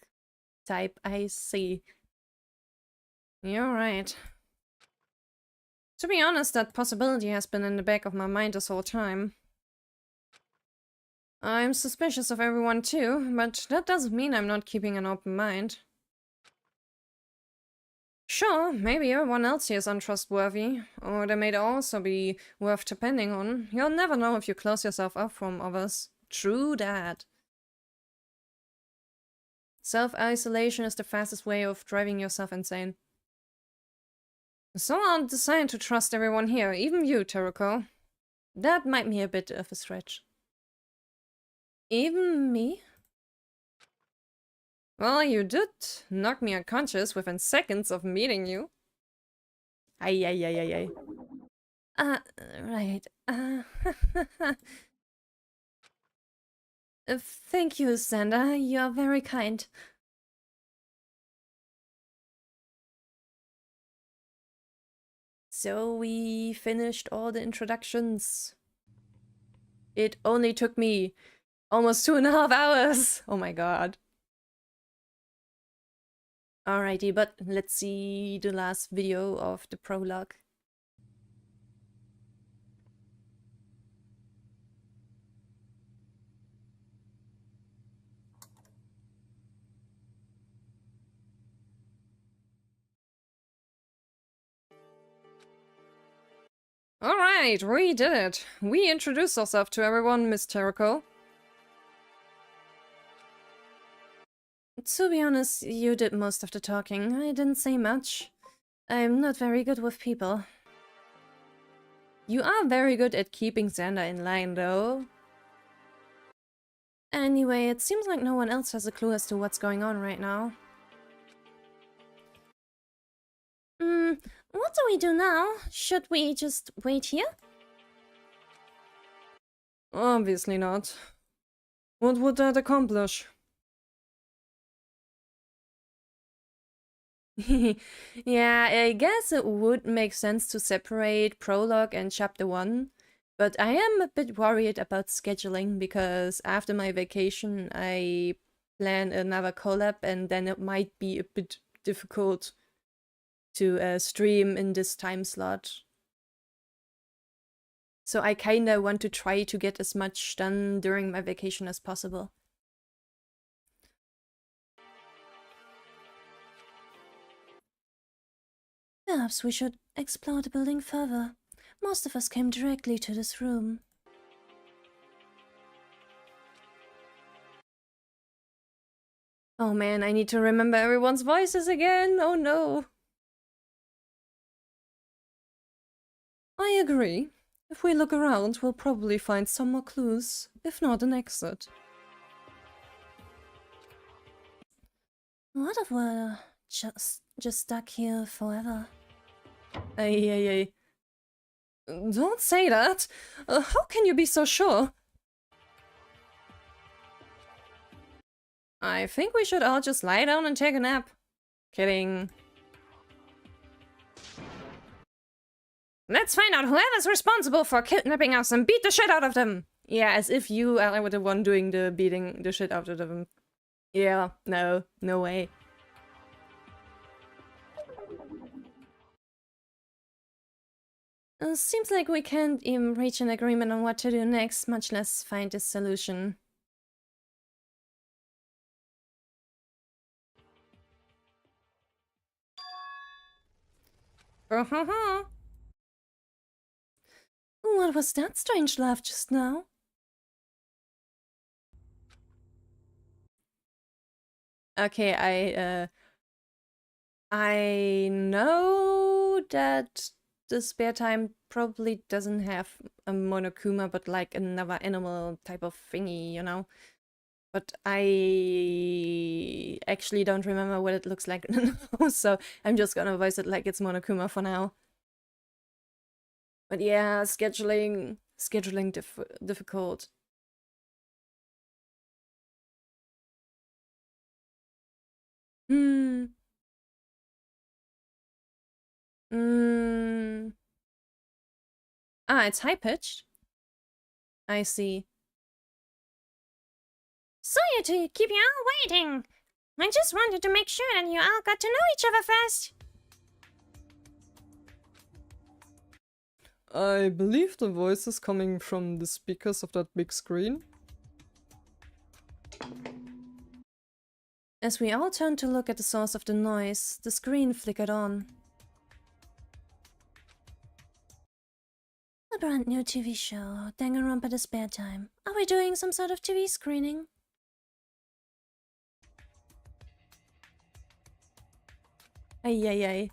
type, I see. You're right. To be honest, that possibility has been in the back of my mind this whole time. I'm suspicious of everyone too, but that doesn't mean I'm not keeping an open mind. Sure, maybe everyone else here is untrustworthy, or they may also be worth depending on. You'll never know if you close yourself off from others. True that. Self-isolation is the fastest way of driving yourself insane. So I'll decide to trust everyone here, even you, Terako. That might be a bit of a stretch. Even me? Well, you did knock me unconscious within seconds of meeting you. Ay. Right. Thank you, Xander. You're very kind. So we finished all the introductions. It only took me almost 2.5 hours. Oh my god. Alrighty, but let's see the last video of the prologue. Alright, we did it. We introduced ourselves to everyone, Miss Terako. To be honest, you did most of the talking. I didn't say much. I'm not very good with people. You are very good at keeping Xander in line, though. Anyway, it seems like no one else has a clue as to what's going on right now. What do we do now? Should we just wait here? Obviously not. What would that accomplish? Yeah, I guess it would make sense to separate prologue and chapter 1, but I am a bit worried about scheduling because after my vacation I plan another collab and then it might be a bit difficult to stream in this time slot. So I kinda want to try to get as much done during my vacation as possible. Perhaps we should explore the building further. Most of us came directly to this room. Oh man, I need to remember everyone's voices again. Oh no. I agree. If we look around, we'll probably find some more clues, if not an exit. What if we're just stuck here forever? Ay. Don't say that! How can you be so sure? I think we should all just lie down and take a nap. Kidding. Let's find out whoever's responsible for kidnapping us and beat the shit out of them! Yeah, as if you are the one doing the beating the shit out of them. Yeah, no way. Seems like we can't even reach an agreement on what to do next, much less find a solution. Ha. What was that strange laugh just now? Okay, I know that Despair Time probably doesn't have a Monokuma, but like another animal type of thingy, you know? But I actually don't remember what it looks like now, so I'm just gonna voice it like it's Monokuma for now. But yeah, scheduling difficult. Hmm. Ah, it's high-pitched. I see. Sorry to keep you all waiting. I just wanted to make sure that you all got to know each other first. I believe the voice is coming from the speakers of that big screen. As we all turned to look at the source of the noise, the screen flickered on. A brand new TV show, Danganronpa Despair Time. Are we doing some sort of TV screening? Ay.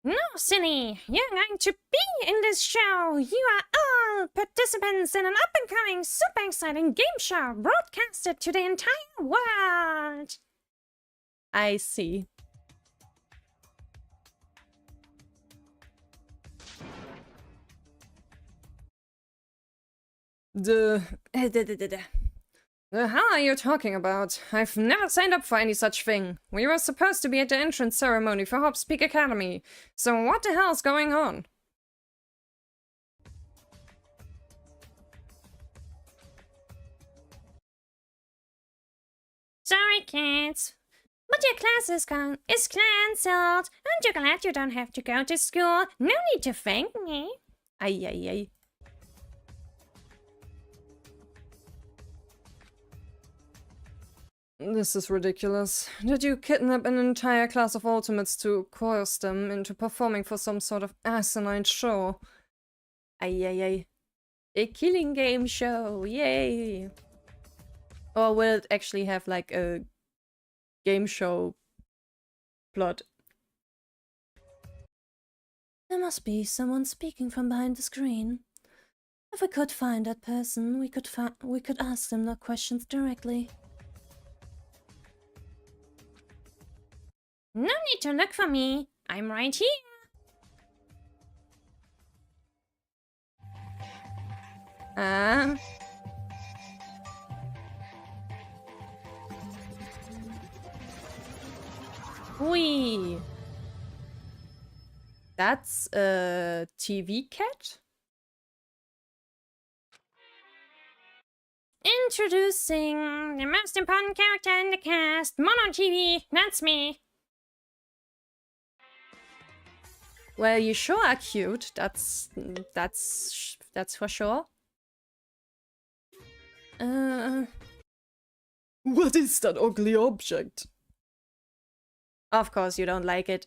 No, silly! You're going to be in this show! You are all participants in an up-and-coming, super exciting game show broadcasted to the entire world! I see. The hell are you talking about? I've never signed up for any such thing. We were supposed to be at the entrance ceremony for Hop's Peak Academy. So what the hell's going on? Sorry, kids. But your class is cancelled. Aren't you glad you don't have to go to school? No need to thank me. Ay. This is ridiculous. Did you kidnap an entire class of ultimates to coerce them into performing for some sort of asinine show? Ay. A killing game show, yay! Or will it actually have like a game show plot? There must be someone speaking from behind the screen. If we could find that person, we could ask them the questions directly. No need to look for me. I'm right here. Wee. That's a TV cat? Introducing the most important character in the cast, Mono TV, that's me. Well, you sure are cute. That's for sure. What is that ugly object? Of course you don't like it.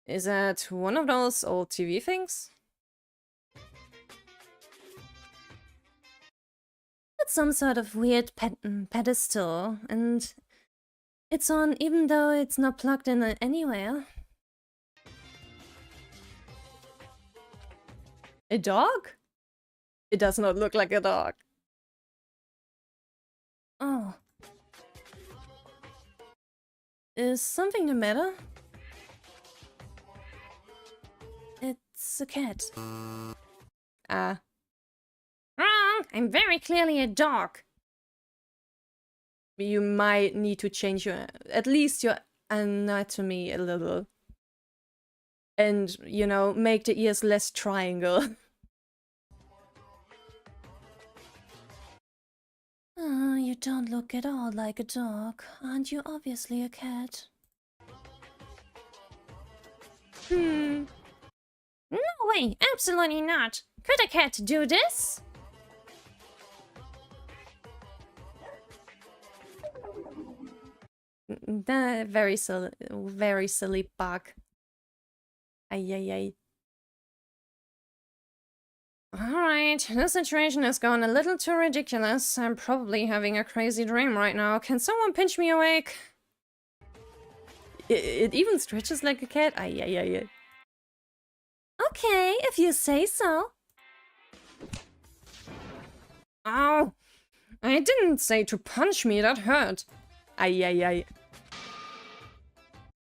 Is that one of those old TV things? It's some sort of weird pedestal, and it's on even though it's not plugged in anywhere. A dog? It does not look like a dog. Oh. Is something the matter? It's a cat. Ah. Wrong! I'm very clearly a dog. You might need to change at least your anatomy a little. And, you know, make the ears less triangle. Oh, you don't look at all like a dog. Aren't you obviously a cat? No way, absolutely not. Could a cat do this? Very silly bug. Ay, ay, ay. Alright, this situation has gone a little too ridiculous. I'm probably having a crazy dream right now. Can someone pinch me awake? It even stretches like a cat. Ay, ay, ay, ay. Okay, if you say so. Ow! I didn't say to punch me, that hurt. Ay, ay, ay.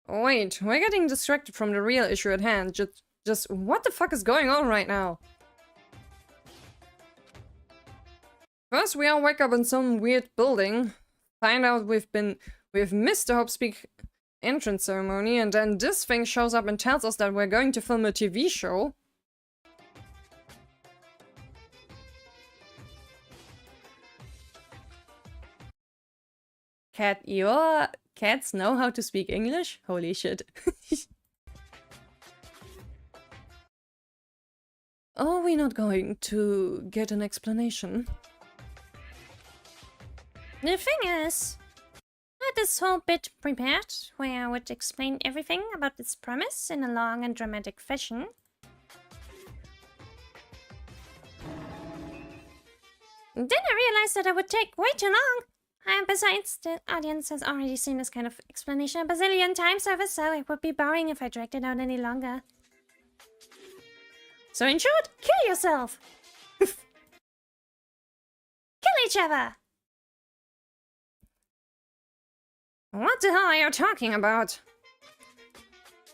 Wait, we're getting distracted from the real issue at hand. Just what the fuck is going on right now? First, we all wake up in some weird building, find out we've missed the Hopespeak entrance ceremony, and then this thing shows up and tells us that we're going to film a TV show. Cat, your cats know how to speak English? Holy shit. Are we not going to get an explanation? The thing is, I had this whole bit prepared where I would explain everything about this premise in a long and dramatic fashion. Then I realized that it would take way too long. And besides, the audience has already seen this kind of explanation a bazillion times over, so it would be boring if I dragged it out any longer. So in short, kill yourself! Kill each other! What the hell are you talking about?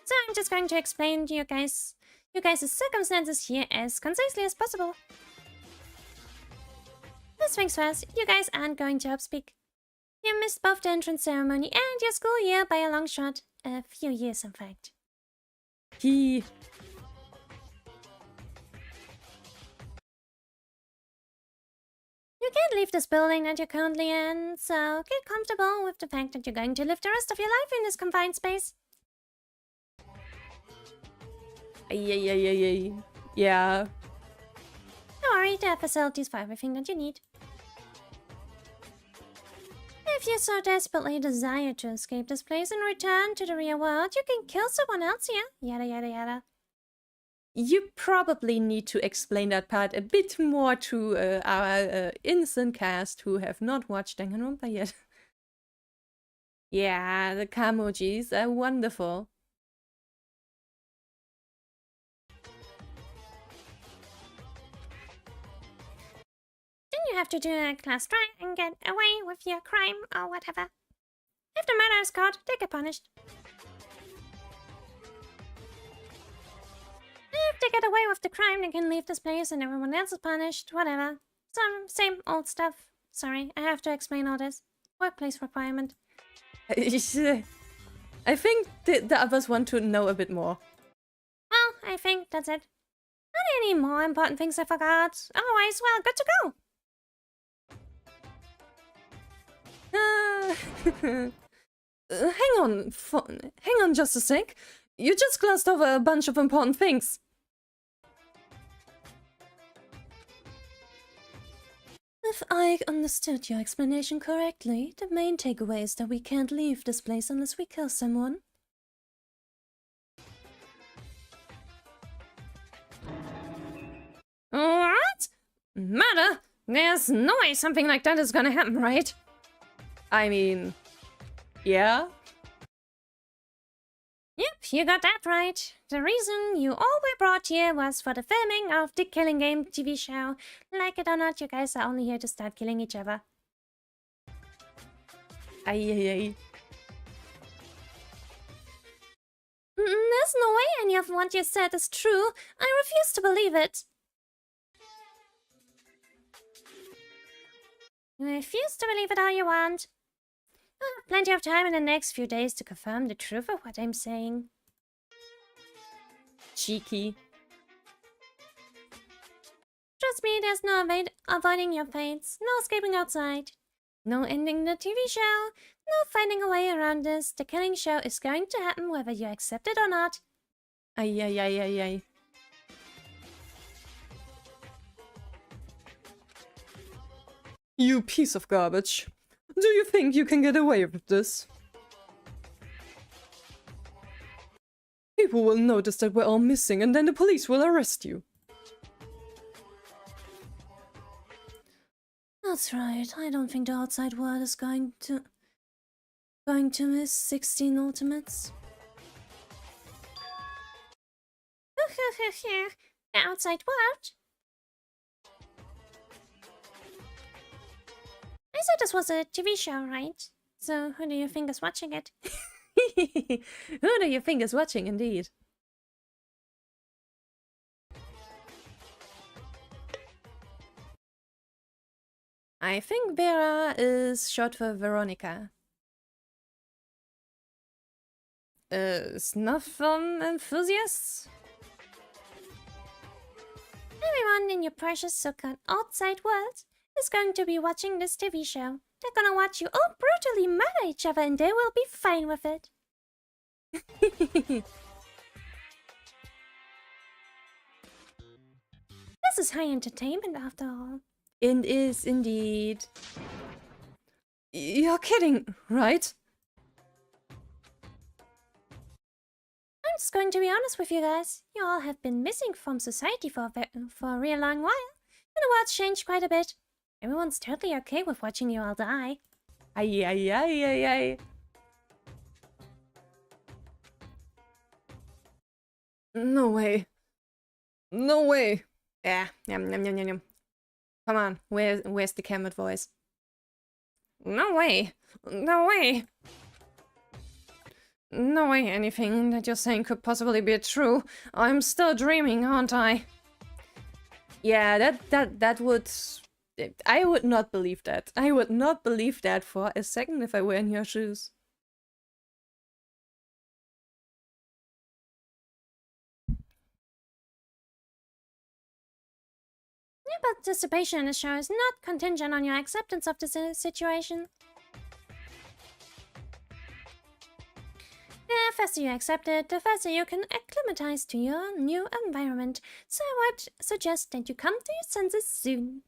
So I'm just going to explain to you guys' circumstances here as concisely as possible. First things first, you guys aren't going to Hopespeak. You missed both the entrance ceremony and your school year by a long shot. A few years, in fact. He... You can't leave this building that you're currently in, so get comfortable with the fact that you're going to live the rest of your life in this confined space. Ay, ay, ay, ay, ay. Yeah. Don't worry, there are facilities for everything that you need. If you so desperately desire to escape this place and return to the real world, you can kill someone else here. Yada yada yada. You probably need to explain that part a bit more to our innocent cast who have not watched Danganronpa yet. Yeah, the Kamojis are wonderful. Then you have to do a class try and get away with your crime or whatever. If the murderer is caught, they get punished. If they get away with the crime, they can leave this place and everyone else is punished, whatever. Some same old stuff. Sorry, I have to explain all this. Workplace requirement. I think the others want to know a bit more. Well, I think that's it. Are there any more important things I forgot? Otherwise, well, good to go. Hang on just a sec. You just glossed over a bunch of important things. If I understood your explanation correctly, the main takeaway is that we can't leave this place unless we kill someone. What? Murder? There's no way something like that is gonna happen, right? I mean, yeah? Yep, you got that right. The reason you all were brought here was for the filming of the Killing Game TV show. Like it or not, you guys are only here to start killing each other. Ay, ay, ay. There's no way any of what you said is true. I refuse to believe it. You refuse to believe it all you want. I have plenty of time in the next few days to confirm the truth of what I'm saying. Cheeky. Trust me, there's no avoiding your fates, no escaping outside, no ending the TV show, no finding a way around this. The killing show is going to happen whether you accept it or not. Ay, ay, ay, ay, ay. You piece of garbage. Do you think you can get away with this? People will notice that we're all missing and then the police will arrest you. That's right. I don't think the outside world is going to miss 16 ultimates. The outside world? I said this was a TV show, right? So who do you think is watching it? Who do you think is watching, indeed? I think Vera is short for Veronika. Snuff film enthusiasts? Everyone in your precious so-called outside world is going to be watching this TV show. They're gonna watch you all brutally murder each other and they will be fine with it. This is high entertainment after all. It is indeed. You're kidding, right? I'm just going to be honest with you guys. You all have been missing from society for a real long while. And the world's changed quite a bit. Everyone's totally okay with watching you all die. Ay, ay, ay, ay, ay. No way. No way. Yeah, yum, yum, yum, yum, yum. Come on, where's the Kemet voice? No way. No way. No way anything that you're saying could possibly be true. I'm still dreaming, aren't I? Yeah, that would... I would not believe that. I would not believe that for a second if I were in your shoes. Your participation in the show is not contingent on your acceptance of the situation. The faster you accept it, the faster you can acclimatize to your new environment. So I would suggest that you come to your senses soon.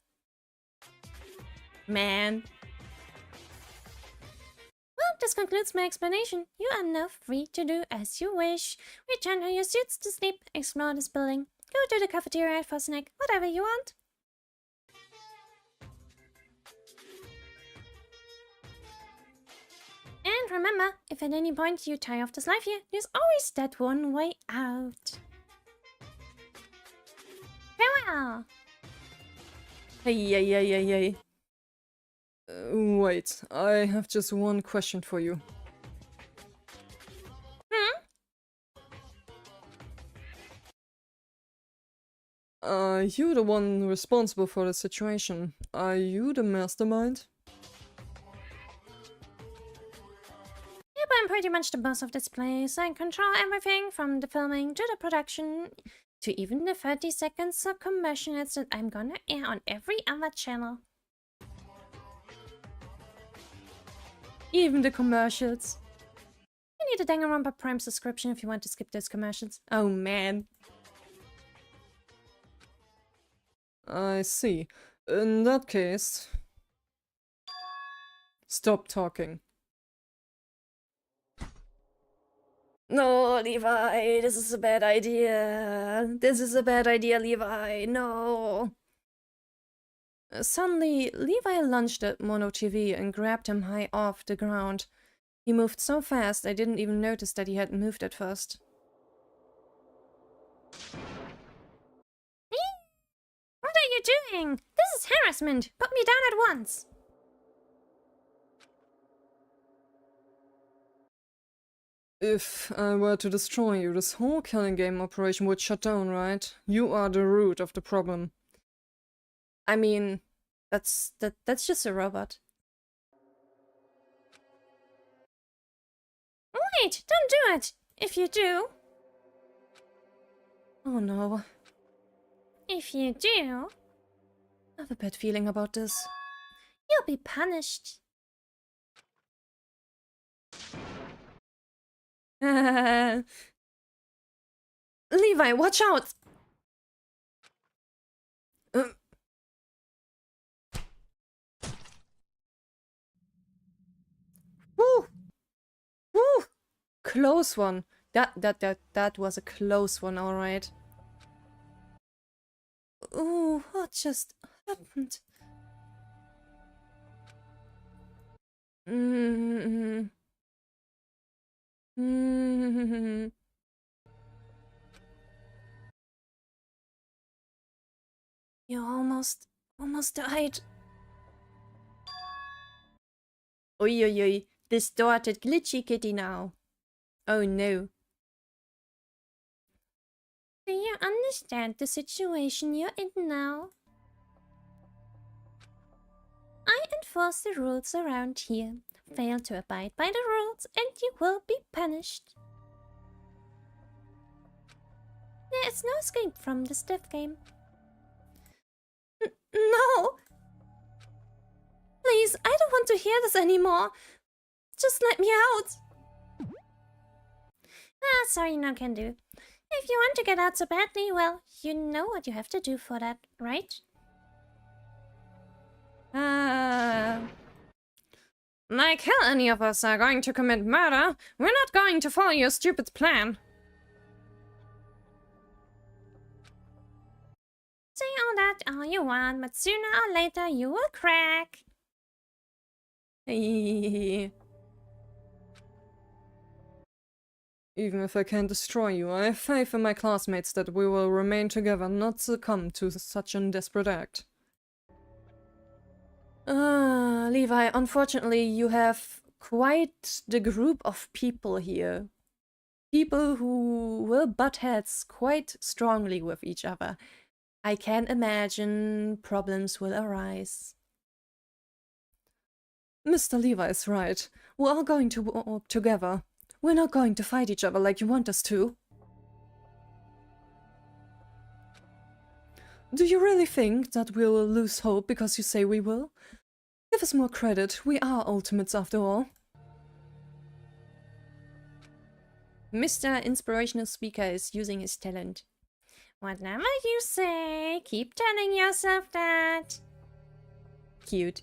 Man. Well, this concludes my explanation. You are now free to do as you wish. Return to your suits to sleep, explore this building, go to the cafeteria for a snack, whatever you want. And remember, if at any point you tire of this life here, there's always that one way out. Farewell! Hey, ay, ay, ay, ay. Wait, I have just one question for you. Are you the one responsible for the situation? Are you the mastermind? Yep, I'm pretty much the boss of this place. I control everything from the filming to the production to even the 30 seconds of commercials that I'm gonna air on every other channel. Even the commercials. You need a Danganronpa Prime subscription if you want to skip those commercials. Oh man. I see. In that case... Stop talking. No, Levi, this is a bad idea. This is a bad idea, Levi. No. Suddenly, Levi lunged at Mono TV and grabbed him high off the ground. He moved so fast I didn't even notice that he had moved at first. What are you doing? This is harassment. Put me down at once. If I were to destroy you, this whole killing game operation would shut down, right? You are the root of the problem. I mean, that's just a robot. Wait, don't do it. If you do... Oh no. If you do... I have a bad feeling about this. You'll be punished. Levi, watch out! Woo! Woo! Close one. That was a close one, alright. Ooh, what just happened? Mm-hmm. Mm-hmm. You almost died. Oi, oi, oi. Distorted glitchy kitty now. Oh no. Do you understand the situation you're in now? I enforce the rules around here. Fail to abide by the rules and you will be punished. There is no escape from this death game. No! Please, I don't want to hear this anymore. Just let me out. Ah, sorry, no can do. If you want to get out so badly, well, you know what you have to do for that, right? Like hell any of us are going to commit murder. We're not going to follow your stupid plan. Say all that all you want, but sooner or later you will crack. Even if I can't destroy you, I have faith in my classmates that we will remain together, not succumb to such a desperate act. Levi, unfortunately, you have quite the group of people here. People who will butt heads quite strongly with each other. I can imagine problems will arise. Mr. Levi is right. We're all going to work together. We're not going to fight each other like you want us to. Do you really think that we'll lose hope because you say we will? Give us more credit. We are ultimates after all. Mr. Inspirational Speaker is using his talent. Whatever you say, keep telling yourself that. Cute.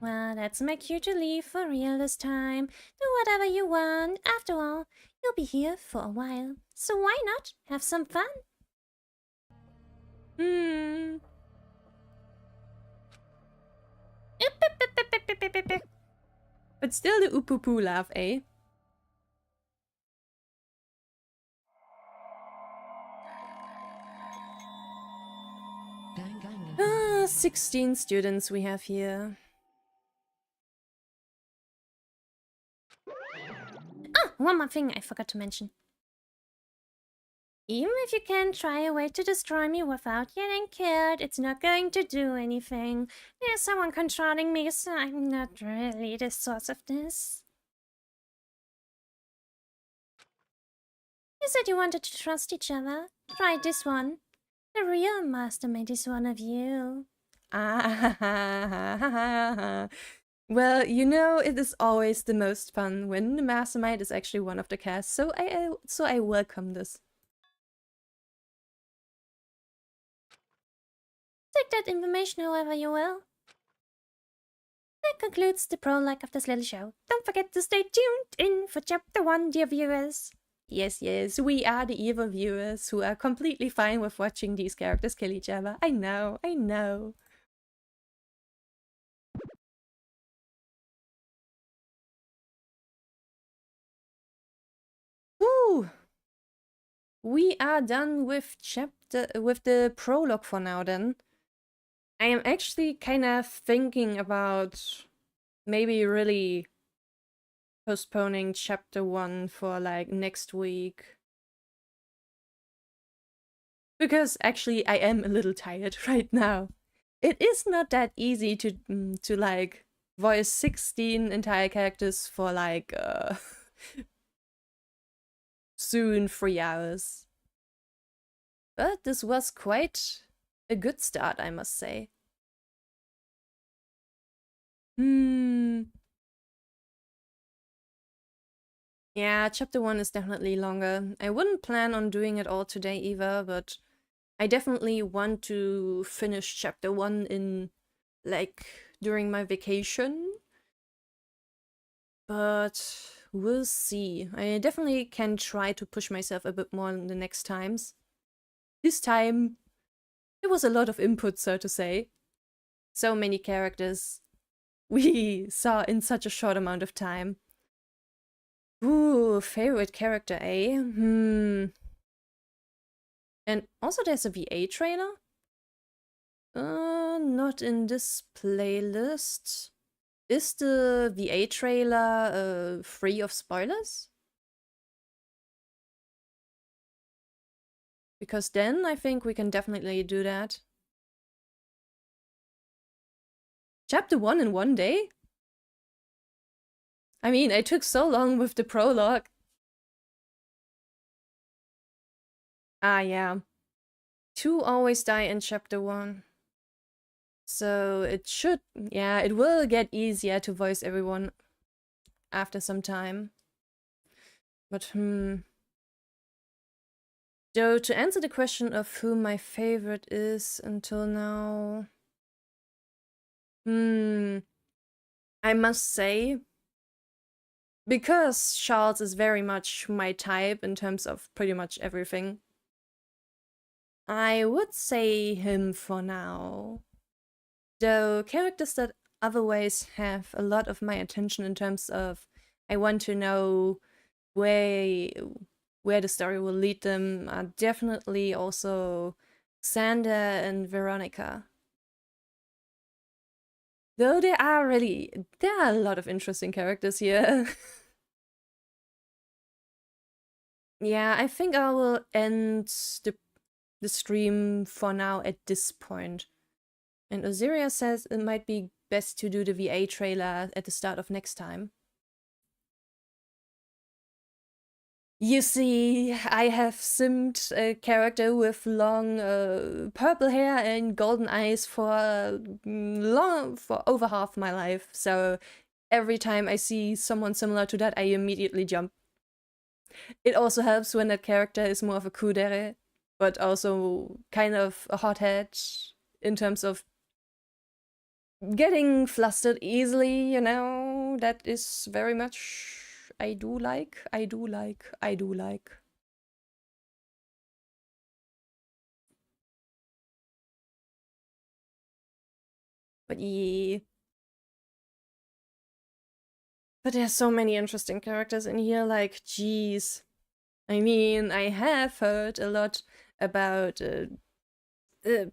Well, let's make you to leave for real this time. Do whatever you want. After all, you'll be here for a while. So why not have some fun? But still the Upupu laugh, eh? 16 students we have here. Oh, one more thing I forgot to mention. Even if you can try a way to destroy me without getting killed, it's not going to do anything. There's someone controlling me, so I'm not really the source of this. You said you wanted to trust each other. Try this one. The real mastermind is one of you. Well, you know, it is always the most fun when the mastermind is actually one of the cast, so I welcome this. Take that information however you will. That concludes the prologue of this little show. Don't forget to stay tuned in for chapter 1, dear viewers. Yes, we are the evil viewers who are completely fine with watching these characters kill each other. I know. Woo! We are done with the prologue for now then. I am actually kind of thinking about maybe really postponing chapter 1 for like next week. Because actually I am a little tired right now. It is not that easy to like voice 16 entire characters for like soon 3 hours. But this was quite a good start, I must say. Yeah, chapter 1 is definitely longer. I wouldn't plan on doing it all today either, but I definitely want to finish chapter 1 in, like, during my vacation. But we'll see. I definitely can try to push myself a bit more in the next times. This time, there was a lot of input, so to say. So many characters we saw in such a short amount of time. Ooh, favorite character, eh? And also there's a VA trailer? Not in this playlist. Is the VA trailer free of spoilers? Because then I think we can definitely do that. Chapter 1 in one day? I mean, I took so long with the prologue. Ah, yeah. 2 always die in chapter 1. So it should, yeah, it will get easier to voice everyone after some time. But, Though, to answer the question of who my favorite is until now... I must say... Because Charles is very much my type in terms of pretty much everything, I would say him for now. Though characters that otherwise have a lot of my attention in terms of I want to know where the story will lead them are definitely also Xander and Veronika. Though there are a lot of interesting characters here. Yeah, I think I will end the stream for now at this point. And Osiria says it might be best to do the VA trailer at the start of next time. You see, I have simmed a character with long purple hair and golden eyes for over half my life. So every time I see someone similar to that, I immediately jump. It also helps when that character is more of a kudere, but also kind of a hothead in terms of getting flustered easily, you know. That is very much... I do like. But yeah. But there's so many interesting characters in here, like, geez. I mean, I have heard a lot about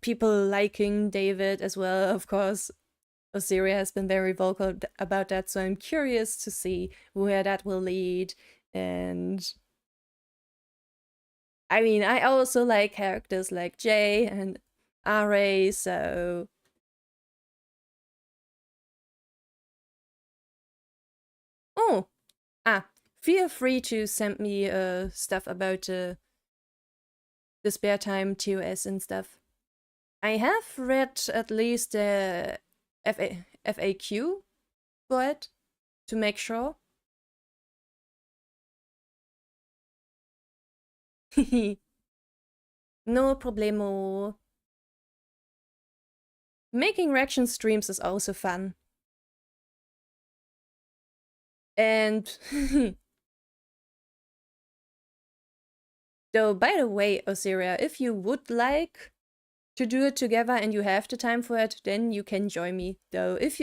people liking David as well, of course. Osiria has been very vocal about that, so I'm curious to see where that will lead. And I mean, I also like characters like Jay and Aria, so... Oh! Feel free to send me stuff about the Despair Time TOS and stuff. I have read at least the FAQ for it, to make sure. No problemo. Making reaction streams is also fun. And... Though, by the way, Osiria, if you would like to do it together and you have the time for it, then you can join me. Though, if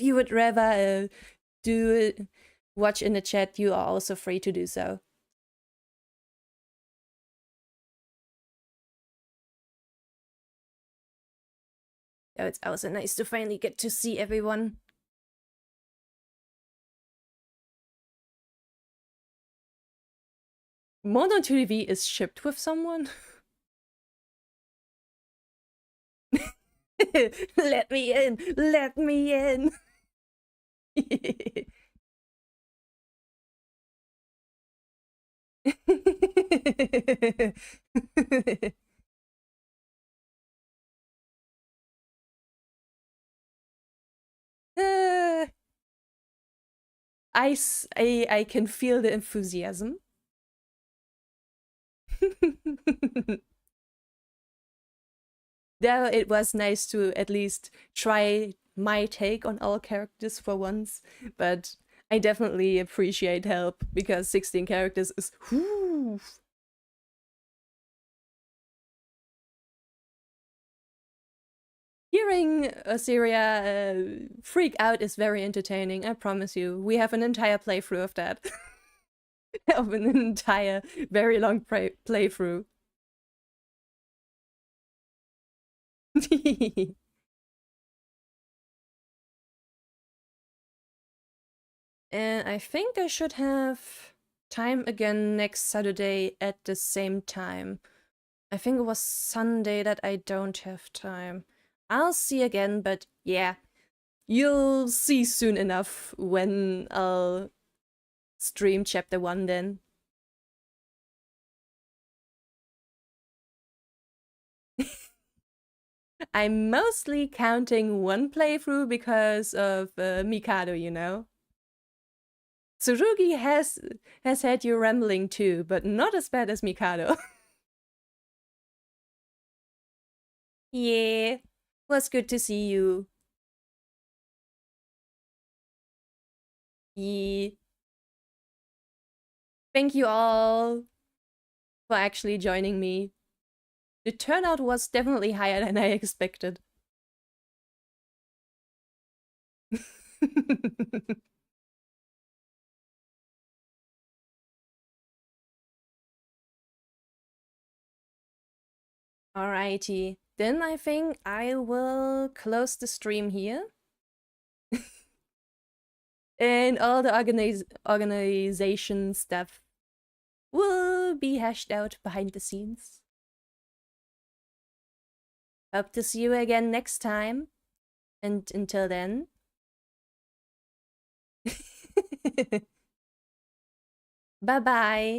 you would rather do it, watch in the chat, you are also free to do so. Though it's also nice to finally get to see everyone. Mono 2TV is shipped with someone? Let me in! Let me in! I can feel the enthusiasm. Though it was nice to at least try my take on all characters for once, but I definitely appreciate help because 16 characters is whoo. Hearing Aria freak out is very entertaining, I promise you. We have an entire playthrough of that. Of an entire, very long playthrough. And I think I should have time again next Saturday at the same time. I think it was Sunday that I don't have time. I'll see again, but yeah. You'll see soon enough when I'll stream chapter 1 then. I'm mostly counting one playthrough because of Mikado, you know? Tsurugi has had you rambling too, but not as bad as Mikado. Yeah, was good to see you. Yeah. Thank you all for actually joining me. The turnout was definitely higher than I expected. Alrighty, then I think I will close the stream here. And all the organization stuff will be hashed out behind the scenes. Hope to see you again next time. And until then... Bye-bye!